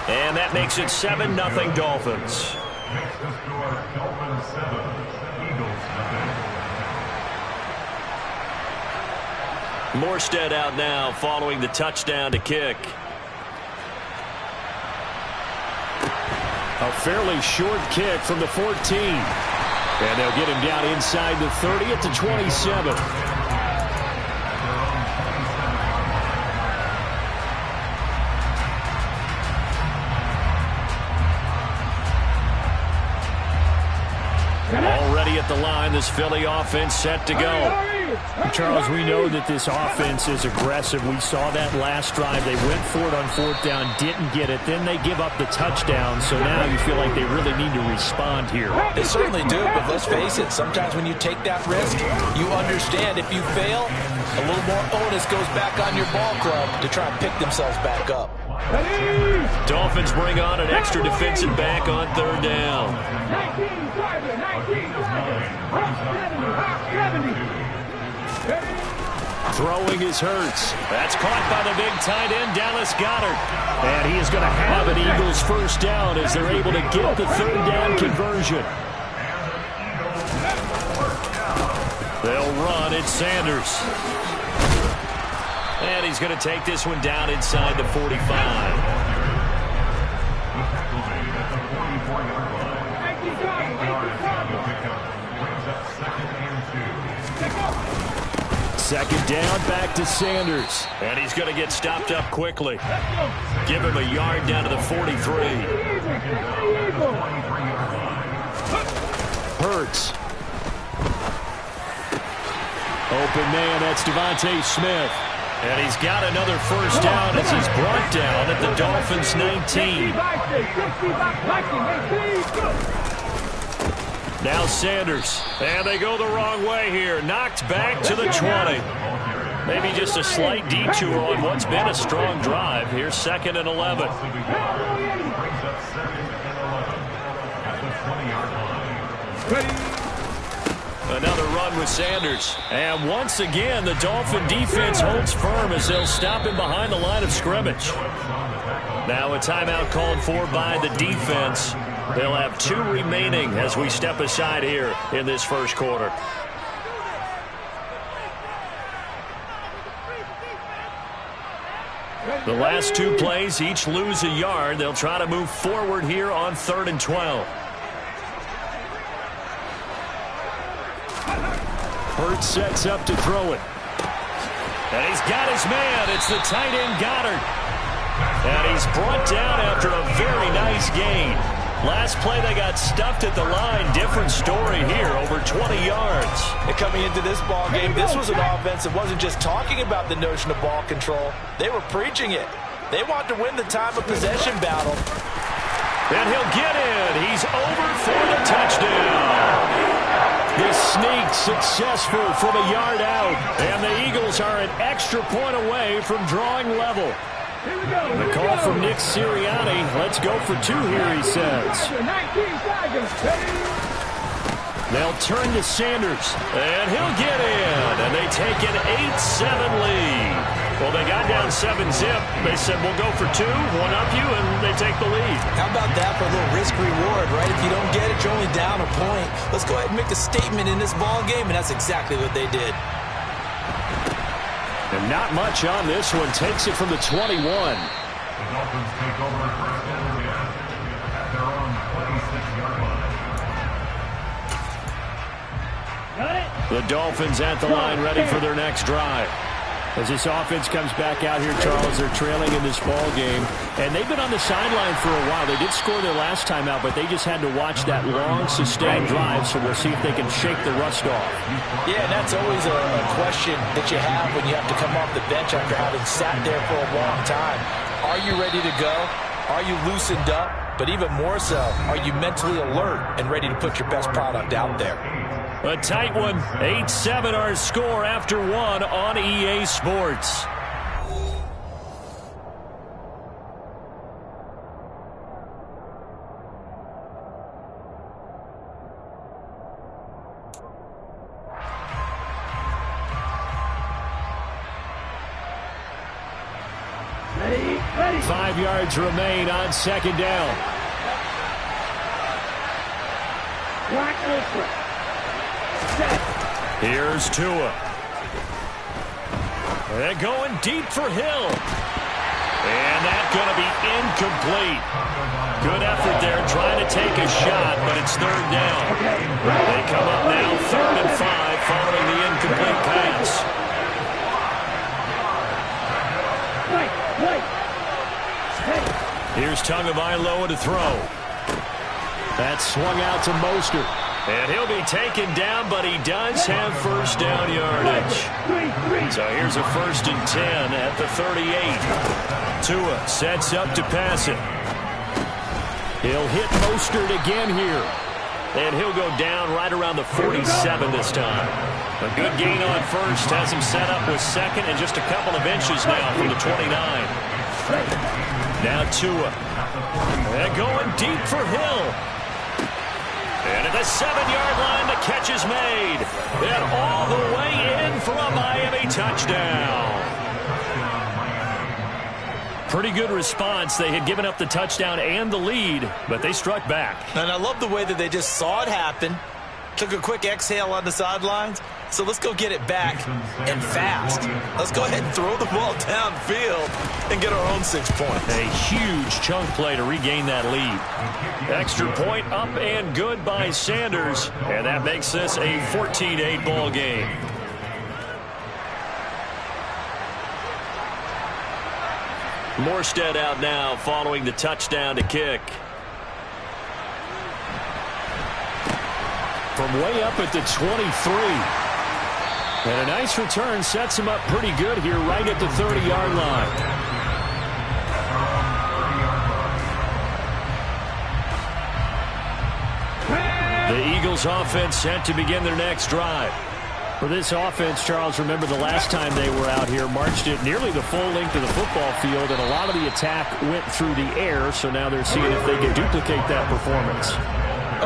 And that makes it 7-0 Dolphins. Next to score, Dolphins 7, Eagles nothing. Morstead out now following the touchdown to kick. A fairly short kick from the 14. And they'll get him down inside the 30 at the 27. find this Philly offense set to go. Charles, we know that this offense is aggressive. We saw that last drive. They went for it on fourth down, didn't get it. Then they give up the touchdown. So now you feel like they really need to respond here. They certainly do, but let's face it. Sometimes when you take that risk, you understand if you fail, a little more onus goes back on your ball club to try and pick themselves back up. Dolphins bring on an extra defensive back on third down. 19, Throwing is Hurts. That's caught by the big tight end, Dallas Goedert. And he is going to have an Eagles first down as they're able to get the third down conversion. They'll run. It's Sanders. And he's going to take this one down inside the 45. Second down, back to Sanders. And he's going to get stopped up quickly. Give him a yard down to the 43. Hurts. Open man, that's Devontae Smith. And he's got another first down as he's brought down at the Dolphins' 19. Now Sanders. And they go the wrong way here. Knocked back to the 20. Maybe just a slight detour on what's been a strong drive. Here's 2nd and 11. Another run with Sanders. And once again, the Dolphin defense holds firm as they'll stop him behind the line of scrimmage. Now a timeout called for by the defense. They'll have 2 remaining as we step aside here in this first quarter. The last 2 plays each lose a yard. They'll try to move forward here on 3rd and 12. Hurts sets up to throw it. And he's got his man. It's the tight end Goddard. And he's brought down after a very nice gain. Last play, they got stuffed at the line. Different story here, over 20 yards. And coming into this ball game, this was an offense that wasn't just talking about the notion of ball control. They were preaching it. They want to win the time of possession battle. And he'll get in. He's over for the touchdown. The sneak successful from a yard out. And the Eagles are an extra point away from drawing level. The call from Nick Sirianni. Let's go for 2 here, he says. They'll turn to Sanders, and he'll get in. And they take an 8-7 lead. Well, they got down 7-zip. They said, we'll go for 2, one up you, and they take the lead. How about that for a little risk-reward, right? If you don't get it, you're only down a point. Let's go ahead and make a statement in this ball game, and that's exactly what they did. And not much on this one. Takes it from the 21. The Dolphins take over first and 10 at their own 26-yard line. The Dolphins at the line, ready for their next drive. As this offense comes back out here, Charles, they're trailing in this ball game. And they've been on the sideline for a while. They did score their last time out, but they just had to watch that long, sustained drive. So we'll see if they can shake the rust off. Yeah, and that's always a question that you have when you have to come off the bench after having sat there for a long time. Are you ready to go? Are you loosened up? But even more so, are you mentally alert and ready to put your best product out there? A tight one. 8-7 our score after 1 on EA Sports. Ready. 5 yards remain on 2nd down. Black ultra. Here's Tua. They're going deep for Hill. And that's going to be incomplete. Good effort there trying to take a shot, but it's 3rd down. They come up now 3rd and 5 following the incomplete pass. Here's Tagovailoa to throw. That's swung out to Mostert. And he'll be taken down, but he does have first down yardage. So here's a 1st and 10 at the 38. Tua sets up to pass it. He'll hit Mostert again here. And he'll go down right around the 47 this time. A good gain on first has him set up with second and just a couple of inches now from the 29. Now Tua. And going deep for Hill. And at the 7-yard line, the catch is made. And all the way in for a Miami touchdown. Pretty good response. They had given up the touchdown and the lead, but they struck back. And I love the way that they just saw it happen, took a quick exhale on the sidelines. So let's go get it back and fast. Let's go ahead and throw the ball downfield and get our own 6 points. A huge chunk play to regain that lead. Extra point up and good by Sanders, and that makes this a 14-8 ball game. Morstead out now following the touchdown to kick. From way up at the 23. And a nice return sets him up pretty good here right at the 30-yard line. The Eagles offense set to begin their next drive. For this offense, Charles, remember the last time they were out here, marched it nearly the full length of the football field, and a lot of the attack went through the air, so now they're seeing if they can duplicate that performance.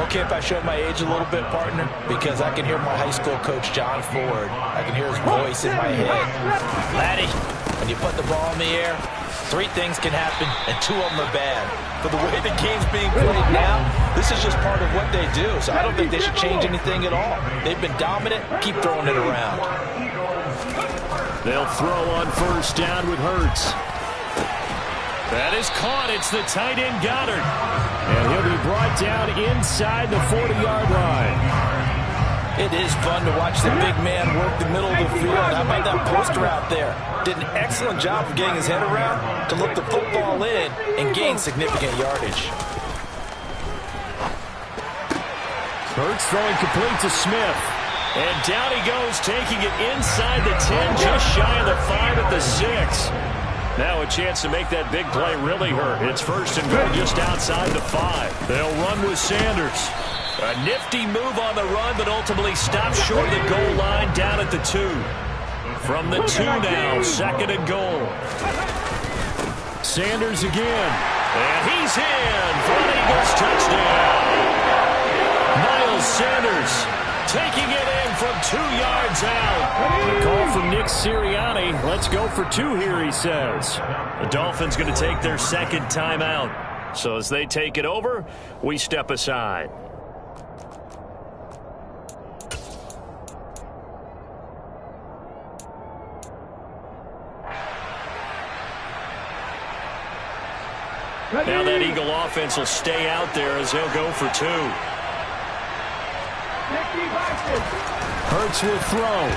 Okay, if I show my age a little bit, partner, because I can hear my high school coach, John Ford. I can hear his voice in my head. Laddie, when you put the ball in the air, 3 things can happen, and 2 of them are bad. For the way the game's being played now, this is just part of what they do, so I don't think they should change anything at all. They've been dominant. Keep throwing it around. They'll throw on first down with Hurts. That is caught. It's the tight end Goddard. And he'll be brought down inside the 40-yard line. It is fun to watch the big man work the middle of the field. How about that poster out there? Did an excellent job of getting his head around to look the football in and gain significant yardage. Hurts throwing complete to Smith. And down he goes, taking it inside the 10, just shy of the 5 at the 6. Now a chance to make that big play really hurt. It's 1st and goal just outside the 5. They'll run with Sanders. A nifty move on the run, but ultimately stopped short of the goal line down at the 2. From the 2 now, 2nd and goal. Sanders again. And he's in for an Eagles touchdown. Miles Sanders taking it in from 2 yards out. A call from Nick Sirianni. Let's go for 2 here, he says. The Dolphins going to take their 2nd timeout. So as they take it over, we step aside. Now that Eagle offense will stay out there as they'll go for 2. Hurts will throw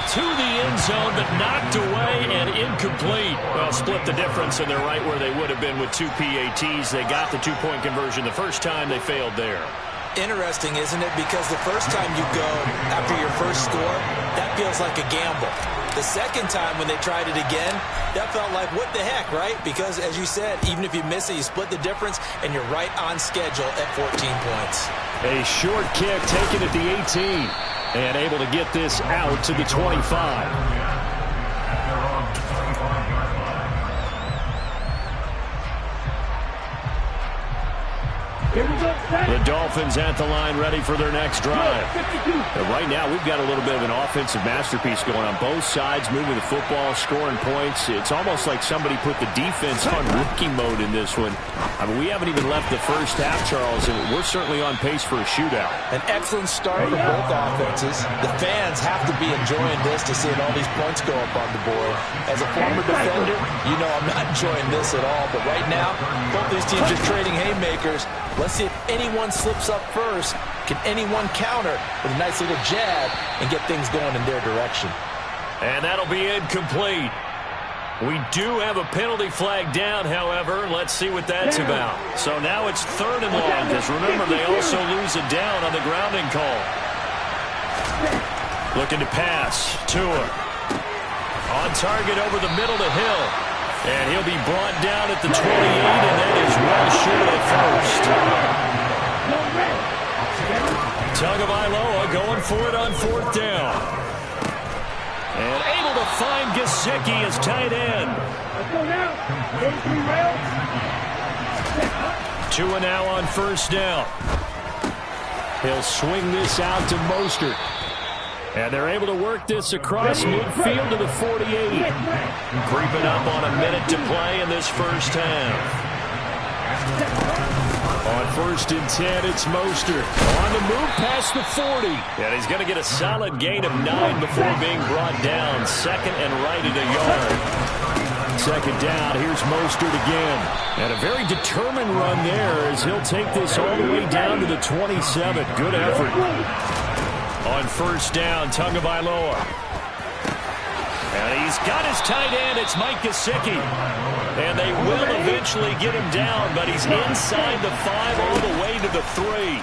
to the end zone, but knocked away and incomplete. Well, split the difference, and they're right where they would have been with 2 PATs. They got the 2-point conversion the first time. They failed there. Interesting, isn't it? Because the first time you go after your first score, that feels like a gamble. The second time when they tried it again, that felt like, what the heck, right? Because, as you said, even if you miss it, you split the difference, and you're right on schedule at 14 points. A short kick taken at the 18, and able to get this out to the 25. The Dolphins at the line ready for their next drive. Right now, we've got a little bit of an offensive masterpiece going on both sides, moving the football, scoring points. It's almost like somebody put the defense on rookie mode in this one. I mean, we haven't even left the first half, Charles, and we're certainly on pace for a shootout. An excellent start for both offenses. The fans have to be enjoying this to see all these points go up on the board. As a former defender, you know I'm not enjoying this at all. But right now, both these teams are trading haymakers. Let's see if anyone slips up first. Can anyone counter with a nice little jab and get things going in their direction? And that'll be incomplete. We do have a penalty flag down, however. Let's see what that's about. So now it's 3rd and long, because remember, they also lose a down on the grounding call. Looking to pass. Tua. On target over the middle to Hill. And he'll be brought down at the 28, and that is well short of first. Tagovailoa going for it on 4th down. And able to find Gesicki as tight end. Tua now on 1st down. He'll swing this out to Mostert. And they're able to work this across midfield to the 48. Creeping up on a minute to play in this first half. On 1st and 10, it's Mostert. On the move past the 40. And he's going to get a solid gain of 9 before being brought down. 2nd and right at a yard. 2nd down, here's Mostert again. And a very determined run there as he'll take this all the way down to the 27. Good effort. On 1st down, Tagovailoa. And he's got his tight end. It's Mike Gesicki. And they will eventually get him down, but he's inside the 5 all the way to the 3.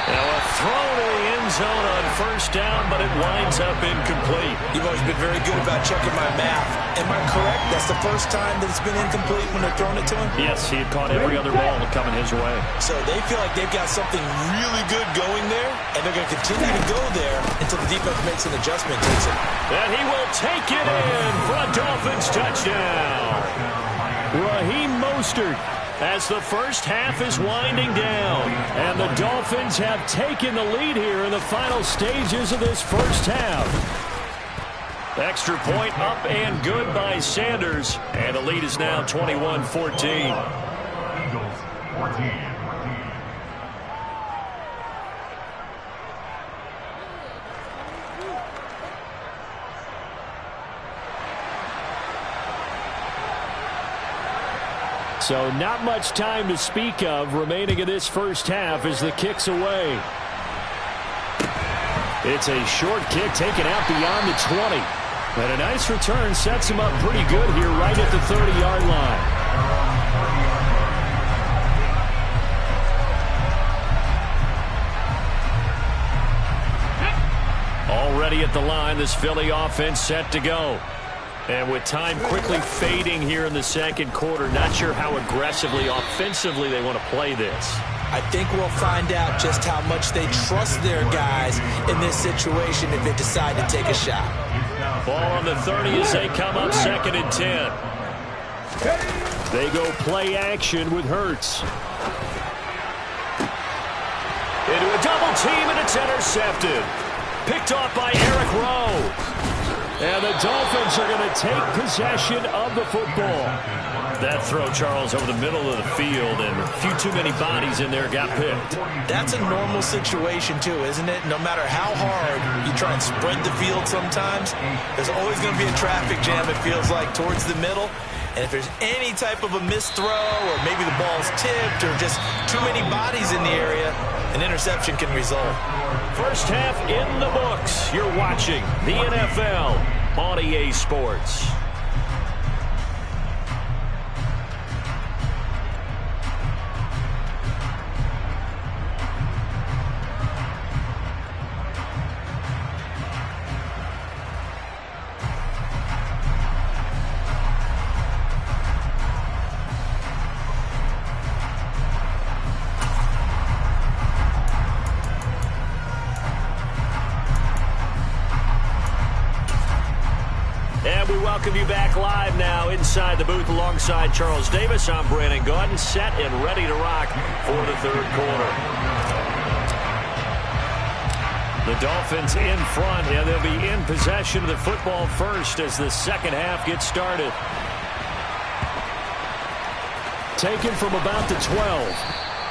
Now a throw to the end zone on 1st down, but it winds up incomplete. You've always been very good about checking my math. Am I correct? That's the first time that it's been incomplete when they're throwing it to him? Yes, he had caught every other ball coming his way. So they feel like they've got something really good going there, and they're going to continue to go there until the defense makes an adjustment, takes it. And he will take it in for a Dolphins touchdown. Raheem Mostert, as the first half is winding down. And the Dolphins have taken the lead here in the final stages of this first half. Extra point up and good by Sanders. And the lead is now 21-14. Eagles 14. So not much time to speak of remaining in this first half as the kick's away. It's a short kick taken out beyond the 20. And a nice return sets him up pretty good here right at the 30-yard line. Already at the line, this Philly offense set to go. And with time quickly fading here in the 2nd quarter, not sure how aggressively, offensively they want to play this. I think we'll find out just how much they trust their guys in this situation if they decide to take a shot. Ball on the 30 as they come up 2nd and 10. They go play action with Hurts. Into a double team, and it's intercepted. Picked off by Eric Rowe. And the Dolphins are going to take possession of the football. That throw, Charles, over the middle of the field, and a few too many bodies in there got picked. That's a normal situation, too, isn't it? No matter how hard you try and spread the field sometimes, there's always going to be a traffic jam, it feels like, towards the middle. And if there's any type of a missed throw, or maybe the ball's tipped, or just too many bodies in the area, an interception can result. First half in the books. You're watching the NFL on EA Sports. Welcome you back live now inside the booth alongside Charles Davis. I'm Brandon Gaudin, set and ready to rock for the 3rd quarter. The Dolphins in front, and they'll be in possession of the football first as the 2nd half gets started. Taken from about the 12.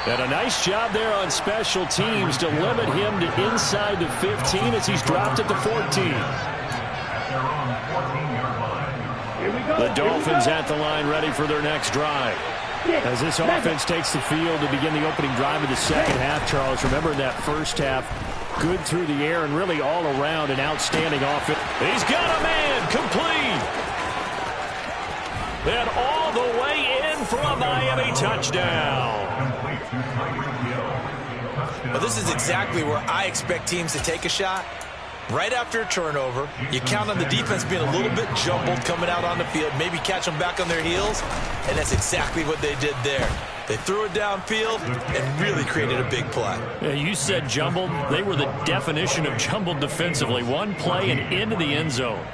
And a nice job there on special teams to limit him to inside the 15 as he's dropped at the 14. The Dolphins at the line ready for their next drive. As this offense takes the field to begin the opening drive of the 2nd half, Charles, remember in that first half, good through the air and really all around an outstanding offense. He's got a man complete. touchdown. Well, this is exactly where I expect teams to take a shot. Right after a turnover, you count on the defense being a little bit jumbled coming out on the field, maybe catch them back on their heels, and that's exactly what they did there. They threw it downfield and really created a big play. Yeah, you said jumbled. They were the definition of jumbled defensively. One play and into the end zone.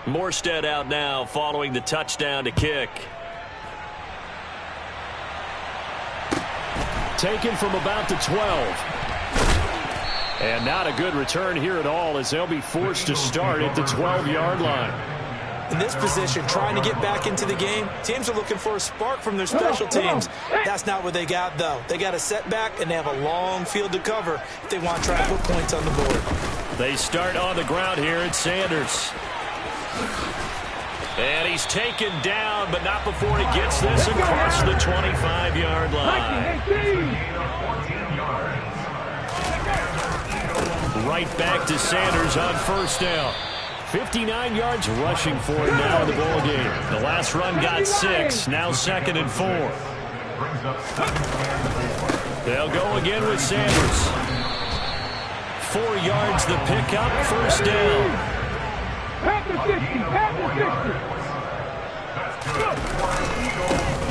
Morstead out now following the touchdown to kick. Taken from about the 12. And not a good return here at all as they'll be forced to start at the 12-yard line. In this position, trying to get back into the game, teams are looking for a spark from their special teams. That's not what they got, though. They got a setback, and they have a long field to cover if they want to try to put points on the board. They start on the ground here at Sanders. And he's taken down, but not before he gets this across the 25-yard line. Right back to Sanders on first down. 59 yards rushing for him now in the ball game. The last run got 6, now 2nd and 4. They'll go again with Sanders. 4 yards the pickup, first down.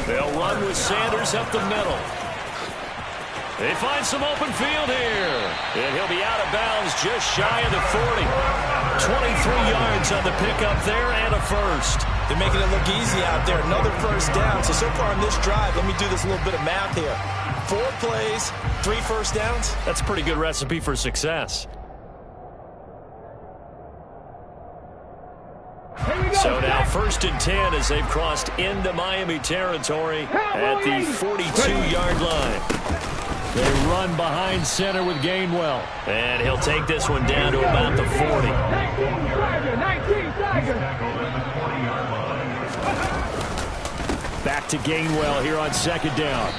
They'll run with Sanders up the middle. They find some open field here. And he'll be out of bounds just shy of the 40. 23 yards on the pickup there and a first. They're making it look easy out there. Another first down. So far on this drive, let me do this little bit of math here. 4 plays, 3 first downs. That's a pretty good recipe for success. So now 1st and 10 as they've crossed into Miami territory at the 42-yard line. They run behind center with Gainwell. And he'll take this one down to about the 40. Back to Gainwell here on 2nd down.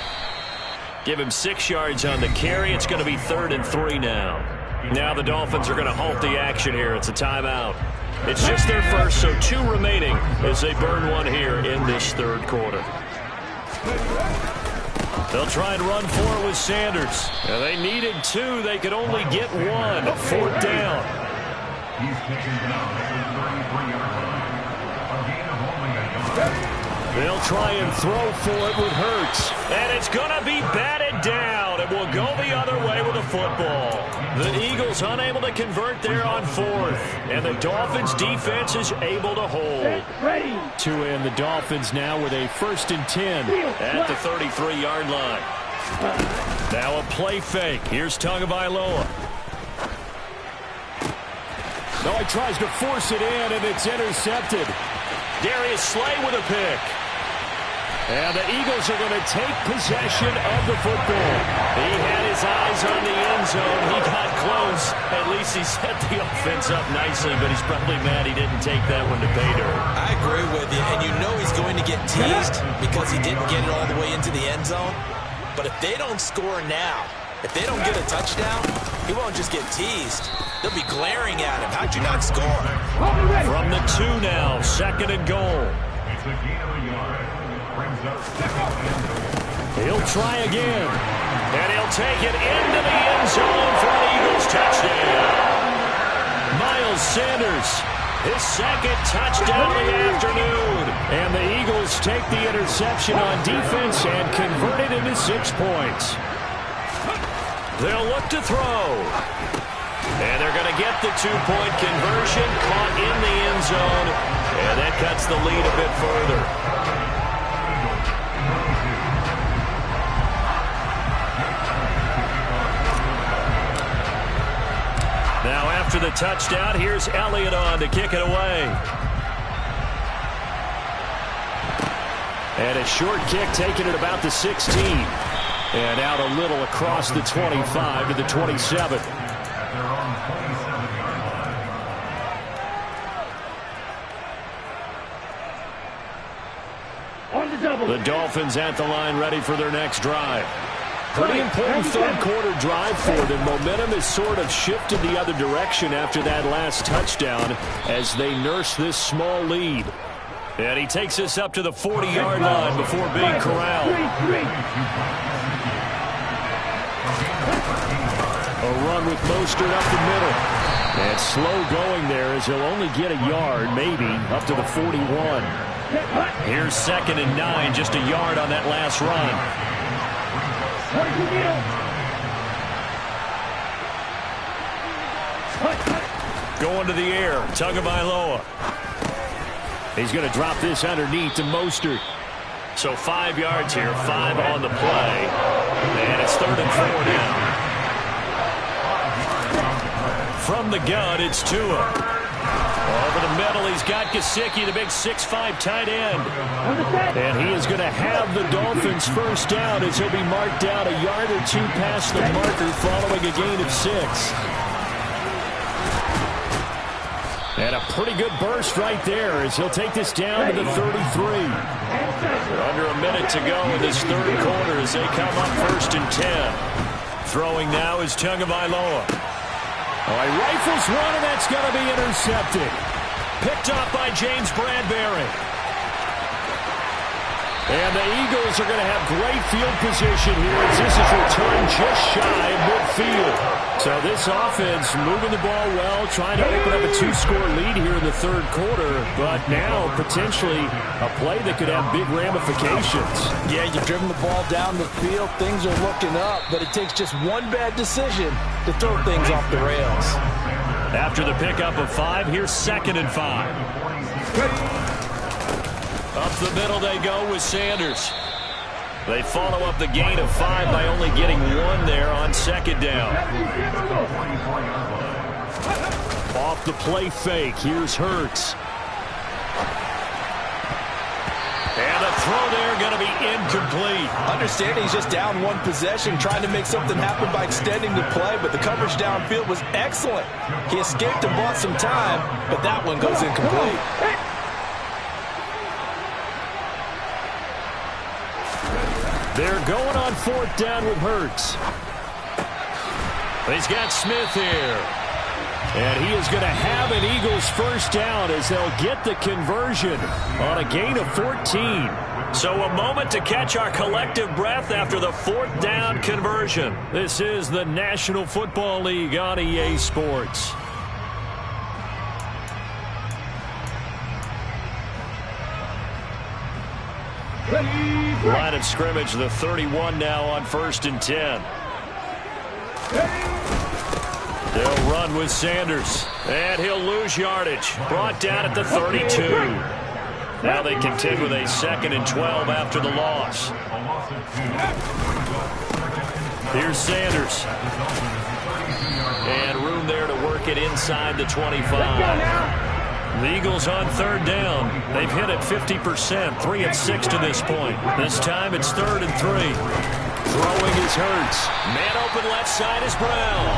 Give him 6 yards on the carry. It's going to be 3rd and 3 now. Now the Dolphins are going to halt the action here. It's a timeout. It's just their first, so 2 remaining as they burn one here in this 3rd quarter. They'll try and run for it with Sanders. Now they needed 2. They could only get 1. 4th down. He's taken down at the 33-yard line. A gain of only a yard. They'll try and throw for it with Hurts. And it's going to be batted down. It will go the other way with a football. The Eagles unable to convert there on 4th. And the Dolphins defense is able to hold. To end the Dolphins now with a 1st and 10 at the 33-yard line. Now a play fake. Here's Tagovailoa. No, he tries to force it in, and it's intercepted. Darius Slay with a pick. And the Eagles are going to take possession of the football. He had his eyes on the end zone. He got close. At least he set the offense up nicely, but he's probably mad he didn't take that one to pay dirt. I agree with you, and you know he's going to get teased because he didn't get it all the way into the end zone. But if they don't score now, if they don't get a touchdown, he won't just get teased. They'll be glaring at him. How'd you not score? From the 2 now, 2nd and goal. It's a gain of a yard. Brings up 2nd and goal. He'll try again. And he'll take it into the end zone for an Eagles touchdown. Miles Sanders, his 2nd touchdown of the afternoon. And the Eagles take the interception on defense and convert it into 6 points. They'll look to throw. And they're going to get the 2-point conversion, caught in the end zone, and that cuts the lead a bit further. Now after the touchdown, here's Elliott on to kick it away. And a short kick taken at about the 16. And out a little across the 25 to the 27. The Dolphins at the line ready for their next drive. Pretty important third-quarter drive for them. Momentum has sort of shifted the other direction after that last touchdown as they nurse this small lead. And he takes us up to the 40-yard line before being corralled. A run with Mostert up the middle. And slow going there as he'll only get a yard, maybe, up to the 41. Here's 2nd and 9, just a yard on that last run. Going to the air, Tagovailoa. He's going to drop this underneath to Mostert. So 5 yards here, 5 on the play. And it's 3rd and 4 now. From the gun, it's Tua. Over the middle, he's got Gesicki, the big 6'5" tight end. And he is going to have the Dolphins first down as he'll be marked down a yard or two past the marker following a gain of 6. And a pretty good burst right there as he'll take this down to the 33. Under a minute to go in this third quarter as they come up 1st and 10. Throwing now is Tagovailoa. Oh, he rifles one, and that's going to be intercepted. Picked off by James Bradbury. And the Eagles are going to have great field position here as this is returned just shy of midfield. So this offense moving the ball well, trying to open up a 2-score lead here in the third quarter, but now potentially a play that could have big ramifications. Yeah, you've driven the ball down the field. Things are looking up, but it takes just one bad decision to throw things off the rails. After the pickup of 5, here's 2nd and 5. Up the middle they go with Sanders. They follow up the gain of 5 by only getting 1 there on 2nd down. Off the play fake, here's Hurts. And a throw there going to be incomplete. Understanding he's just down 1 possession, trying to make something happen by extending the play, but the coverage downfield was excellent. He escaped and bought some time, but that one goes incomplete. They're going on 4th down with Hurts. He's got Smith here. And he is going to have an Eagles first down as they'll get the conversion on a gain of 14. So a moment to catch our collective breath after the 4th down conversion. This is the National Football League on EA Sports. Line of scrimmage, the 31 now on 1st and 10. They'll run with Sanders, and he'll lose yardage. Brought down at the 32. Now they contend with a 2nd and 12 after the loss. Here's Sanders. And room there to work it inside the 25. The Eagles on 3rd down. They've hit it 50%, 3 of 6 to this point. This time it's 3rd and 3. Throwing is Hurts. Man open left side is Brown.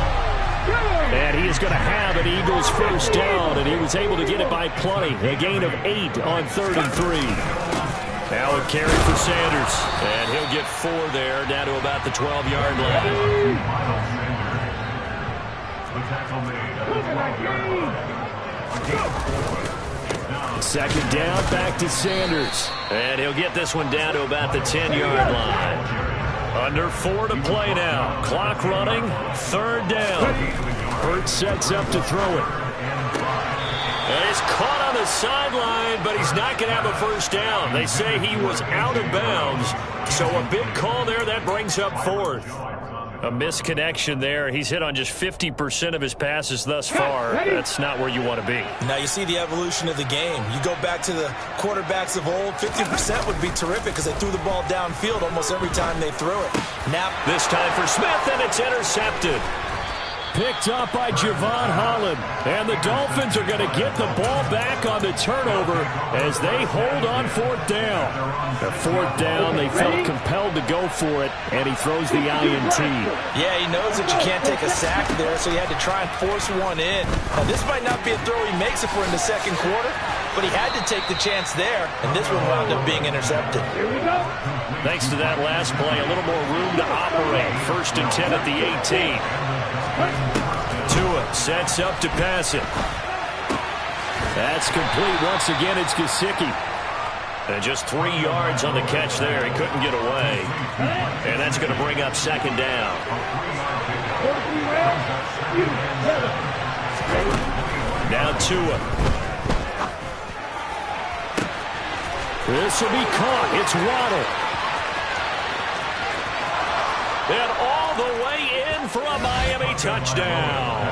And he is going to have an Eagles first down, and he was able to get it by plenty. A gain of 8 on 3rd and 3. Now a carry for Sanders, and he'll get 4 there, down to about the 12-yard line. 2nd down, back to Sanders. And he'll get this one down to about the 10-yard line. Under 4 to play now. Clock running, 3rd down. Hurts sets up to throw it. And he's caught on the sideline, but he's not going to have a first down. They say he was out of bounds. So a big call there, that brings up 4th. A misconnection there. He's hit on just 50% of his passes thus far. That's not where you want to be. Now you see the evolution of the game. You go back to the quarterbacks of old, 50% would be terrific because they threw the ball downfield almost every time they threw it. Now this time for Smith, and it's intercepted. picked up by Javon Holland. And the Dolphins are going to get the ball back on the turnover as they hold on fourth down. The fourth down, they felt compelled to go for it, and he throws the INT. Yeah, he knows that you can't take a sack there, so he had to try and force one in. Now, this might not be a throw he makes if we're in the second quarter, but he had to take the chance there, and this one wound up being intercepted. Here we go. Thanks to that last play, a little more room to operate. 1st and 10 at the 18. Tua sets up to pass it. That's complete. Once again, it's Gesicki. And just 3 yards on the catch there. He couldn't get away. And that's going to bring up 2nd down. Now Tua. This will be caught. It's Waddle. And all the way in for a Miami touchdown.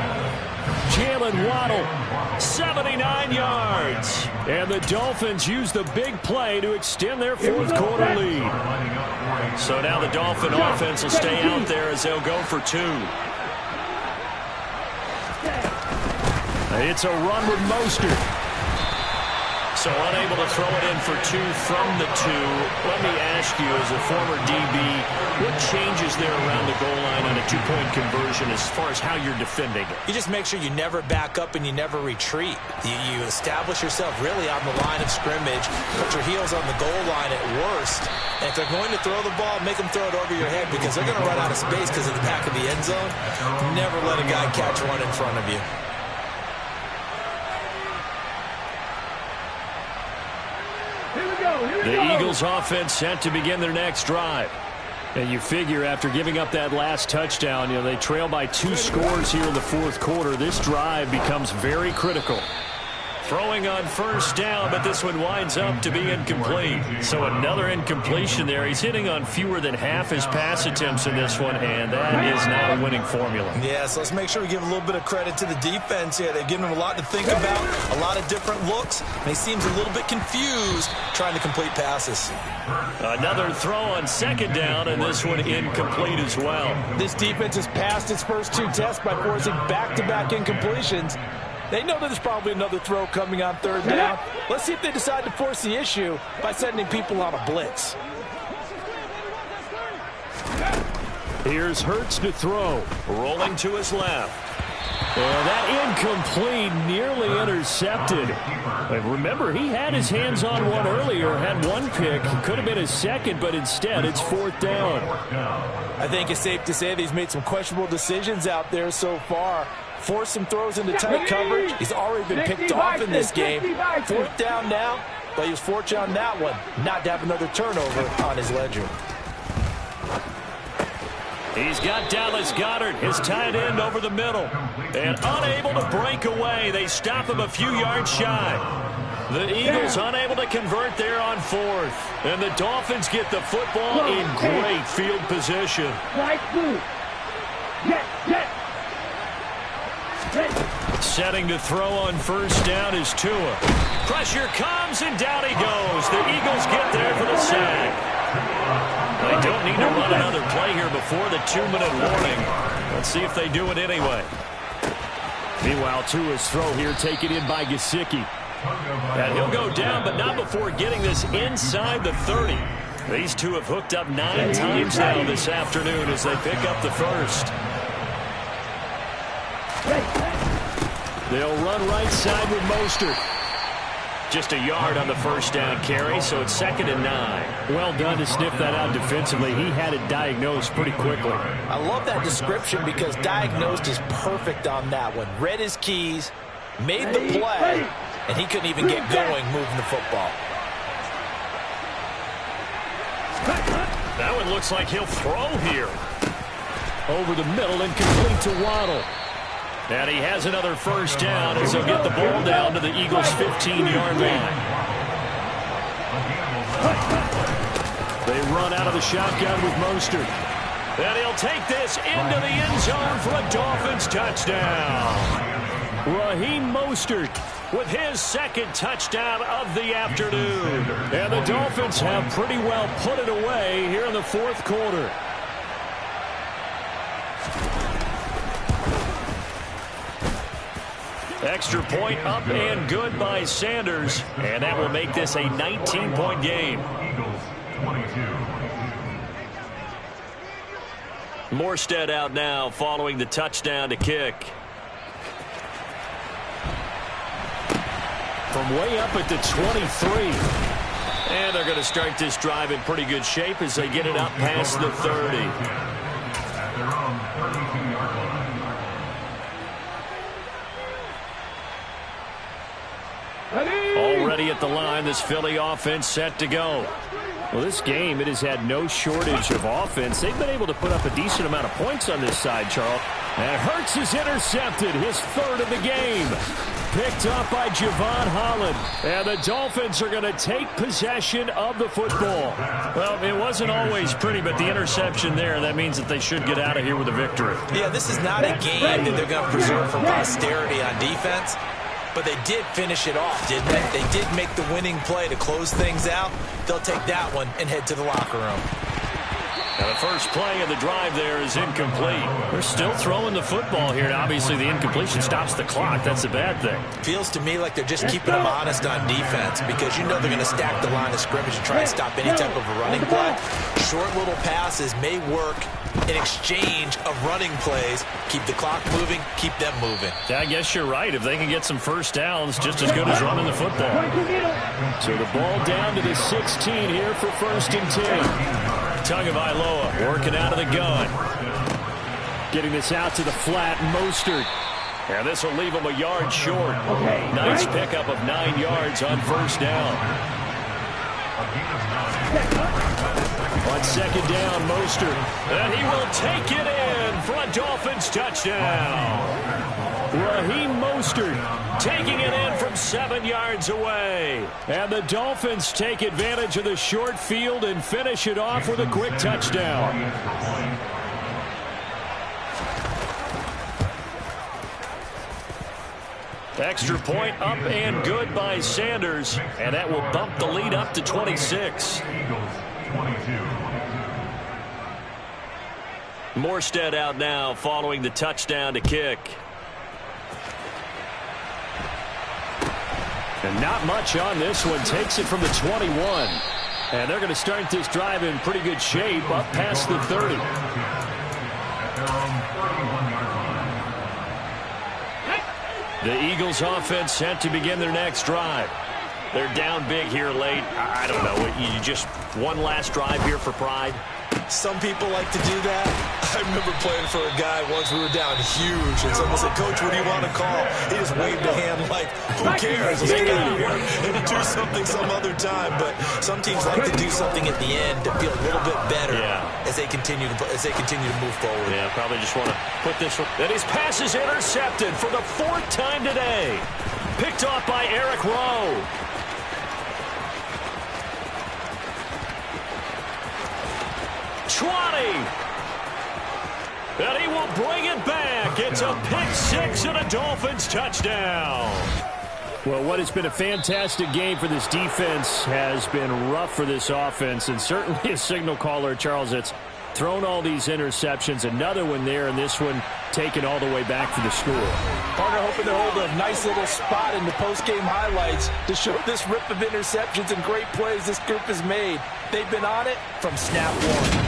Jalen Waddle, 79 yards. And the Dolphins use the big play to extend their fourth quarter lead. So now the Dolphin offense will stay out there as they'll go for 2. It's a run with Mostert. So unable to throw it in for 2 from the 2. Let me ask you, as a former DB, what changes there around the goal line on a 2-point conversion as far as how you're defending it? You just make sure you never back up and you never retreat. You establish yourself really on the line of scrimmage, put your heels on the goal line at worst. And if they're going to throw the ball, make them throw it over your head because they're going to run out of space because of the back of the end zone. Never let a guy catch one in front of you. The Eagles offense set to begin their next drive. And you figure after giving up that last touchdown, they trail by 2 scores here in the fourth quarter. This drive becomes very critical. Throwing on 1st down, but this one winds up to be incomplete. So another incompletion there. He's hitting on fewer than half his pass attempts in this one, and that is not a winning formula. Yeah, so let's make sure we give a little bit of credit to the defense here. They've given him a lot to think about, a lot of different looks, and he seems a little bit confused trying to complete passes. Another throw on 2nd down, and this one incomplete as well. This defense has passed its first 2 tests by forcing back-to-back incompletions. They know there's probably another throw coming on 3rd down. Let's see if they decide to force the issue by sending people on a blitz. Here's Hurts to throw. Rolling to his left. And that incomplete, nearly intercepted. And remember, he had his hands on one earlier, had 1 pick. Could have been his 2nd, but instead it's 4th down. I think it's safe to say that he's made some questionable decisions out there so far. Forced some throws into tight coverage. He's already been picked off in this game. 4th down now, but he was fortunate on that one not to have another turnover on his ledger. He's got Dallas Goedert, his tight end, over the middle. And unable to break away. They stop him a few yards shy. The Eagles unable to convert there on 4th. And the Dolphins get the football in great field position. Setting to throw on 1st down is Tua. Pressure comes, and down he goes. The Eagles get there for the sack. They don't need to run another play here before the 2-minute warning. Let's see if they do it anyway. Meanwhile, Tua's throw here taken in by Gesicki. And he'll go down, but not before getting this inside the 30. These two have hooked up 9 times now this afternoon as they pick up the 1st. They'll run right side with Mostert. Just a yard on the 1st down carry, so it's 2nd and 9. Well done to sniff that out defensively. He had it diagnosed pretty quickly. I love that description because diagnosed is perfect on that one. Read his keys, made the play, and he couldn't even get going moving the football. That one looks like he'll throw here. Over the middle and complete to Waddle. And he has another 1st down as they'll get the ball down to the Eagles' 15-yard line. They run out of the shotgun with Mostert. And he'll take this into the end zone for a Dolphins touchdown. Raheem Mostert with his 2nd touchdown of the afternoon. And the Dolphins have pretty well put it away here in the 4th quarter. Extra point up and good by Sanders, and that will make this a 19-point game. Eagles 22. Morstead out now following the touchdown to kick. From way up at the 23. And they're going to start this drive in pretty good shape as they get it up past the 30. At their own 32-yard line. Already at the line, this Philly offense set to go. Well, this game, it has had no shortage of offense. They've been able to put up a decent amount of points on this side, Charles. And Hurts is intercepted, his third of the game. Picked up by Javon Holland. And the Dolphins are going to take possession of the football. Well, it wasn't always pretty, but the interception there, that means that they should get out of here with a victory. Yeah, this is not a game that they're going to preserve for posterity on defense. But they did finish it off, didn't they? They did make the winning play to close things out. They'll take that one and head to the locker room. Now the first play of the drive there is incomplete. They're still throwing the football here. Now, obviously, the incompletion stops the clock. That's a bad thing. Feels to me like they're just keeping them honest on defense because you know they're going to stack the line of scrimmage and try and stop any type of a running play. Short little passes may work in exchange of running plays. Keep the clock moving, keep them moving. Yeah, I guess you're right. If they can get some first downs, just as good as running the football. So the ball down to the 16 here for 1st and 10. Tagovailoa working out of the gun. Getting this out to the flat, Mostert. And this will leave him a yard short. Nice pickup of 9 yards on first down. On second down, Mostert. And he will take it in for a Dolphins touchdown. Raheem Mostert taking it in from 7 yards away. And the Dolphins take advantage of the short field and finish it off with a quick touchdown. Extra point up and good by Sanders. And that will bump the lead up to 26. Eagles 22. Morstead out now following the touchdown to kick. And not much on this one. Takes it from the 21. And they're going to start this drive in pretty good shape up past the 30. At their own 31-yard line. The Eagles offense set to begin their next drive. They're down big here late. I don't know. You just one last drive here for pride? Some people like to do that. I remember playing for a guy once we were down huge, and someone said, "Coach, what do you want to call?" He just waved a hand like, "Who cares? Let's get out of here and do something some other time." But some teams like to do something at the end to feel a little bit better as they continue to move forward. Yeah, probably just want to put this one. And his pass is intercepted for the 4th time today. Picked off by Eric Rowe. And he will bring it back. It's a pick 6 and a Dolphins touchdown. Well, what has been a fantastic game for this defense has been rough for this offense, and certainly a signal caller, Charles, that's thrown all these interceptions. Another one there, and this one taken all the way back for the score. Partner hoping to hold a nice little spot in the post-game highlights to show this rip of interceptions and great plays this group has made. They've been on it from snap one.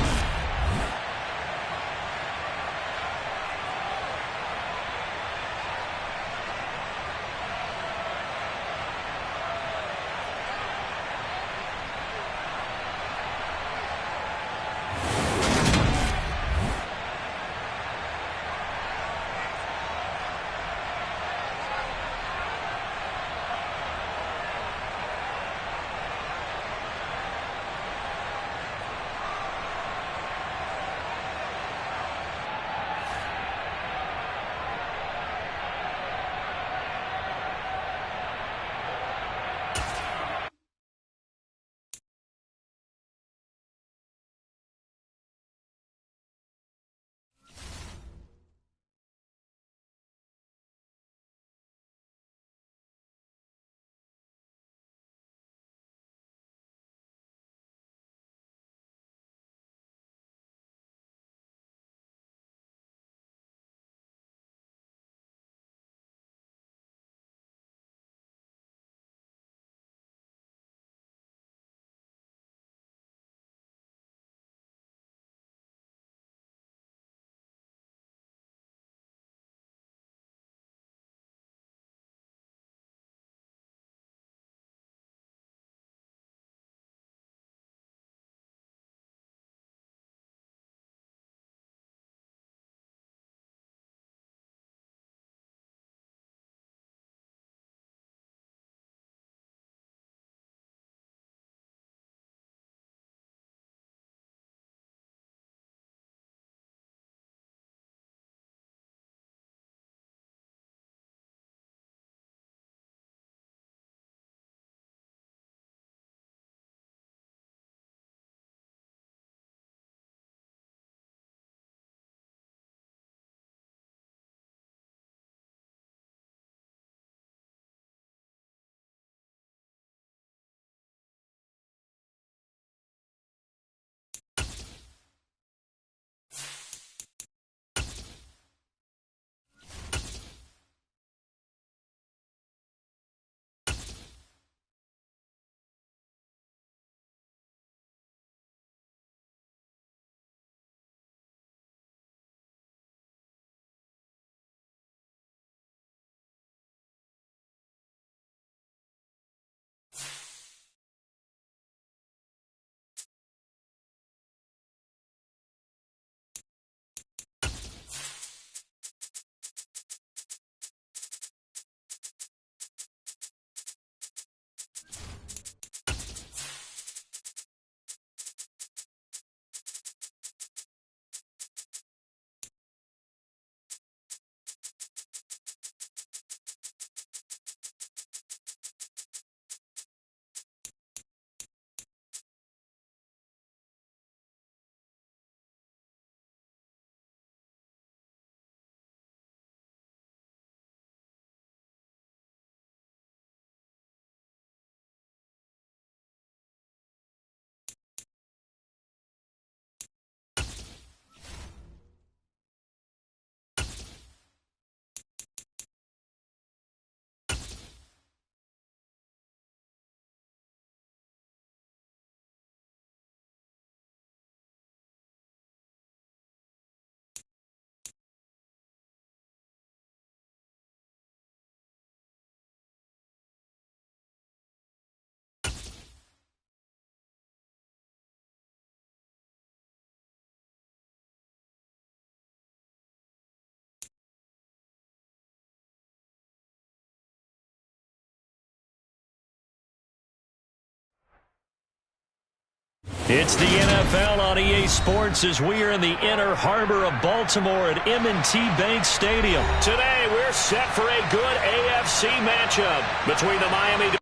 It's the NFL on EA Sports as we are in the inner harbor of Baltimore at M&T Bank Stadium. Today, we're set for a good AFC matchup between the Miami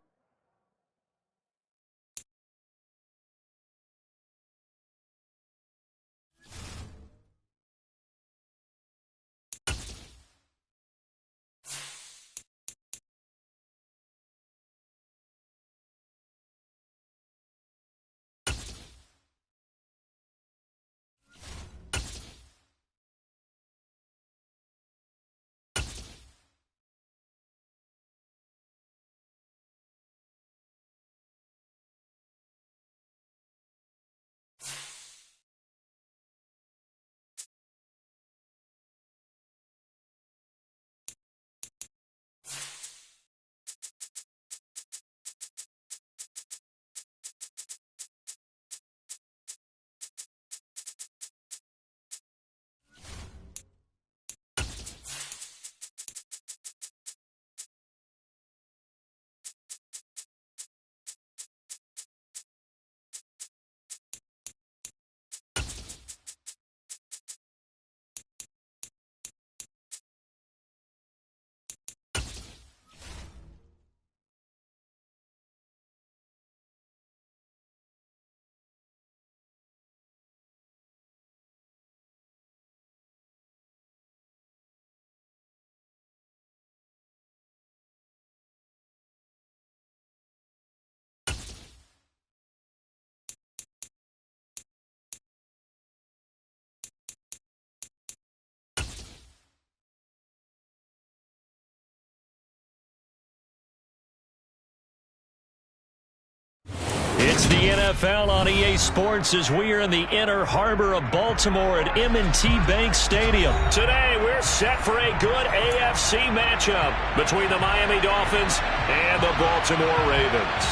It's the NFL on EA Sports as we are in the inner harbor of Baltimore at M&T Bank Stadium. Today, we're set for a good AFC matchup between the Miami Dolphins and the Baltimore Ravens.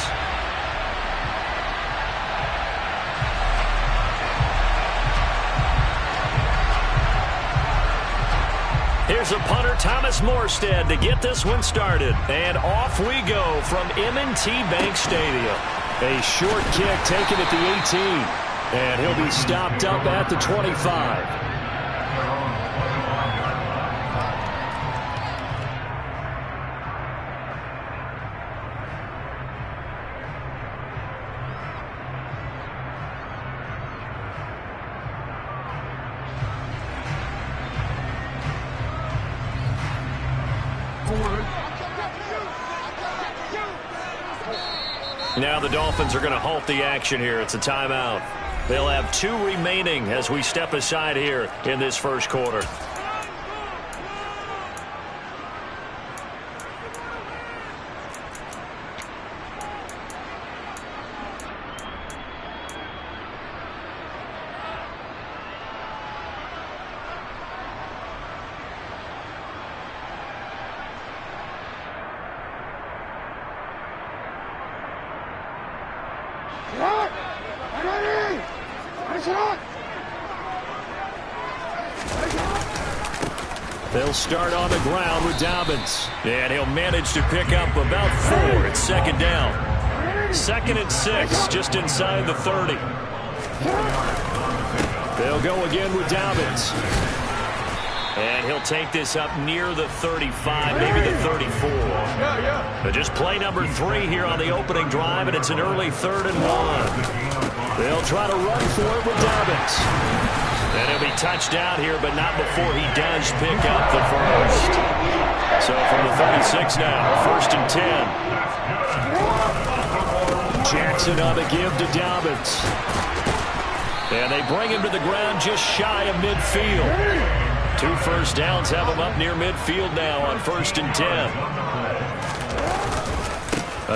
Here's a punter, Thomas Morstead, to get this one started. And off we go from M&T Bank Stadium. A short kick taken at the 18. And he'll be stopped up at the 25. Now the Dolphins are going to halt the action here. It's a timeout. They'll have 2 remaining as we step aside here in this first quarter. They'll start on the ground with Dobbins. And he'll manage to pick up about 4 at second down. 2nd and 6, just inside the 30. They'll go again with Dobbins. And he'll take this up near the 35, maybe the 34. But just play number 3 here on the opening drive, and it's an early 3rd and 1. They'll try to run for it with Dobbins. And he'll be touched out here, but not before he does pick up the first. So from the 36 now, 1st and 10. Jackson on the give to Dobbins. And they bring him to the ground just shy of midfield. 2 first downs have him up near midfield now on 1st and 10.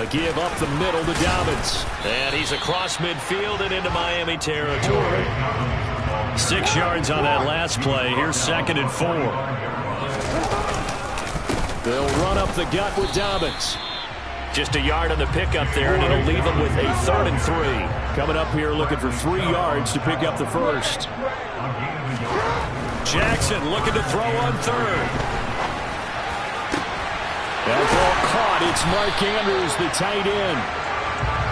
A give up the middle to Dobbins. And he's across midfield and into Miami territory. 6 yards on that last play. Here's 2nd and 4. They'll run up the gut with Dobbins. Just a yard on the pickup there, and it'll leave them with a 3rd and 3. Coming up here looking for 3 yards to pick up the first. Jackson looking to throw on 3rd. That ball caught. It's Mark Andrews, the tight end.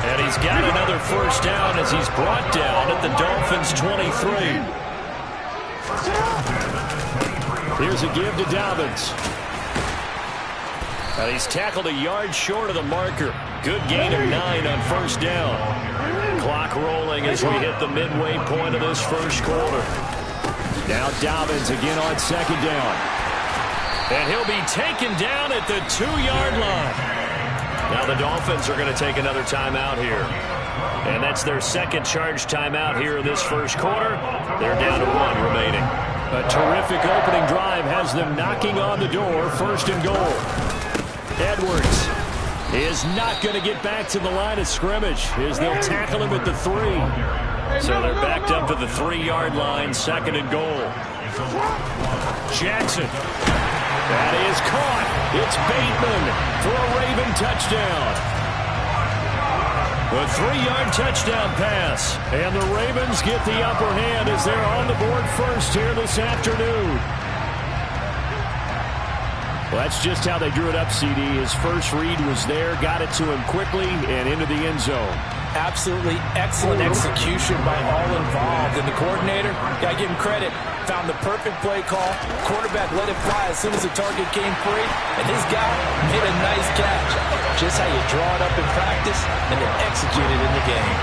And he's got another first down as he's brought down at the Dolphins' 23. Here's a give to Dobbins. And he's tackled a yard short of the marker. Good gain of 9 on first down. Clock rolling as we hit the midway point of this first quarter. Now Dobbins again on second down. And he'll be taken down at the 2-yard line. Now the Dolphins are going to take another timeout here. And that's their second charge timeout here in this first quarter. They're down to 1 remaining. A terrific opening drive has them knocking on the door, first and goal. Edwards is not going to get back to the line of scrimmage as they'll tackle him at the 3. So they're backed up to the 3-yard line, second and goal. Jackson. That is caught. It's Bateman for a Raven touchdown. A 3-yard touchdown pass. And the Ravens get the upper hand as they're on the board first here this afternoon. Well, that's just how they drew it up, CD. His first read was there, got it to him quickly, and into the end zone. Absolutely excellent execution by all involved. And the coordinator, got to give him credit, found the perfect play call. Quarterback let it fly as soon as the target came free, and his guy made a nice catch. Just how you draw it up in practice and then execute it in the game.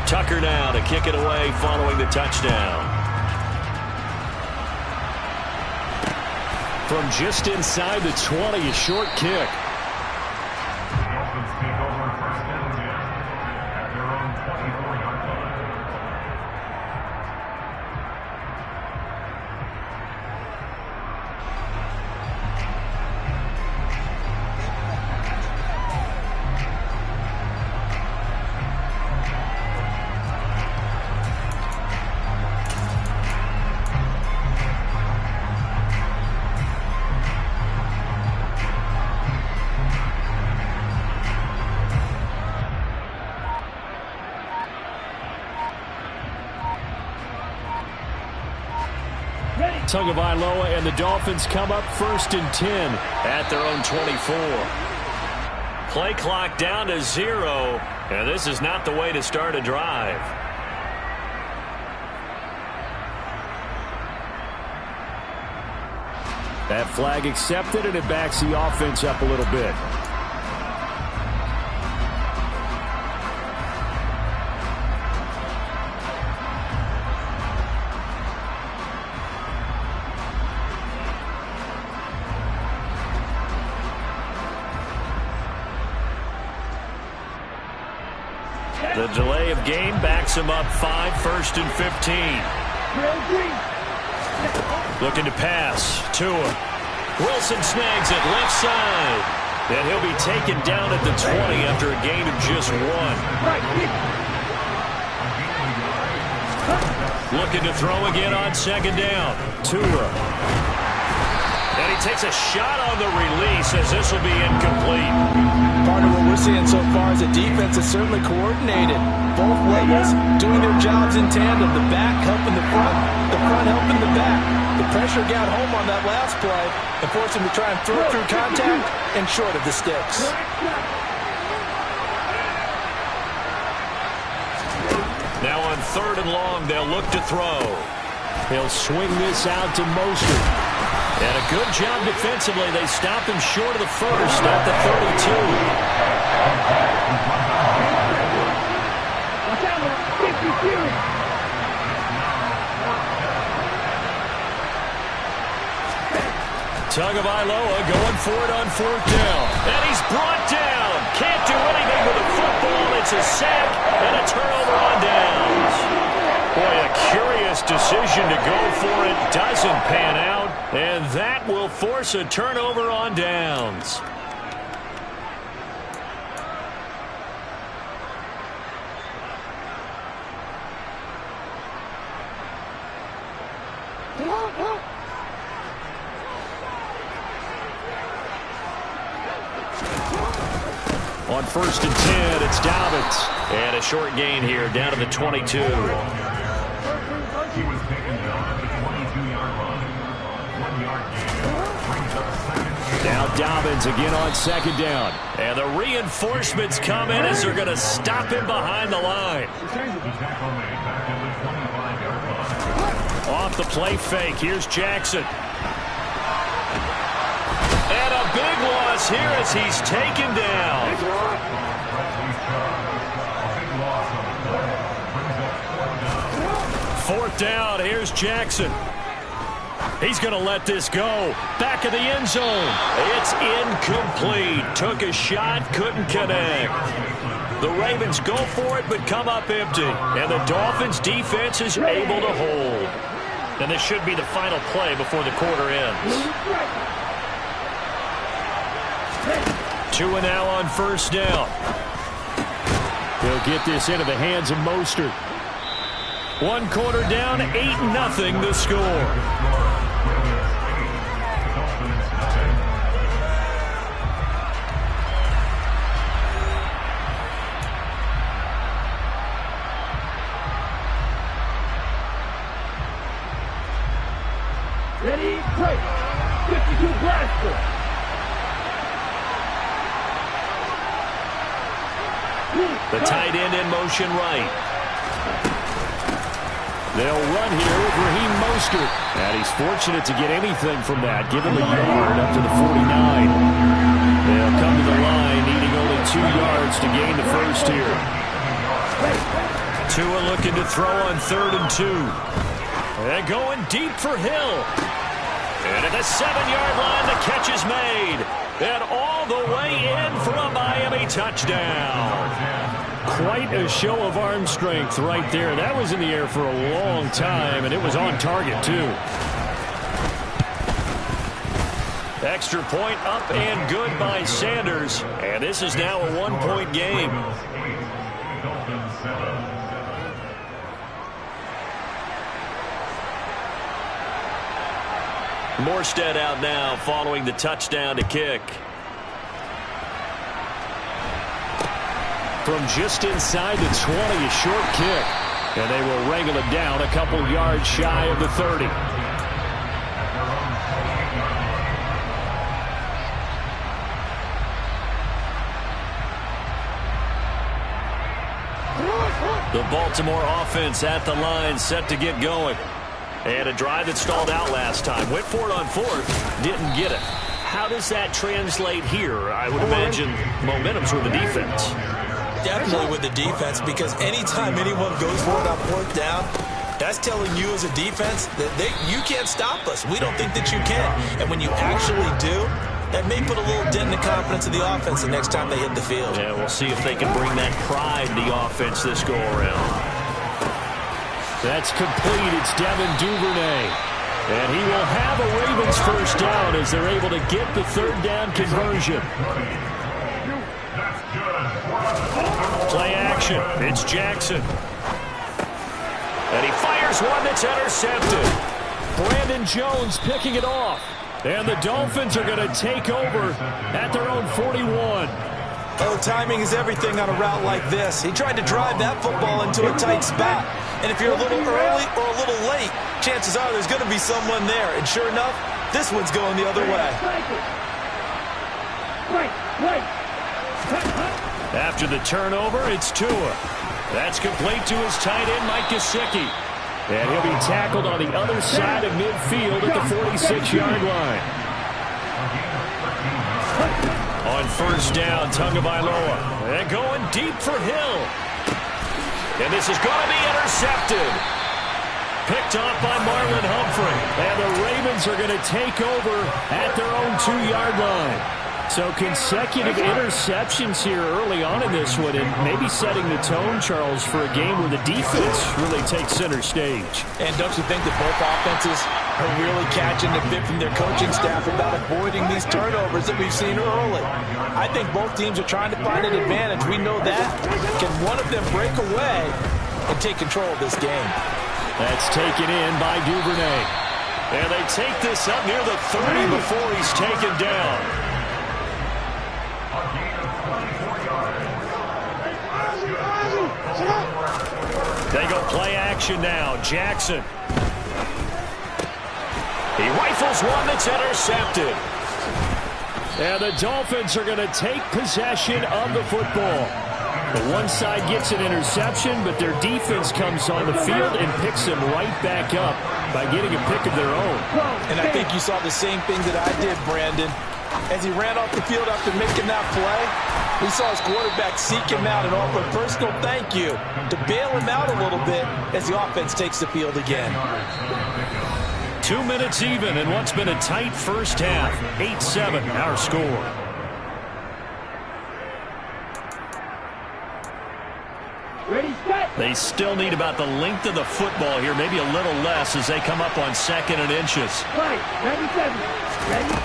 Tucker now to kick it away following the touchdown. From just inside the 20, a short kick. Dolphins take over first and 10 at their own 24-yard line. Tagovailoa and the Dolphins come up first and 10 at their own 24. Play clock down to 0, and this is not the way to start a drive. That flag accepted, and it backs the offense up a little bit. The delay of game backs him up 5, first and 15. Looking to pass. Tua. Wilson snags it left side. And he'll be taken down at the 20 after a gain of just 1. Looking to throw again on second down. Tua. And he takes a shot on the release as this will be incomplete. Part of what we're seeing so far is the defense is certainly coordinated. Both levels doing their jobs in tandem. The back helping the front helping the back. The pressure got home on that last play and forced him to try and throw through contact and short of the sticks. Now on third and long, they'll look to throw. He'll swing this out to Mostert. And a good job defensively. They stopped him short of the first at the 32. Tagovailoa going for it on fourth down. And he's brought down. Can't do anything with the football. It's a sack and a turnover on downs. Boy, a curious decision to go for it. Doesn't pan out. And that will force a turnover on downs. On first and 10, it's Dobbins. And a short gain here down to the 22. up Dobbins again on second down. And the reinforcements come in as they're going to stop him behind the line. Off the play fake, here's Jackson. And a big loss here as he's taken down. Fourth down, here's Jackson. He's going to let this go. Back of the end zone. It's incomplete. Took a shot, couldn't connect. The Ravens go for it, but come up empty. And the Dolphins' defense is able to hold. And this should be the final play before the quarter ends. Tua now on first down. He'll get this into the hands of Mostert. 1 quarter down, 8-0 the score. Ready, play. 52 blaster. The tight end in motion right. They'll run here with Raheem Mostert. And he's fortunate to get anything from that. Give him a yard up to the 49. They'll come to the line, needing only 2 yards to gain the first here. Tua looking to throw on 3rd and 2. And going deep for Hill. And at the 7-yard line, the catch is made. And all the way in for a Miami touchdown. Quite a show of arm strength right there. That was in the air for a long time, and it was on target, too. Extra point up and good by Sanders. And this is now a 1-point game. Morstead out now following the touchdown to kick. From just inside the 20, a short kick. And they will wrangle it down a couple yards shy of the 30. The Baltimore offense at the line, set to get going. And a drive that stalled out last time. Went for it on 4th, didn't get it. How does that translate here? I would imagine momentum's with the defense. Definitely with the defense, because anytime anyone goes for it on 4th down, that's telling you as a defense that you can't stop us. We don't think that you can. And when you actually do, that may put a little dent in the confidence of the offense the next time they hit the field. Yeah, we'll see if they can bring that pride to the offense this go-around. That's complete. It's Devin Duvernay. And he will have a Ravens first down as they're able to get the 3rd down conversion. Play action. It's Jackson. And he fires one that's intercepted. Brandon Jones picking it off. And the Dolphins are going to take over at their own 41. Oh, timing is everything on a route like this. He tried to drive that football into a tight spot. And if you're a little early or a little late, chances are there's going to be someone there. And sure enough, this one's going the other way. After the turnover, it's Tua. That's complete to his tight end, Mike Gesicki. And he'll be tackled on the other side of midfield at the 46-yard line. On first down, Tagovailoa. And going deep for Hill. And this is going to be intercepted. Picked off by Marlon Humphrey. And the Ravens are going to take over at their own 2-yard line. So consecutive interceptions here early on in this one, and maybe setting the tone, Charles, for a game where the defense really takes center stage. And don't you think that both offenses are really catching the bit from their coaching staff about avoiding these turnovers that we've seen early? I think both teams are trying to find an advantage. We know that. Can one of them break away and take control of this game? That's taken in by Duvernay. And they take this up near the 30 before he's taken down. They go play action now. Jackson. He rifles one that's intercepted. And the Dolphins are going to take possession of the football. The one side gets an interception, but their defense comes on the field and picks them right back up by getting a pick of their own. And I think you saw the same thing that I did, Brandon. As he ran off the field after making that play, we saw his quarterback seek him out and offer a personal thank you to bail him out a little bit as the offense takes the field again. 2 minutes even in what's been a tight first half. 8-7 our score. Ready, set. They still need about the length of the football here, maybe a little less as they come up on 2nd and inches. Right, 97. Ready?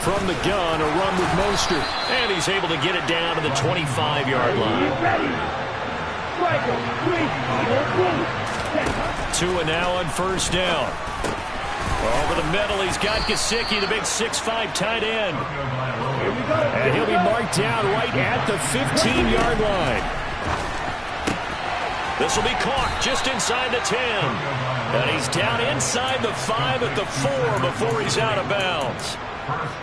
From the gun, a run with Mostert. And he's able to get it down to the 25-yard line. Ready. Striker, 3, 2 and now on first down. Over the middle, he's got Gesicki, the big 6'5" tight end. And he'll be marked down right at the 15-yard line. This will be caught just inside the 10. And he's down inside the 5 at the 4 before he's out of bounds.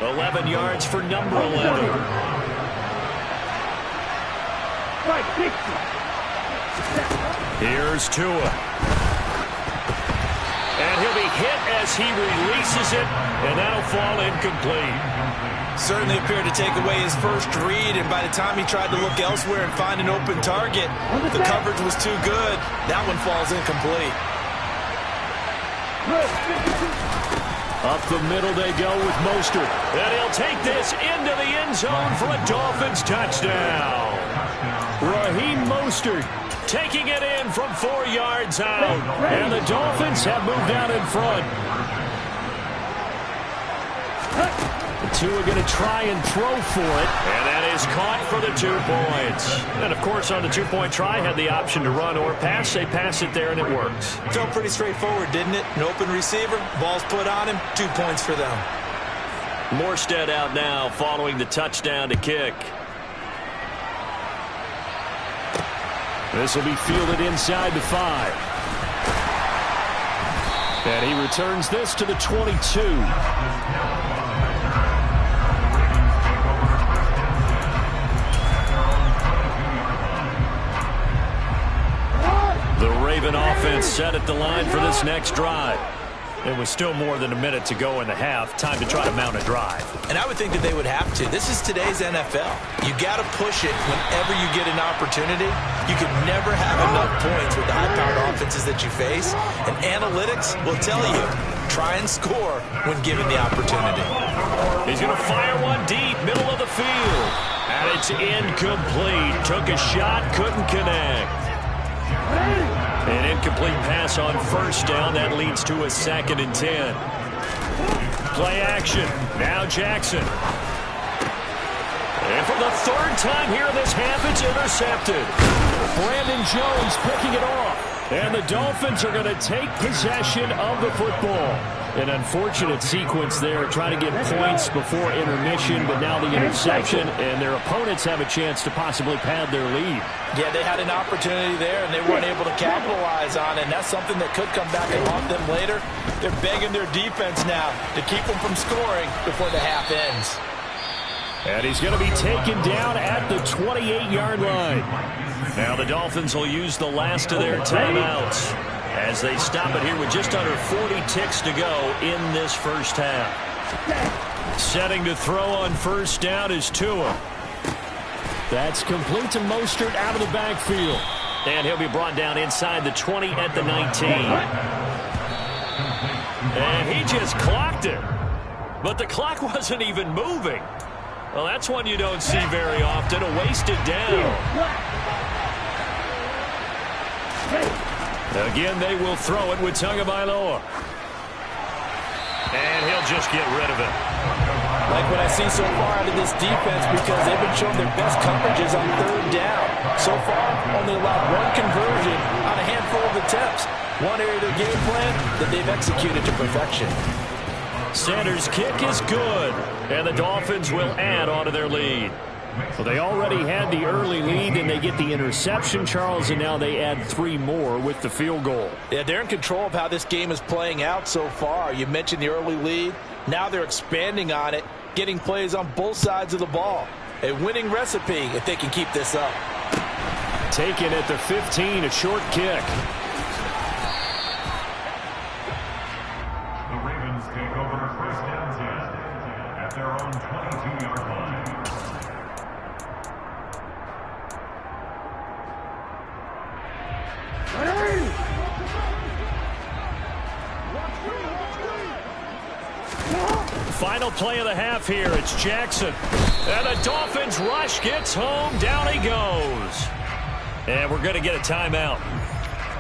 11 yards for number 11. Right, 60. Here's Tua. And he'll be hit as he releases it, and that'll fall incomplete. Certainly appeared to take away his first read, and by the time he tried to look elsewhere and find an open target, the coverage was too good. That one falls incomplete. Up the middle they go with Mostert. And he'll take this into the end zone for a Dolphins touchdown. Raheem Mostert Taking it in from 4 yards out. And the Dolphins have moved out in front. The two are going to try and throw for it. And that is caught for the 2 points. And, of course, on the 2-point try, had the option to run or pass. They pass it there, and it works. Felt pretty straightforward, didn't it? An open receiver, ball's put on him, 2 points for them. Morstead out now following the touchdown to kick. This will be fielded inside the 5. And he returns this to the 22. The Raven offense set at the line for this next drive. It was still more than a minute to go in the half. Time to try to mount a drive. And I would think that they would have to. This is today's NFL. You got to push it whenever you get an opportunity. You can never have enough points with the high-powered offenses that you face. And analytics will tell you, try and score when given the opportunity. He's going to fire one deep, middle of the field. And it's incomplete. Took a shot, couldn't connect. An incomplete pass on first down. That leads to a 2nd and 10. Play action. Now Jackson. And for the 3rd time here in this half, it's intercepted. Brandon Jones picking it off. And the Dolphins are going to take possession of the football. An unfortunate sequence there, trying to get points before intermission, but now the interception, and their opponents have a chance to possibly pad their lead. Yeah, they had an opportunity there, and they weren't able to capitalize on it, and that's something that could come back and haunt them later. They're begging their defense now to keep them from scoring before the half ends. And he's going to be taken down at the 28-yard line. Now the Dolphins will use the last of their timeouts as they stop it here with just under 40 ticks to go in this first half. Setting to throw on first down is Tua. That's complete to Mostert out of the backfield. And he'll be brought down inside the 20 at the 19. And he just clocked it. But the clock wasn't even moving. Well, that's one you don't see very often, a wasted down. Again, they will throw it with Tagovailoa. And he'll just get rid of it. Like what I see so far out of this defense, because they've been showing their best coverages on 3rd down. So far, only allowed 1 conversion on a handful of attempts. One area of their game plan that they've executed to perfection. Sanders' kick is good, and the Dolphins will add on to their lead. Well, they already had the early lead, and they get the interception, Charles, and now they add 3 more with the field goal. Yeah, they're in control of how this game is playing out so far. You mentioned the early lead. Now they're expanding on it, getting plays on both sides of the ball. A winning recipe if they can keep this up. Taken at the 15, a short kick. The Ravens take over first down 10 at their own 22-yard line. Final play of the half here. It's Jackson. And the Dolphins rush gets home. Down he goes. And we're going to get a timeout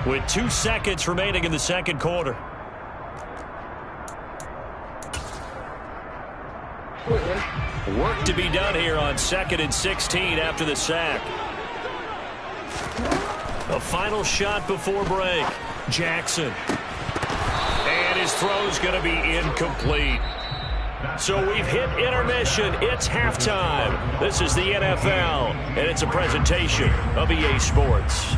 with 2 seconds remaining in the second quarter. Work to be done here on 2nd and 16 after the sack. A final shot before break. Jackson. And his throw's going to be incomplete. So we've hit intermission. It's halftime. This is the NFL, and it's a presentation of EA Sports.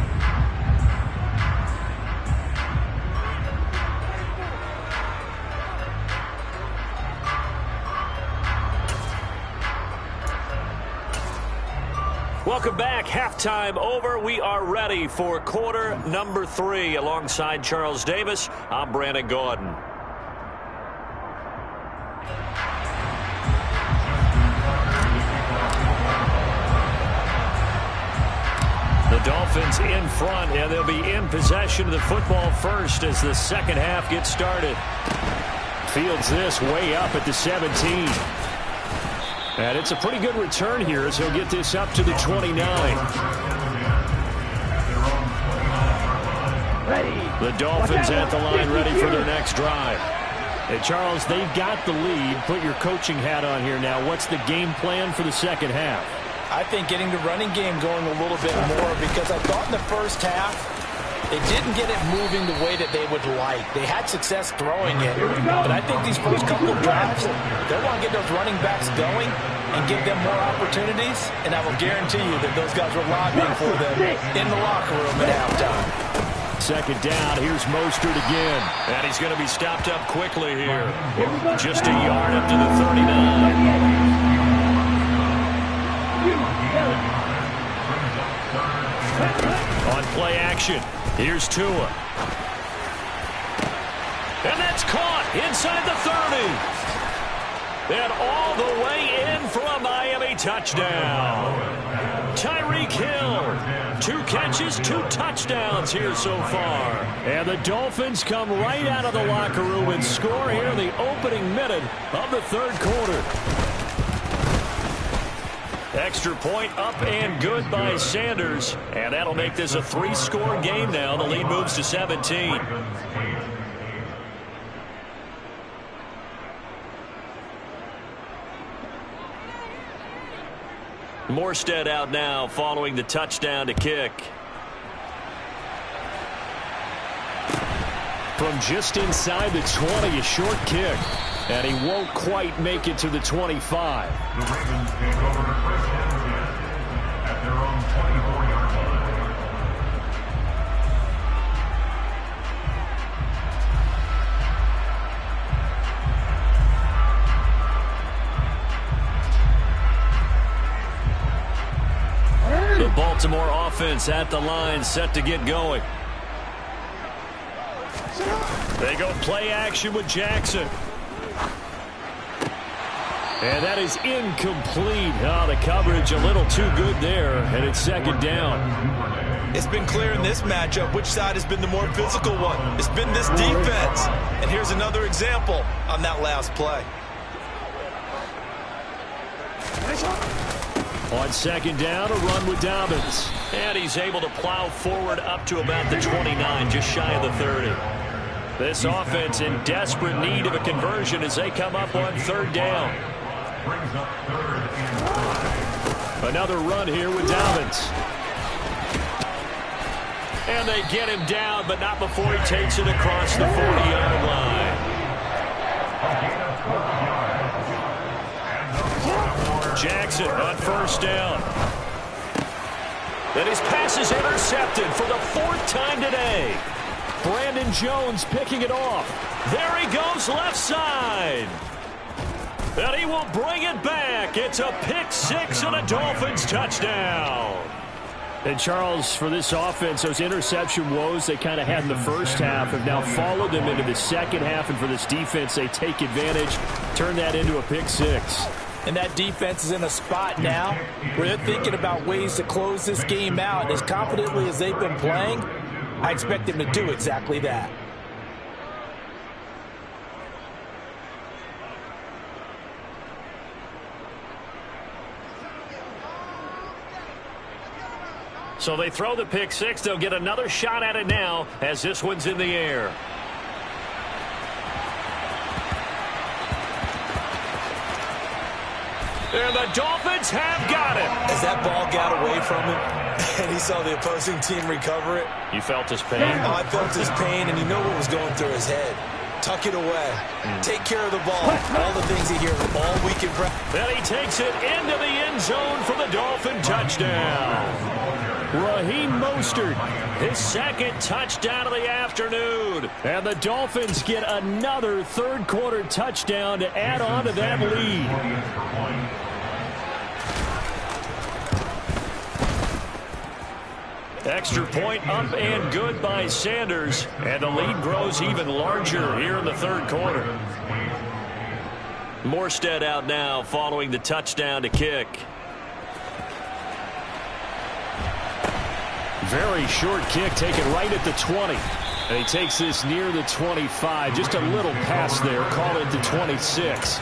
Welcome back. Halftime over. We are ready for quarter number 3. Alongside Charles Davis, I'm Brandon Gaudin. The Dolphins in front, and they'll be in possession of the football first as the second half gets started. Fields this way up at the 17. And it's a pretty good return here as he'll get this up to the 29. The Dolphins at the line ready for their next drive. Hey, Charles, they've got the lead. Put your coaching hat on here now. What's the game plan for the second half? I think getting the running game going a little bit more, because I thought in the first half they didn't get it moving the way that they would like. They had success throwing it, but I think these first couple of drives, they want to get those running backs going and give them more opportunities, and I will guarantee you that those guys were lobbying for them in the locker room at halftime. Second down, here's Mostert again. And he's going to be stopped up quickly here. Just a yard up to the 39. On play action, here's Tua. And that's caught inside the 30. And all the way in for a Miami touchdown. Tyreek Hill, 2 catches, 2 touchdowns here so far. And the Dolphins come right out of the locker room and score here in the opening minute of the third quarter. Extra point up and good by Sanders. And that'll make this a 3-score game now. The lead moves to 17. Morstead out now following the touchdown to kick. From just inside the 20, a short kick. And he won't quite make it to the 25. The Ravens take over first down 10 at their own 24-yard line. The Baltimore offense at the line, set to get going. They go play action with Jackson. And that is incomplete. Oh, the coverage a little too good there, and it's second down. It's been clear in this matchup which side has been the more physical one. It's been this defense. And here's another example on that last play. On second down, a run with Dobbins. And he's able to plow forward up to about the 29, just shy of the 30. This offense in desperate need of a conversion as they come up on third down. Brings up 3rd and 5. Another run here with Dobbins. And they get him down, but not before he takes it across the 40-yard line. Jackson on first down. Then his pass is intercepted for the 4th time today. Brandon Jones picking it off. There he goes left side. And he will bring it back. It's a pick six and a Dolphins touchdown. And, Charles, for this offense, those interception woes they kind of had in the first half have now followed them into the second half. And for this defense, they take advantage, turn that into a pick six. And that defense is in a spot now where they're thinking about ways to close this game out. As confidently as they've been playing, I expect them to do exactly that. So they throw the pick six. They'll get another shot at it now as this one's in the air. And the Dolphins have got it. As that ball got away from him and he saw the opposing team recover it. You felt his pain? Oh, I felt his pain, and you know what was going through his head. Tuck it away. Take care of the ball. All the things he hears all week in practice. Then he takes it into the end zone for the Dolphin touchdown. Raheem Mostert, his second touchdown of the afternoon. And the Dolphins get another third-quarter touchdown to add on to that lead. Extra point up and good by Sanders. And the lead grows even larger here in the third quarter. Morstead out now following the touchdown to kick. Very short kick taken right at the 20. And he takes this near the 25. Just a little pass there. Call it the 26.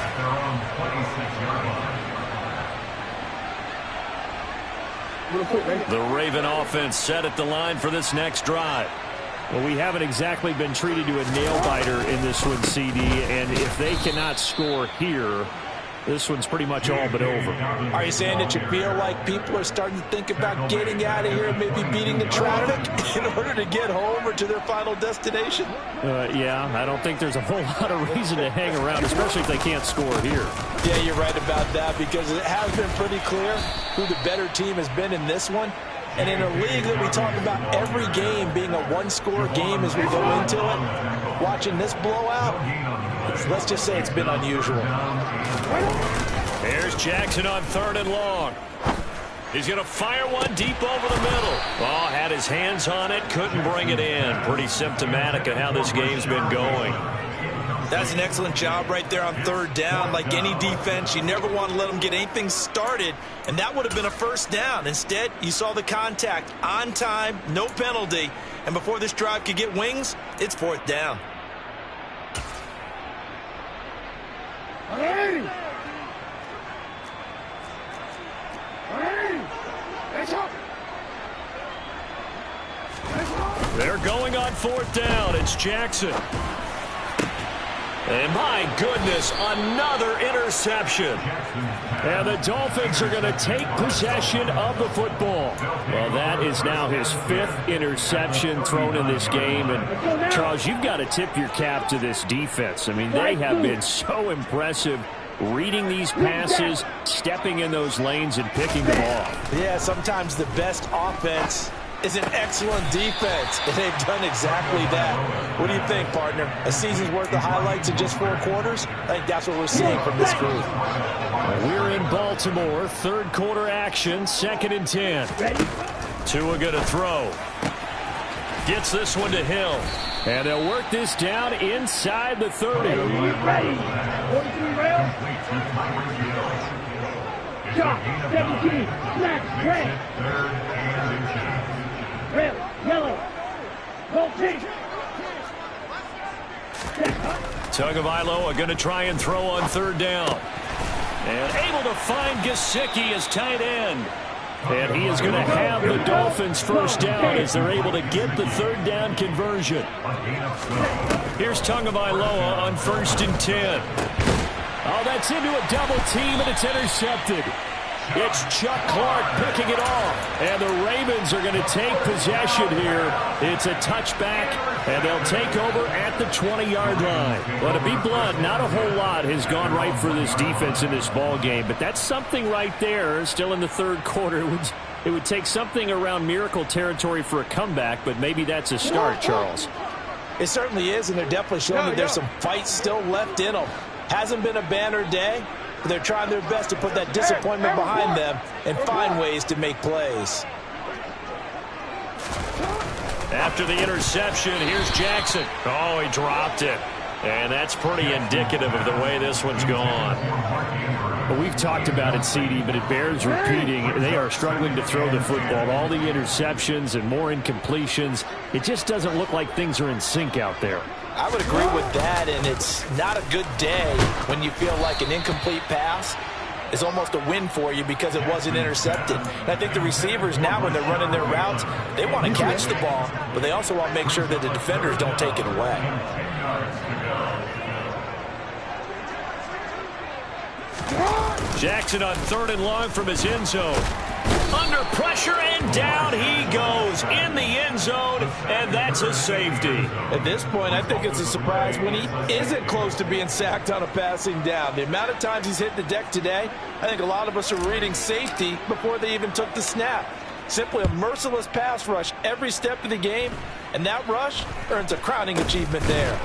The Raven offense set at the line for this next drive. Well, we haven't exactly been treated to a nail-biter in this one, CD. And if they cannot score here, this one's pretty much all but over. Are you saying that you feel like people are starting to think about getting out of here, maybe beating the traffic in order to get home or to their final destination? Yeah, I don't think there's a whole lot of reason to hang around, especially if they can't score here. Yeah, you're right about that, because it has been pretty clear who the better team has been in this one. And in a league that we talk about every game being a one-score game as we go into it, watching this blowout, let's just say it's been unusual. Here's Jackson on third and long. He's going to fire one deep over the middle. Oh, had his hands on it, couldn't bring it in. Pretty symptomatic of how this game's been going. That's an excellent job right there on third down. Like any defense, you never want to let them get anything started, and that would have been a first down. Instead, you saw the contact on time, no penalty, and before this drive could get wings, it's fourth down. They're going on fourth down. It's Jackson. And my goodness, another interception. And the Dolphins are going to take possession of the football. Well, that is now his fifth interception thrown in this game. And, Charles, you've got to tip your cap to this defense. I mean, they have been so impressive reading these passes, stepping in those lanes, and picking them off. Yeah, sometimes the best offense is an excellent defense, and they've done exactly that. What do you think, partner? A season's worth of highlights in just 4 quarters? I think that's what we're seeing from this group. We're in Baltimore, third quarter action, 2nd and 10. Tua going to throw. Gets this one to Hill. And they'll work this down inside the 30. Ready. 43 rail. Shot. 17. Snap. Red. Red, yellow, gold team. Tagovailoa going to try and throw on third down. And able to find Gesicki as tight end. And he is going to have the Dolphins first down as they're able to get the third down conversion. Here's Tagovailoa on 1st and 10. Oh, that's into a double team, and it's intercepted. It's Chuck Clark picking it off. And the Ravens are going to take possession here. It's a touchback, and they'll take over at the 20-yard line. Well, to be blunt, not a whole lot has gone right for this defense in this ball game, but that's something right there. Still in the third quarter. It would take something around miracle territory for a comeback, but maybe that's a start, Charles. It certainly is, and they're definitely showing that there's some fight still left in them. Hasn't been a banner day, but they're trying their best to put that disappointment behind them and find ways to make plays. After the interception, here's Jackson. Oh, he dropped it. And that's pretty indicative of the way this one's gone. Well, we've talked about it, CD, but it bears repeating. They are struggling to throw the football. All the interceptions and more incompletions. It just doesn't look like things are in sync out there. I would agree with that, and it's not a good day when you feel like an incomplete pass is almost a win for you because it wasn't intercepted. And I think the receivers now, when they're running their routes, they want to catch the ball, but they also want to make sure that the defenders don't take it away. Jackson on 3rd and long from his end zone. Under pressure, and down he goes in the end zone, and that's a safety. At this point, I think it's a surprise when he isn't close to being sacked on a passing down. The amount of times he's hit the deck today, I think a lot of us are reading safety before they even took the snap. Simply a merciless pass rush every step of the game, and that rush earns a crowning achievement there.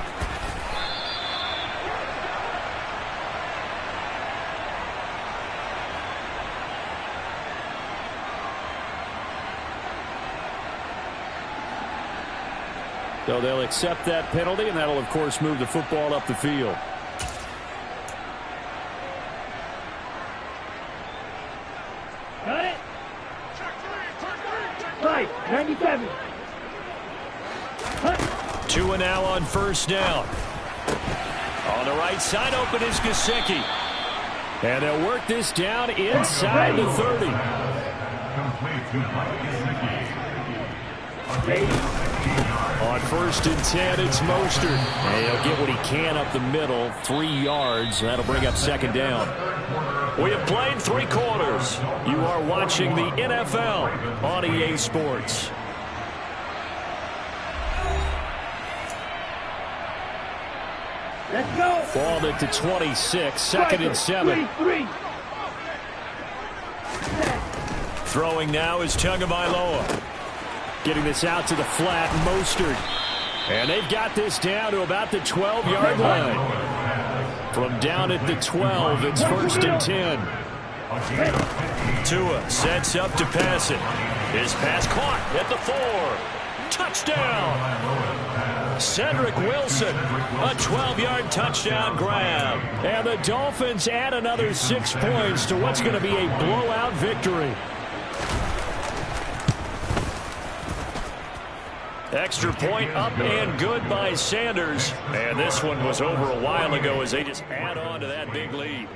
So they'll accept that penalty, and that'll, of course, move the football up the field. Got it. Right, 97. Two and now on 1st down. On the right side, open is Gesicki. And they'll work this down inside the 30. Complete to Gesicki. On 1st and 10, it's Mostert. And he'll get what he can up the middle, 3 yards. That'll bring up 2nd down. We have played 3 quarters. You are watching the NFL on EA Sports. Let's go. Ball at the 26, 2nd and 7. Throwing now is Tagovailoa. Getting this out to the flat, Mostert. And they've got this down to about the 12-yard line. From down at the 12, it's 1st and 10. Tua sets up to pass it. His pass caught at the 4. Touchdown! Cedric Wilson, a 12-yard touchdown grab. And the Dolphins add another 6 points to what's going to be a blowout victory. Extra point up and good by Sanders. And this one was over a while ago as they just add on to that big lead.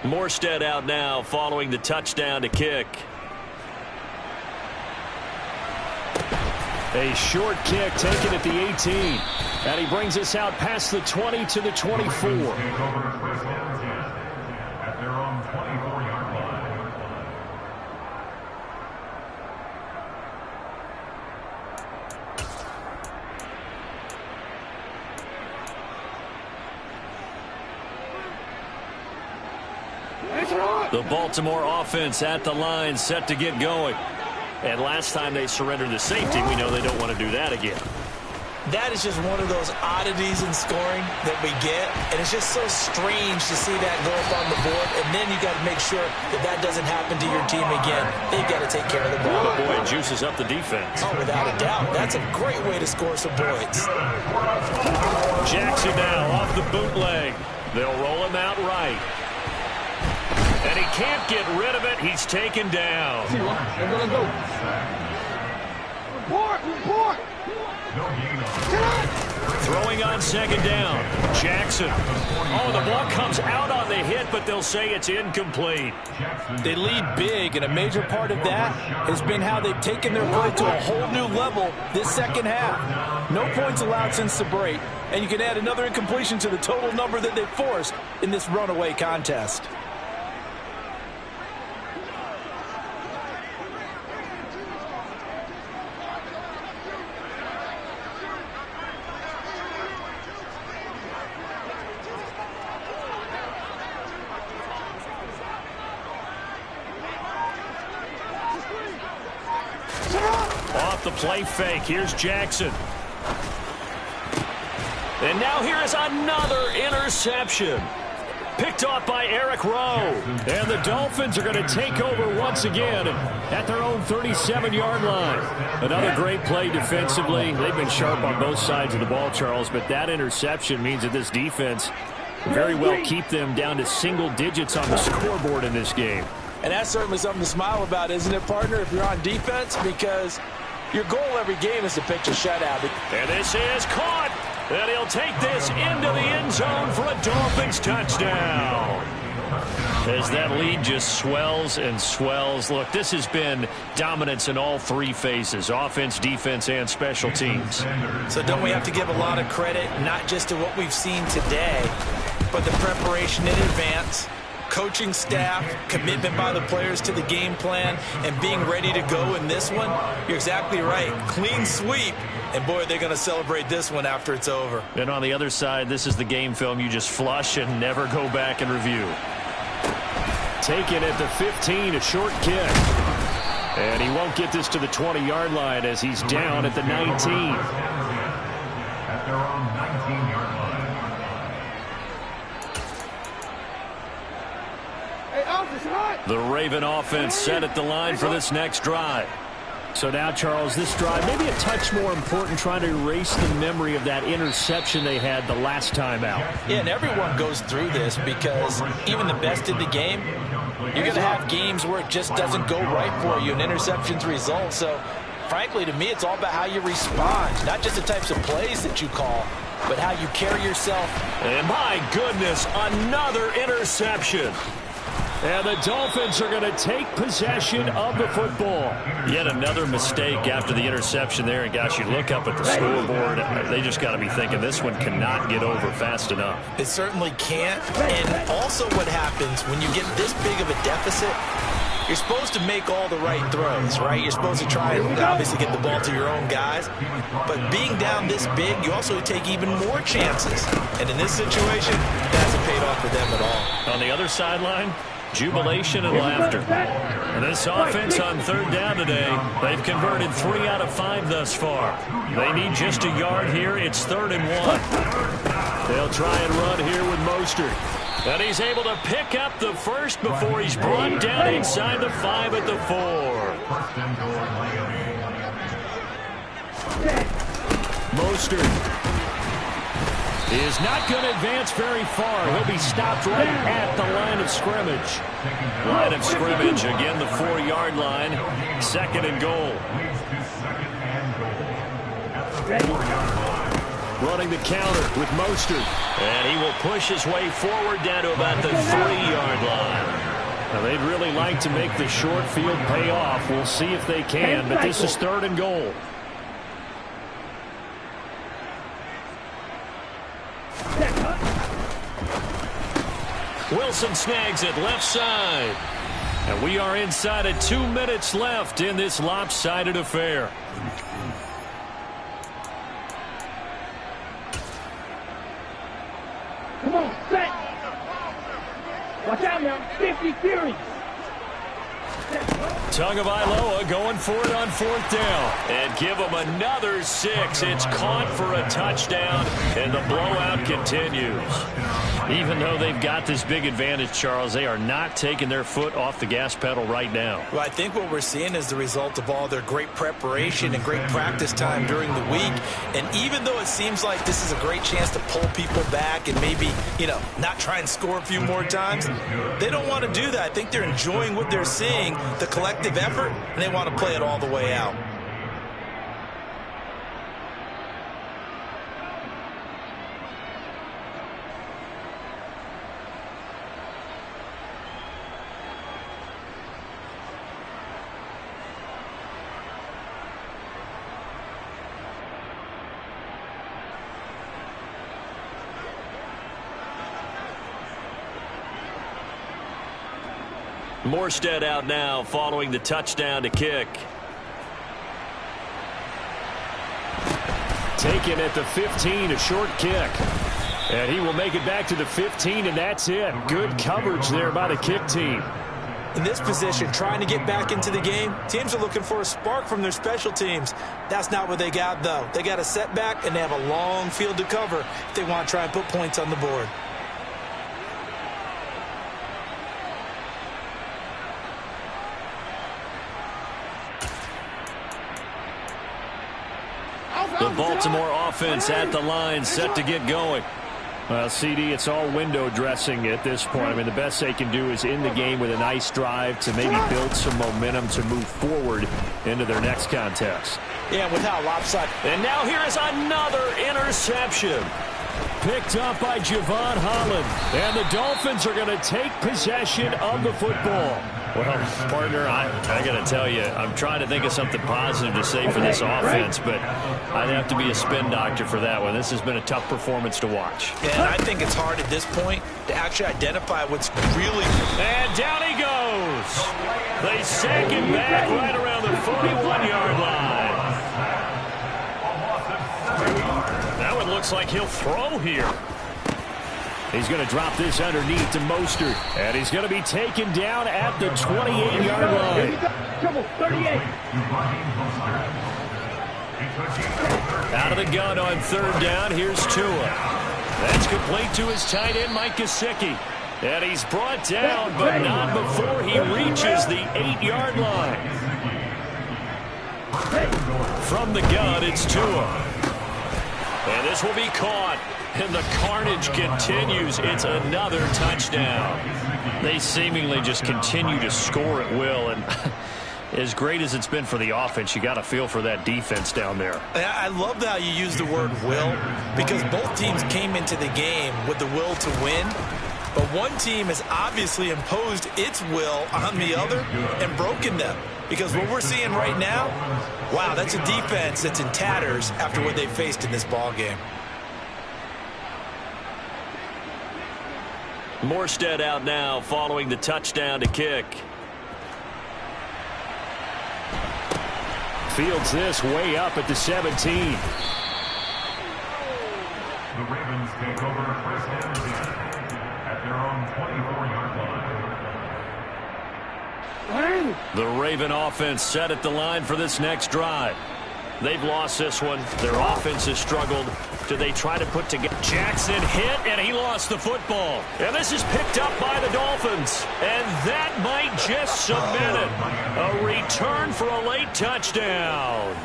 Morstead out now following the touchdown to kick. A short kick taken at the 18. And he brings us out past the 20 to the 24. At their own 24-yard line. The Baltimore offense at the line, set to get going. And last time they surrendered the safety, we know they don't want to do that again. That is just one of those oddities in scoring that we get, and it's just so strange to see that go up on the board, and then you got to make sure that that doesn't happen to your team again. They've got to take care of the ball. But boy, it juices up the defense. Oh, without a doubt. That's a great way to score some points. Jackson now off the bootleg. They'll roll him out right. And he can't get rid of it. He's taken down. Let's go. Report. Throwing on 2nd down. Jackson. Oh, the ball comes out on the hit, but they'll say it's incomplete. They lead big, and a major part of that has been how they've taken their play to a whole new level this second half. No points allowed since the break, and you can add another incompletion to the total number that they've forced in this runaway contest. the play fake. Here's Jackson. And now here is another interception. Picked off by Eric Rowe. And the Dolphins are going to take over once again at their own 37-yard line. Another great play defensively. They've been sharp on both sides of the ball, Charles, but that interception means that this defense very well keep them down to single digits on the scoreboard in this game. And that's certainly something to smile about, isn't it, partner, if you're on defense? Because your goal every game is to pitch a shutout. And this is caught. And he'll take this into the end zone for a Dolphins touchdown. As that lead just swells and swells. Look, this has been dominance in all three phases, offense, defense, and special teams. So don't we have to give a lot of credit, not just to what we've seen today, but the preparation in advance, coaching staff, commitment by the players to the game plan, and being ready to go in this one? You're exactly right. Clean sweep. And, boy, they're going to celebrate this one after it's over. And on the other side, this is the game film you just flush and never go back and review. Taken at the 15, a short kick. And he won't get this to the 20-yard line as he's down at the 19. At their own 19-yard line. The Raven offense set at the line for this next drive. So now, Charles, this drive maybe a touch more important, trying to erase the memory of that interception they had the last time out. Yeah, and everyone goes through this because even the best in the game, you're going to have games where it just doesn't go right for you and interceptions result. So, frankly, to me, it's all about how you respond, not just the types of plays that you call, but how you carry yourself. And my goodness, another interception. And the Dolphins are going to take possession of the football. Yet another mistake after the interception there. And, gosh, you look up at the scoreboard, they just got to be thinking this one cannot get over fast enough. It certainly can't. And also what happens when you get this big of a deficit, you're supposed to make all the right throws, right? You're supposed to try and obviously get the ball to your own guys. But being down this big, you also take even more chances. And in this situation, it hasn't paid off for them at all. On the other sideline, jubilation and laughter. And this offense on third down today, they've converted 3 out of 5 thus far. They need just a yard here. It's 3rd and 1. They'll try and run here with Mostert. And he's able to pick up the first before he's brought down inside the 5 at the 4. Mostert is not going to advance very far. He'll be stopped right at the line of scrimmage. Line of scrimmage, again the 4-yard line. 2nd and goal. Running the counter with Mostert. And he will push his way forward down to about the 3-yard line. Now, they'd really like to make the short field pay off. We'll see if they can, but this is 3rd and goal. Wilson snags it left side. And we are inside of 2 minutes left in this lopsided affair. Come on, set. Watch out now. 50 Fury. Tagovailoa going for it on 4th down. And give him another 6. It's caught for a touchdown, and the blowout continues. Even though they've got this big advantage, Charles, they are not taking their foot off the gas pedal right now. Well, I think what we're seeing is the result of all their great preparation and great practice time during the week. And even though it seems like this is a great chance to pull people back and maybe, not try and score a few more times, they don't want to do that. I think they're enjoying what they're seeing, the collective effort, and they want to play it all the way out. Morstead out now following the touchdown to kick. Taken at the 15, a short kick. And he will make it back to the 15, and that's it. Good coverage there by the kick team. In this position, trying to get back into the game, teams are looking for a spark from their special teams. That's not what they got, though. They got a setback, and they have a long field to cover if they want to try and put points on the board. The Baltimore offense at the line, set to get going. Well, CD, it's all window dressing at this point. I mean, the best they can do is in the game with a nice drive to maybe build some momentum to move forward into their next contest. Yeah, with how lopsided. And now here is another interception. Picked up by Javon Holland. And the Dolphins are going to take possession of the football. Well, partner, I got to tell you, I'm trying to think of something positive to say for this offense, but I'd have to be a spin doctor for that one. This has been a tough performance to watch. And I think it's hard at this point to actually identify what's really... And down he goes. They sack him back right around the 41-yard line. That one looks like he'll throw here. He's going to drop this underneath to Mostert. And he's going to be taken down at the 28-yard line. Out of the gun on third down. Here's Tua. That's complete to his tight end, Mike Gesicki. And he's brought down, but not before he reaches the 8-yard line. From the gun, it's Tua. And this will be caught. And the carnage continues. It's another touchdown. They seemingly just continue to score at will. And as great as it's been for the offense, you got to feel for that defense down there. I love how you use the word will, because both teams came into the game with the will to win. But one team has obviously imposed its will on the other and broken them. Because what we're seeing right now, wow, that's a defense that's in tatters after what they faced in this ball game. Morstead out now following the touchdown to kick. Fields this way up at the 17. The Ravens take over first and 10 at their own 24-yard line. The Raven offense set at the line for this next drive. They've lost this one. Their offense has struggled. Do they try to put together? Jackson hit, and he lost the football. And this is picked up by the Dolphins. And that might just submit it. A return for a late touchdown.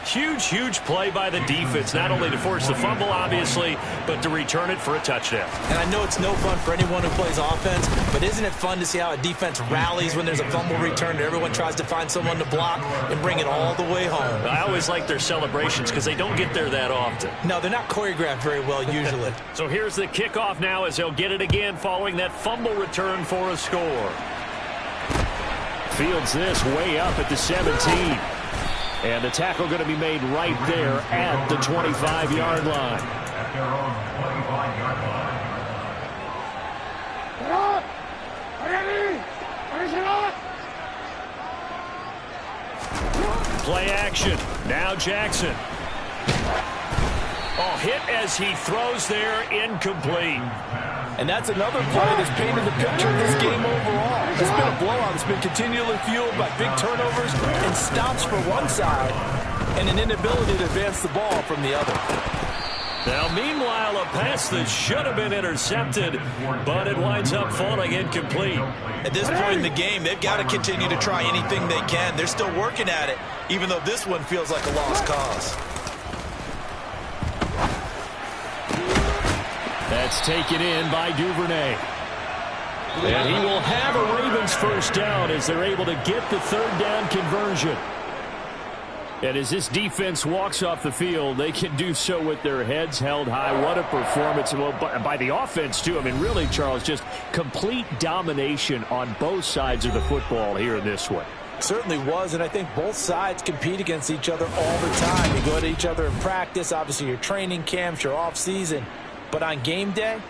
Huge, huge play by the defense, not only to force the fumble, obviously, but to return it for a touchdown. And I know it's no fun for anyone who plays offense, but isn't it fun to see how a defense rallies when there's a fumble return and everyone tries to find someone to block and bring it all the way home? I always like their celebrations because they don't get there that often. No, they're not choreographed very well usually. So here's the kickoff now as he'll get it again following that fumble return for a score. Fields this way up at the 17. And the tackle going to be made right there at the 25-yard line. At their own 25-yard line. Play action. Now Jackson. Oh, hit as he throws there, incomplete. And that's another play that's painted the picture of this game overall. It's been a blowout. It's been continually fueled by big turnovers and stops for one side and an inability to advance the ball from the other. Now, meanwhile, a pass that should have been intercepted, but it winds up falling incomplete. At this point in the game, they've got to continue to try anything they can. They're still working at it, even though this one feels like a lost cause. That's taken in by Duvernay. And he will have a Ravens first down as they're able to get the third down conversion. And as this defense walks off the field, they can do so with their heads held high. What a performance by the offense, too. I mean, really, Charles, just complete domination on both sides of the football here in this one. Certainly was, and I think both sides compete against each other all the time. You go to each other in practice. Obviously, your training camps, your off season. But on game day,